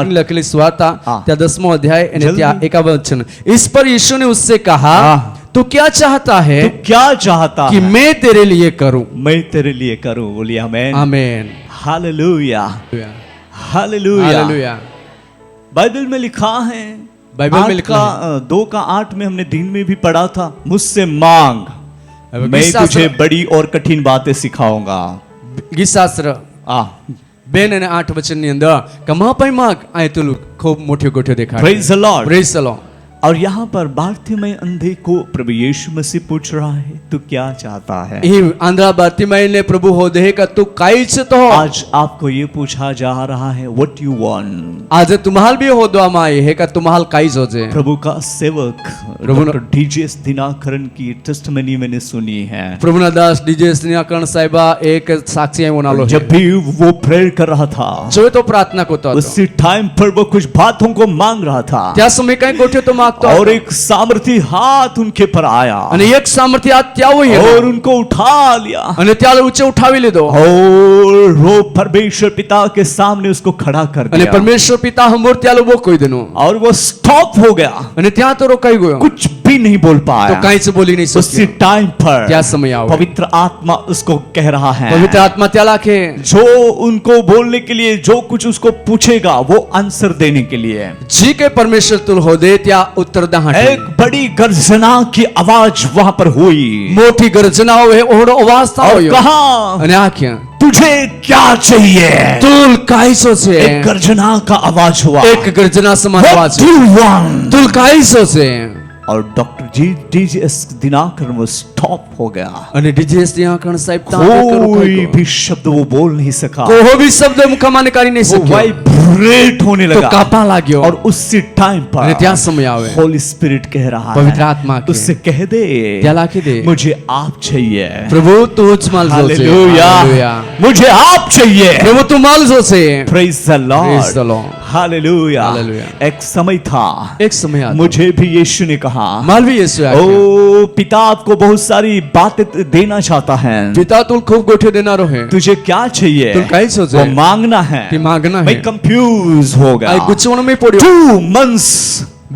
[SPEAKER 3] ने लखली सुवार्ता
[SPEAKER 1] हाँ।
[SPEAKER 3] त्या 10वां अध्याय आणि
[SPEAKER 1] जल्दी।
[SPEAKER 3] त्या 1वां वचन। इस पर यीशु ने उससे कहा,
[SPEAKER 1] हाँ।
[SPEAKER 3] तू क्या चाहता है
[SPEAKER 1] तू क्या चाहता
[SPEAKER 3] कि
[SPEAKER 1] है
[SPEAKER 3] मैं तेरे लिए करूं?
[SPEAKER 1] मैं तेरे लिए करूं? बोलिए आमेन,
[SPEAKER 3] आमेन,
[SPEAKER 1] हालेलुया, हालेलुया।
[SPEAKER 3] हालेलुया।
[SPEAKER 1] बाइबल में लिखा है,
[SPEAKER 3] बाइबल में
[SPEAKER 1] 8
[SPEAKER 3] लिखा है।
[SPEAKER 1] 2 का 8 में हमने दिन में भी पढ़ा था, मुझसे मांग,
[SPEAKER 3] अब
[SPEAKER 1] मैं
[SPEAKER 3] गीतशास्त्र-
[SPEAKER 1] तुझे बड़ी और कठिन बातें सिखाऊंगा।
[SPEAKER 3] गीतशास्त्र
[SPEAKER 1] आ
[SPEAKER 3] 2 અને 8 વચનની અંદર કમા પઈ માગ આ તું ખૂબ મોટી ગોઠ્યો દેખાય।
[SPEAKER 1] Praise the Lord.
[SPEAKER 3] Praise the Lord.
[SPEAKER 1] और यहाँ पर बार्थीमय अंधे को प्रभु यीशु मसीह पूछ रहा है, तू क्या चाहता है?
[SPEAKER 3] ही आंध्रा बारतीमाईने प्रभु हो दे का तू काय इच्छतो?
[SPEAKER 1] आज आपको ये पूछा जा रहा है, व्हाट यू वांट?
[SPEAKER 3] आज तुम्हाल भी हो दो माई है का तुम्हाल काय जोजे?
[SPEAKER 1] प्रभु का सेवक
[SPEAKER 3] प्रभु
[SPEAKER 1] डॉक्टर डीजेएस दिनाकरण की टेस्टमनी मैंने सुनी है।
[SPEAKER 3] प्रभुना दास डीजेएस दिनाकरण साहेबा एक साक्षी आहे म्हणालो है।
[SPEAKER 1] जब भी वो प्रेयर कर रहा था,
[SPEAKER 3] जो तो प्रार्थना करतो
[SPEAKER 1] उसी टाइम पर वो कुछ बातों को मांग रहा था।
[SPEAKER 3] त्या समय काय गोठे तो मागतो
[SPEAKER 1] और
[SPEAKER 3] होता.
[SPEAKER 1] एक सामर्थी हाथ उनके पर आया
[SPEAKER 3] आणि एक सामर्थ्य हात त्यावर येतो
[SPEAKER 1] और उनको उठा लिया
[SPEAKER 3] आणि त्याला उच्च उठावी लिदो
[SPEAKER 1] और वो परमेश्वर पिता के सामने उसको खड़ा कर
[SPEAKER 3] आणि
[SPEAKER 1] दिया
[SPEAKER 3] परमेश्वर पिता हमोर त्याला उभो कोई देनो
[SPEAKER 1] और वो स्टॉप हो गया
[SPEAKER 3] आणि त्या तो रोकाई गयो
[SPEAKER 1] कुछ भी नहीं बोल
[SPEAKER 3] तो
[SPEAKER 1] पाया
[SPEAKER 3] काहीच बोली नाही
[SPEAKER 1] उसी
[SPEAKER 3] सक्यो
[SPEAKER 1] टाइम पर
[SPEAKER 3] त्या समयावर
[SPEAKER 1] पवित्र आत्मा उसको कह रहा है
[SPEAKER 3] पवित्र आत्मा त्याला के
[SPEAKER 1] जो उनको बोलने के लिए जो कुछ उसको पूछेगा वो आंसर देने के लिए
[SPEAKER 3] जी के परमेश्वर तुल हो दे त्या उत्तर दहाटे
[SPEAKER 1] एक बड़ी गर्जना की आवाज वहां पर हुई
[SPEAKER 3] मोठी गर्जना होय ओढो आवाज था
[SPEAKER 1] और
[SPEAKER 3] होय
[SPEAKER 1] कहा
[SPEAKER 3] आणि आख्या
[SPEAKER 1] तुझे क्या चाहिए
[SPEAKER 3] तुल काय सोचे
[SPEAKER 1] एक गर्जना का आवाज हुआ
[SPEAKER 3] एक गर्जना समान
[SPEAKER 1] What
[SPEAKER 3] आवाज
[SPEAKER 1] do you want?
[SPEAKER 3] तुल काय सोचे
[SPEAKER 1] और डॉक्टर डीजीएस दिनाकर वो स्टॉप हो गया
[SPEAKER 3] आणि डीजीएस यहाँ कण साहेब तांबे करू
[SPEAKER 1] कोई भी शब्द वो बोल नहीं सका
[SPEAKER 3] कोहो भी शब्द मुखमाने करी नाही
[SPEAKER 1] वो
[SPEAKER 3] सक्यो
[SPEAKER 1] वाइब्रेट होने
[SPEAKER 3] तो
[SPEAKER 1] लगा
[SPEAKER 3] कापा लाग्यो
[SPEAKER 1] और उसी टाइम
[SPEAKER 3] आणि
[SPEAKER 1] पर
[SPEAKER 3] त्या समयावे
[SPEAKER 1] होली स्पिरिट कह रहा
[SPEAKER 3] पवित्र
[SPEAKER 1] है
[SPEAKER 3] आत्मा के
[SPEAKER 1] उससे कह दे
[SPEAKER 3] त्याला के दे
[SPEAKER 1] मुझे आप चाहिए
[SPEAKER 3] प्रभु तूच माल जोचे
[SPEAKER 1] हालेलुया मुझे आप चाहिए
[SPEAKER 3] प्रभु तू माल जोचे
[SPEAKER 1] praise the
[SPEAKER 3] Praise the
[SPEAKER 1] Lord
[SPEAKER 3] Lord.
[SPEAKER 1] Hallelujah
[SPEAKER 3] Hallelujah.
[SPEAKER 1] एक समय था
[SPEAKER 3] एक समय आता
[SPEAKER 1] मुझे भी यीशु ने कहा
[SPEAKER 3] माल भी यीशु आख्या
[SPEAKER 1] ओ पिता आपको बहुत सारी बातें देना चाहता है
[SPEAKER 3] पिता तुल खूप गोठे देणार है
[SPEAKER 1] तुझे क्या चाहिए
[SPEAKER 3] तुल काय सोचे
[SPEAKER 1] वो मांगना है
[SPEAKER 3] ती मागना
[SPEAKER 1] मैं
[SPEAKER 3] है
[SPEAKER 1] कंफ्यूज हो गया
[SPEAKER 3] आई गुचवण में पड़ियो
[SPEAKER 1] 2 months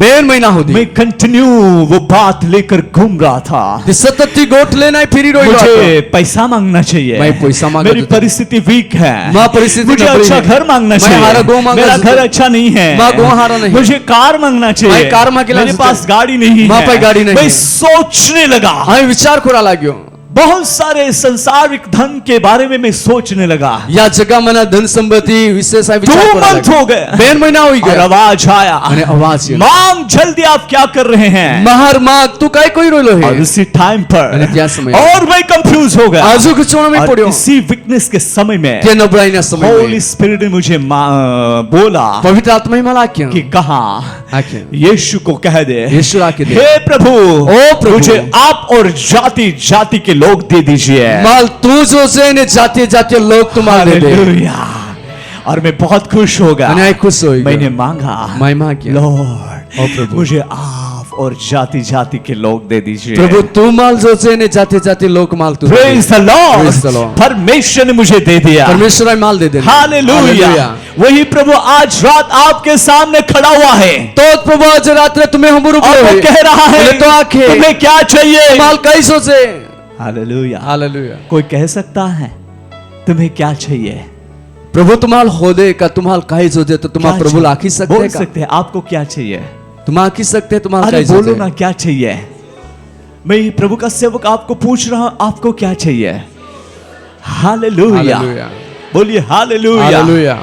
[SPEAKER 3] बेन महिना होती
[SPEAKER 1] मैं कंटिन्यू वो बात लेकर घूम रहा था
[SPEAKER 3] ती सतत ती गोठले नाही फिरी रोई
[SPEAKER 1] मुझे पैसा मांगना चाहिए
[SPEAKER 3] मैं पैसा मांगत
[SPEAKER 1] मेरी
[SPEAKER 3] होता.
[SPEAKER 1] परिस्थिति वीक है
[SPEAKER 3] माँ परिस्थिति
[SPEAKER 1] मुझे
[SPEAKER 3] नबळी
[SPEAKER 1] अच्छा
[SPEAKER 3] है.
[SPEAKER 1] घर मांगना
[SPEAKER 3] मैं हारा गो
[SPEAKER 1] चाहिए
[SPEAKER 3] मांगत
[SPEAKER 1] मेरा
[SPEAKER 3] होतो.
[SPEAKER 1] घर अच्छा नहीं है
[SPEAKER 3] माँ गो हारा नहीं.
[SPEAKER 1] मुझे कार मांगना चाहिए
[SPEAKER 3] मैं कार मांगेला
[SPEAKER 1] मेरे
[SPEAKER 3] होतो.
[SPEAKER 1] पास गाड़ी नहीं
[SPEAKER 3] माँ
[SPEAKER 1] है
[SPEAKER 3] पाई गाड़ी नहीं
[SPEAKER 1] मैं
[SPEAKER 3] है.
[SPEAKER 1] सोचने लगा
[SPEAKER 3] आम्ही विचार करा लाग्यो
[SPEAKER 1] बहुत सारे संसारिक धन के बारे में मैं सोचने लगा
[SPEAKER 3] या जगा मना धन संपत्ती विशेष आहे
[SPEAKER 1] 2
[SPEAKER 3] विचार करा
[SPEAKER 1] month
[SPEAKER 3] लाग्यो
[SPEAKER 1] हो गए
[SPEAKER 3] बेन महिना होई
[SPEAKER 1] और
[SPEAKER 3] गया
[SPEAKER 1] आवाज आया
[SPEAKER 3] आणि आवाज येतो.
[SPEAKER 1] मांग जल्दी आप क्या कर रहे हैं
[SPEAKER 3] महार माग तू काय कोई रोलो
[SPEAKER 1] और
[SPEAKER 3] है
[SPEAKER 1] उसी टाइम
[SPEAKER 3] आणि त्या
[SPEAKER 1] पर
[SPEAKER 3] समय
[SPEAKER 1] और मैं कंफ्यूज हो गया
[SPEAKER 3] आजू गुचवण में
[SPEAKER 1] और
[SPEAKER 3] पड़ियो
[SPEAKER 1] इसी वीकनेस के समय में
[SPEAKER 3] ते नबळाईना समय
[SPEAKER 1] होली स्पिरिट ने मुझे बोला
[SPEAKER 3] पवित्र आत्मा ही मला आख्या
[SPEAKER 1] कि कहा
[SPEAKER 3] आख्या
[SPEAKER 1] यीशु को कह दे
[SPEAKER 3] यीशु आके दे
[SPEAKER 1] हे प्रभु
[SPEAKER 3] ओ प्रभु
[SPEAKER 1] मुझे आप और जाति जाति के लोग दे दीजिए
[SPEAKER 3] माल तू जो से ने जाते जाते लोग तुम्हारे दे
[SPEAKER 1] हालेलुया और मैं बहुत खुश हो
[SPEAKER 3] आणि
[SPEAKER 1] गया
[SPEAKER 3] आई खुश होई
[SPEAKER 1] मैंने मांगा
[SPEAKER 3] मैं मांगा
[SPEAKER 1] लॉर्ड
[SPEAKER 3] ओ प्रभु
[SPEAKER 1] मुझे आप और जाति जाति के लोग दे दीजिए
[SPEAKER 3] प्रभु तू माल जो से ने जाते जाते लोग माल तू
[SPEAKER 1] praise the
[SPEAKER 3] Praise the
[SPEAKER 1] Lord
[SPEAKER 3] Lord.
[SPEAKER 1] परमेश्वर ने मुझे दे दिया
[SPEAKER 3] परमेश्वर आई माल दे दे
[SPEAKER 1] हालेलुया वही प्रभु आज रात आपके सामने खड़ा हुआ है
[SPEAKER 3] तो प्रभु आज रात्र तुम्हें हम
[SPEAKER 1] और
[SPEAKER 3] रुपये
[SPEAKER 1] वो कह रहा है
[SPEAKER 3] बोले तो आंखें
[SPEAKER 1] तुम्हें क्या चाहिए
[SPEAKER 3] माल कई सोचे
[SPEAKER 1] हालेलुया
[SPEAKER 3] हालेलुया
[SPEAKER 1] कोई कह सकता है तुम्हें क्या चाहिए
[SPEAKER 3] प्रभु तुम्हाल हो दे का तुम्हाल काही सोचे तो तुम्हाल
[SPEAKER 1] क्या
[SPEAKER 3] प्रभु
[SPEAKER 1] चाहिए?
[SPEAKER 3] लाखी सकते
[SPEAKER 1] बोल
[SPEAKER 3] का
[SPEAKER 1] सकते हैं आपको क्या चाहिए
[SPEAKER 3] तुम आखी सकते तुम्हाल
[SPEAKER 1] अरे
[SPEAKER 3] काही
[SPEAKER 1] बोलो
[SPEAKER 3] सोचे
[SPEAKER 1] ना क्या चाहिए मैं प्रभु का सेवक आपको पूछ रहा हूं आपको क्या चाहिए हालेलुया
[SPEAKER 3] हालेलुया
[SPEAKER 1] बोलिए हालेलुया
[SPEAKER 3] हालेलुया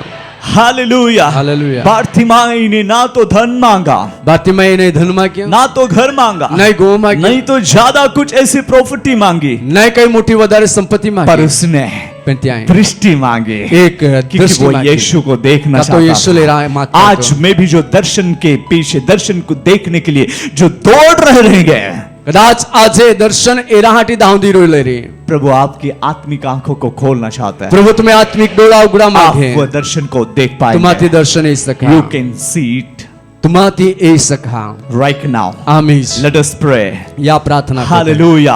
[SPEAKER 1] हालेलुया
[SPEAKER 3] हालेलुया
[SPEAKER 1] बारतिमाई ने ना तो धन मांगा
[SPEAKER 3] बाती मैं नहीं धन मांगी
[SPEAKER 1] ना तो घर मांगा
[SPEAKER 3] नहीं गो मांगी
[SPEAKER 1] नहीं तो ज्यादा कुछ ऐसी प्रॉपर्टी मांगी
[SPEAKER 3] नहीं काही मोठी वधारे संपत्ती
[SPEAKER 1] पर
[SPEAKER 3] मांगी
[SPEAKER 1] उसने
[SPEAKER 3] पण ती आहे
[SPEAKER 1] दृष्टि मांगी
[SPEAKER 3] एक
[SPEAKER 1] क्योंकि
[SPEAKER 3] दृष्टि
[SPEAKER 1] वो
[SPEAKER 3] मांगी.
[SPEAKER 1] यीशु को देखना
[SPEAKER 3] का तो
[SPEAKER 1] चाहता
[SPEAKER 3] यीशु ले रहा है
[SPEAKER 1] था।
[SPEAKER 3] माता
[SPEAKER 1] आज मैं भी जो दर्शन के पीछे दर्शन को देखने के लिए जो दौड़ रहे रहेंगे
[SPEAKER 3] कदाच आजे दर्शन एराहाटी धावदी रोले रे
[SPEAKER 1] प्रभु आपकी आत्मिक आंखों को खोलना चाहता है
[SPEAKER 3] प्रभु तुम्हें आत्मिक डोळा उघडा
[SPEAKER 1] आप
[SPEAKER 3] मागे
[SPEAKER 1] वो दर्शन को देख
[SPEAKER 3] तुम्हाती
[SPEAKER 1] पाएंगे
[SPEAKER 3] दर्शन येई सका
[SPEAKER 1] यू कैन सी इट
[SPEAKER 3] तुम्हाती येई सका
[SPEAKER 1] राइट नाउ
[SPEAKER 3] आम्ही
[SPEAKER 1] लेट अस प्रे
[SPEAKER 3] या प्रार्थना करते.
[SPEAKER 1] हालेलुया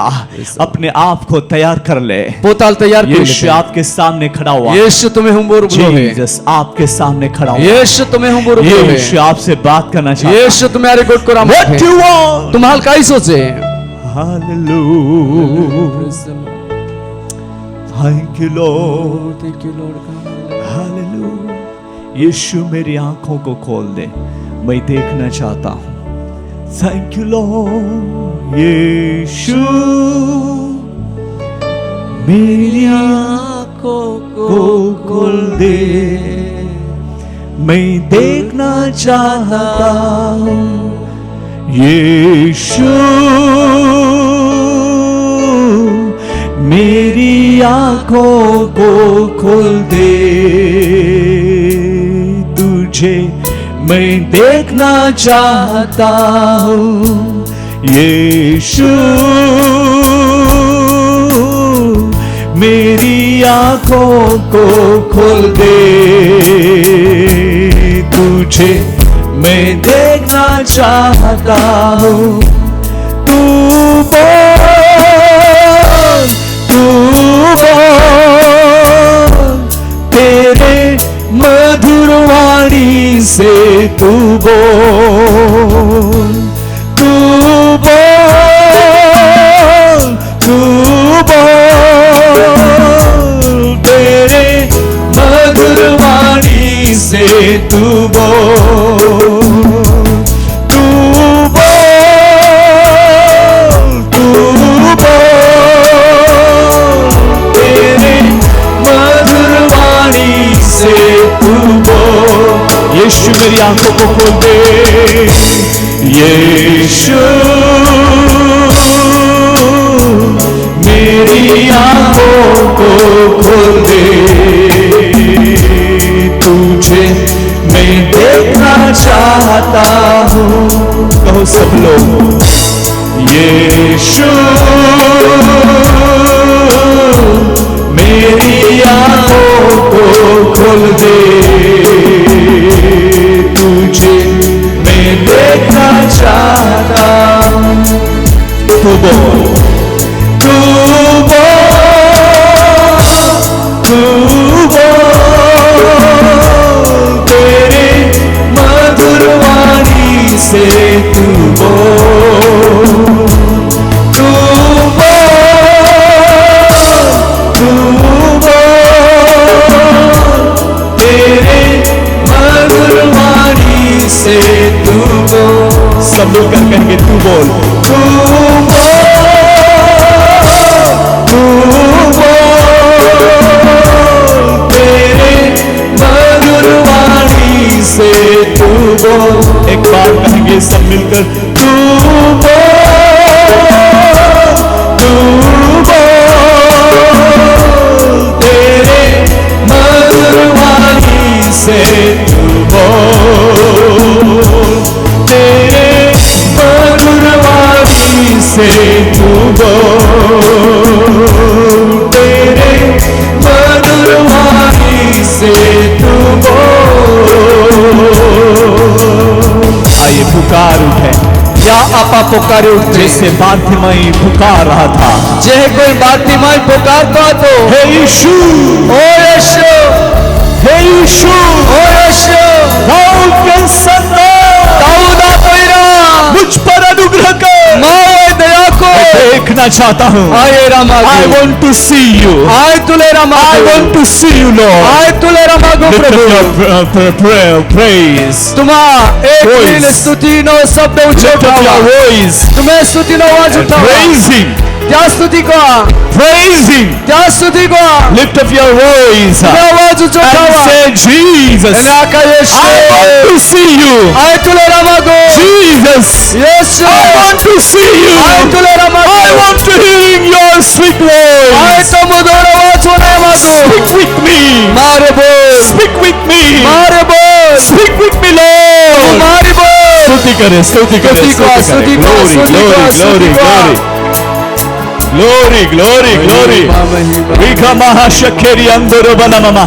[SPEAKER 1] अपने आप को तैयार कर ले
[SPEAKER 3] पोताल तयार केले
[SPEAKER 1] यीशु आपके सामने खड़ा हुआ
[SPEAKER 3] यीशु तुम्हें हम बोर है
[SPEAKER 1] जीसस आपके सामने खड़ा हुआ
[SPEAKER 3] यीशु तुम्हें हम बोर
[SPEAKER 1] यीशु
[SPEAKER 3] है
[SPEAKER 1] आपसे बात करना चाहता है
[SPEAKER 3] यीशु तुम्हारे गोट को Ram
[SPEAKER 1] What do you want?
[SPEAKER 3] तुम्हाल काय सोचे
[SPEAKER 1] Hallelujah. Thank you, Lord. Hallelujah. यीशु मेरी आंखों को खोल दे मैं देखना चाहता हूँ थैंक यू लॉर्ड यीशु मेरी आंखों को खोल दे मैं देखना चाहता हूँ यीशु मेरी आंखों को खोल दे तुझे मैं देखना चाहता हूँ यीशु मेरी आंखों को खोल दे तुझे मैं देखना चाहता हूँ। तू बोल, तू बोल, तेरे मधुर वाणी से तू बोल, तू बोल, तू बोल, तेरे मधुर वाणी से तू बोल, तू बोल, तू बोल, तेरे मधुर वाणी से तू बोल। यीशु मेरी आंखों को खोल दे, यीशु मेरी आंखों को खोल दे, तुझे मैं देखना चाहता हूँ। कहो सब लोग, यीशु मेरी आंखों को खोल दे, तुझे मैं देखना चाहता हूँ। तू बोल, तू बोल, तू बोल, तेरे मधुर वाणी से तू बोल, तू बोल, तू बोल, तेरे मधुर वाणी से तू बोल। सब लोग कर करके तू बोल, तू से तू बोल। एक बार कहेंगे सब मिलकर, तू बोल, तू बोल, तेरे मधुर वाणी से तू बोल, तेरे मधुर वाणी से तू बोल, तेरे मधुर वाणी से तू बोल। आइए पुकार उठे,
[SPEAKER 3] या आपा पुकारे उठते
[SPEAKER 1] जैसे बातिमाई पुकार रहा था,
[SPEAKER 3] जे कोई बातिमाई पुकारता तो,
[SPEAKER 1] हे यीशु,
[SPEAKER 3] ओ यीशु,
[SPEAKER 1] हे यीशु,
[SPEAKER 3] ओ यीशु,
[SPEAKER 1] दाऊद के संतान,
[SPEAKER 3] दाऊदा कोइरा,
[SPEAKER 1] मुझ पर अनुग्रह कर,
[SPEAKER 3] माओ दया को
[SPEAKER 1] देखना चाहता हूँ।
[SPEAKER 3] आए रामागो,
[SPEAKER 1] I want to see you.
[SPEAKER 3] आए तुले
[SPEAKER 1] I
[SPEAKER 3] रामागो,
[SPEAKER 1] want to see you, Lord.
[SPEAKER 3] आए तुले रामागो
[SPEAKER 1] Lift
[SPEAKER 3] Prabhu.
[SPEAKER 1] up your praise.
[SPEAKER 3] तुम्हारा एक
[SPEAKER 1] Voice.
[SPEAKER 3] दिन स्तुति नो शब्द
[SPEAKER 1] Lift up
[SPEAKER 3] उठाओ,
[SPEAKER 1] your voice.
[SPEAKER 3] तुम्हें स्तुति नो आवाज
[SPEAKER 1] And
[SPEAKER 3] उठाओ,
[SPEAKER 1] praise Him.
[SPEAKER 3] क्या स्तुति को,
[SPEAKER 1] Praise Him.
[SPEAKER 3] क्या स्तुति को,
[SPEAKER 1] Lift up your voice
[SPEAKER 3] तुम्हें आवाज
[SPEAKER 1] and
[SPEAKER 3] उठाओ,
[SPEAKER 1] say, Jesus,
[SPEAKER 3] इलाका यीशु,
[SPEAKER 1] I want to see you.
[SPEAKER 3] आए तुले रामागो,
[SPEAKER 1] Jesus,
[SPEAKER 3] Yeshu,
[SPEAKER 1] I want to see you.
[SPEAKER 3] आए तुले रामागो,
[SPEAKER 1] I want to hear your sweet
[SPEAKER 3] आए
[SPEAKER 1] voice.
[SPEAKER 3] तो मधुर आवाज सुने मागो,
[SPEAKER 1] Speak with me.
[SPEAKER 3] मारे बोल,
[SPEAKER 1] Speak with me.
[SPEAKER 3] मारे बोल,
[SPEAKER 1] Speak with me, Lord.
[SPEAKER 3] मारी बोल,
[SPEAKER 1] स्तुति करें, स्तुति करें,
[SPEAKER 3] स्तुति को,
[SPEAKER 1] स्तुति
[SPEAKER 3] स्तुति
[SPEAKER 1] करें।
[SPEAKER 3] को,
[SPEAKER 1] Glory,
[SPEAKER 3] स्तुति
[SPEAKER 1] glory,
[SPEAKER 3] को,
[SPEAKER 1] glory,
[SPEAKER 3] स्तुति को।
[SPEAKER 1] glory. Glory, glory, glory. Vika mahashakeri andoro banamama.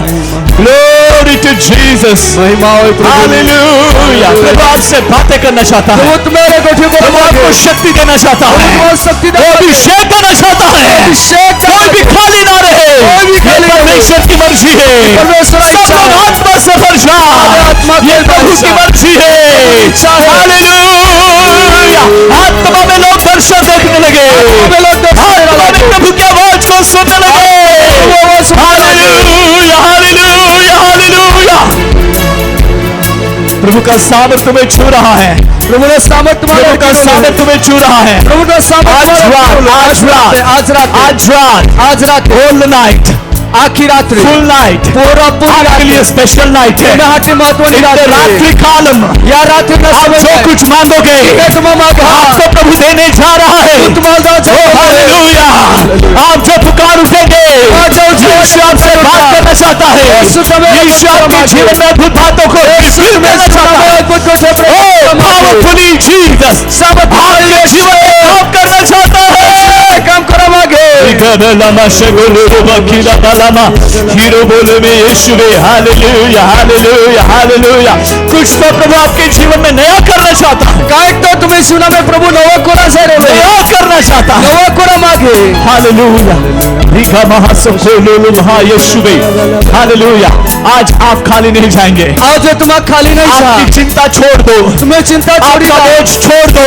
[SPEAKER 1] Glory to Jesus.
[SPEAKER 3] महिमा हो प्रभु,
[SPEAKER 1] Hallelujah. प्रभु आपसे बातें करना चाहता है।
[SPEAKER 3] प्रभु मेरे कोठी को
[SPEAKER 1] प्रभु आपको शक्ति देना चाहता है।
[SPEAKER 3] बहुत शक्ति
[SPEAKER 1] वो अभिषेक देना चाहता है।
[SPEAKER 3] अभिषेक
[SPEAKER 1] कोई भी खाली ना रहे।
[SPEAKER 3] कोई भी
[SPEAKER 1] ये
[SPEAKER 3] खाली ना रहे।
[SPEAKER 1] परमेश्वर की मर्जी है।
[SPEAKER 3] परमेश्वर की इच्छा
[SPEAKER 1] सब
[SPEAKER 3] है।
[SPEAKER 1] आत्मा से भर जा।
[SPEAKER 3] आत्मा
[SPEAKER 1] ये
[SPEAKER 3] के
[SPEAKER 1] प्रभु
[SPEAKER 3] भर
[SPEAKER 1] की
[SPEAKER 3] जा।
[SPEAKER 1] मर्जी है।
[SPEAKER 3] इच्छा है।
[SPEAKER 1] हालेलुया। आत्मा में लोग दर्शन देखने लगे।
[SPEAKER 3] में लोग दर्शन देखने
[SPEAKER 1] आत्मा में
[SPEAKER 3] लगे।
[SPEAKER 1] प्रभु की आवाज को सुनने लगे। Hallelujah, hallelujah, hallelujah. प्रभु का सामर्थ तुम्हें छू रहा है।
[SPEAKER 3] प्रभु ने सामर्थ
[SPEAKER 1] प्रभु का सामर्थ तुम्हें छू रहा है।
[SPEAKER 3] प्रभु का सामर्थ
[SPEAKER 1] आज रात, आज रात,
[SPEAKER 3] आज रात,
[SPEAKER 1] आज रात,
[SPEAKER 3] आज रात,
[SPEAKER 1] होल नाइट,
[SPEAKER 3] आखिरी रात्रि,
[SPEAKER 1] फुल नाइट,
[SPEAKER 3] पूरा पूरी
[SPEAKER 1] आपके लिए स्पेशल नाइट है।
[SPEAKER 3] महत्वपूर्ण
[SPEAKER 1] रात्रि कालम
[SPEAKER 3] या रात्रि का
[SPEAKER 1] आप
[SPEAKER 3] समय
[SPEAKER 1] जो
[SPEAKER 3] है।
[SPEAKER 1] कुछ मांगोगे
[SPEAKER 3] तुम मांगा
[SPEAKER 1] आपको प्रभु देने जा रहा है। हालेलुया। आप जो पुकार उठेंगे यीशु आपसे बात करना चाहता है। यीशु आपके जीवन में अद्भुत बातों को रिवील करना चाहता है। पावरफुली जीसस सब आपके जीवन में काम करना चाहता है।
[SPEAKER 3] काम करो मांगे
[SPEAKER 1] लमा शगुलु बकीला बलामा हीरो बोले में यीशुवे हालेलुया हालेलुया हालेलुया। कुछ तो प्रभु आपके जीवन में नया करना चाहता है।
[SPEAKER 3] काट तो तुम्हें सुना में प्रभु नवा कोरा से रे
[SPEAKER 1] नया करना चाहता है।
[SPEAKER 3] नवा कोरा मांगे
[SPEAKER 1] हालेलुया रिका महासकोलुलु महा यीशुवे हालेलुया। आज आप खाली नहीं जाएंगे।
[SPEAKER 3] आज तुम खाली नहीं जा
[SPEAKER 1] आपकी चिंता छोड़ दो,
[SPEAKER 3] तुम्हें चिंता छोड़ी
[SPEAKER 1] आपका बोझ छोड़ दो।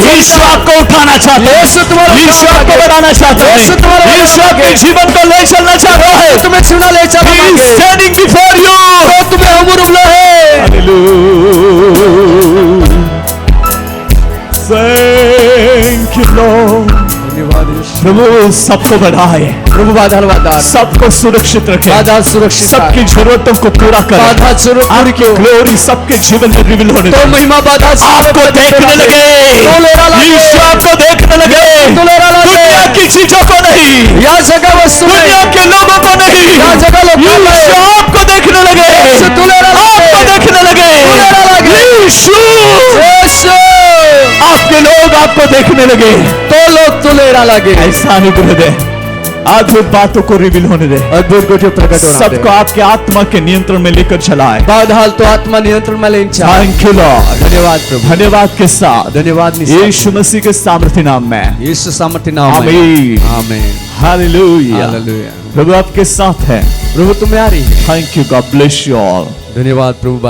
[SPEAKER 1] यीशु आपको उठाना चाहता है,
[SPEAKER 3] यीशु तुम्हारा
[SPEAKER 1] यीशु आपको बढ़ाना चाहता है,
[SPEAKER 3] यीशु तुम्हारा
[SPEAKER 1] यीशु आपके जीवन को ले चलना चाहता है।
[SPEAKER 3] तुम्हें सुना ले चला
[SPEAKER 1] He is standing before you.
[SPEAKER 3] तो तुम्हें उम्र उमला है।
[SPEAKER 1] Hallelujah. Thank you Lord. प्रभु सबको बढ़ाए,
[SPEAKER 3] प्रभु बाधा
[SPEAKER 1] सबको सुरक्षित रखे,
[SPEAKER 3] बाधा सुरक्षित
[SPEAKER 1] सबकी जरूरतों को पूरा करे।
[SPEAKER 3] बाधा जरूरत पूरी क्यों
[SPEAKER 1] ग्लोरी सबके जीवन में रिवील होने
[SPEAKER 3] तो
[SPEAKER 1] दे।
[SPEAKER 3] महिमा बाधा
[SPEAKER 1] आपको देखने लगे, यीशु आपको देखने लगे, दुनिया की चीजों को नहीं,
[SPEAKER 3] यह जगह वस्तु
[SPEAKER 1] दुनिया के लोगों को नहीं,
[SPEAKER 3] यह जगह लोग
[SPEAKER 1] यीशु आपको देखने लगे, आपको देखने लगे। यीशु आपके लोग आपको देखने लगे,
[SPEAKER 3] तो लोग तुलेरा लगे।
[SPEAKER 1] ऐसा अनुग्रह दे, अद्भुत बातों को रिवील होने दे,
[SPEAKER 3] अद्भुत को प्रकट होना
[SPEAKER 1] सबको आपके आत्मा के नियंत्रण में लेकर चलाए।
[SPEAKER 3] बाधाल तो आत्मा नियंत्रण में लेन चाहे।
[SPEAKER 1] Thank you Lord.
[SPEAKER 3] धन्यवाद प्रभु,
[SPEAKER 1] धन्यवाद के साथ
[SPEAKER 3] धन्यवाद
[SPEAKER 1] यीशु मसीह के सामर्थ्य नाम में
[SPEAKER 3] यीशु सामर्थ्य नाम में
[SPEAKER 1] आमीन
[SPEAKER 3] आमीन
[SPEAKER 1] हालेलुया।
[SPEAKER 3] हालेलुया।
[SPEAKER 1] प्रभु आपके साथ है।
[SPEAKER 3] प्रभु तुम्हें आ रही है।
[SPEAKER 1] Thank you, God bless you all.
[SPEAKER 3] धन्यवाद प्रभु।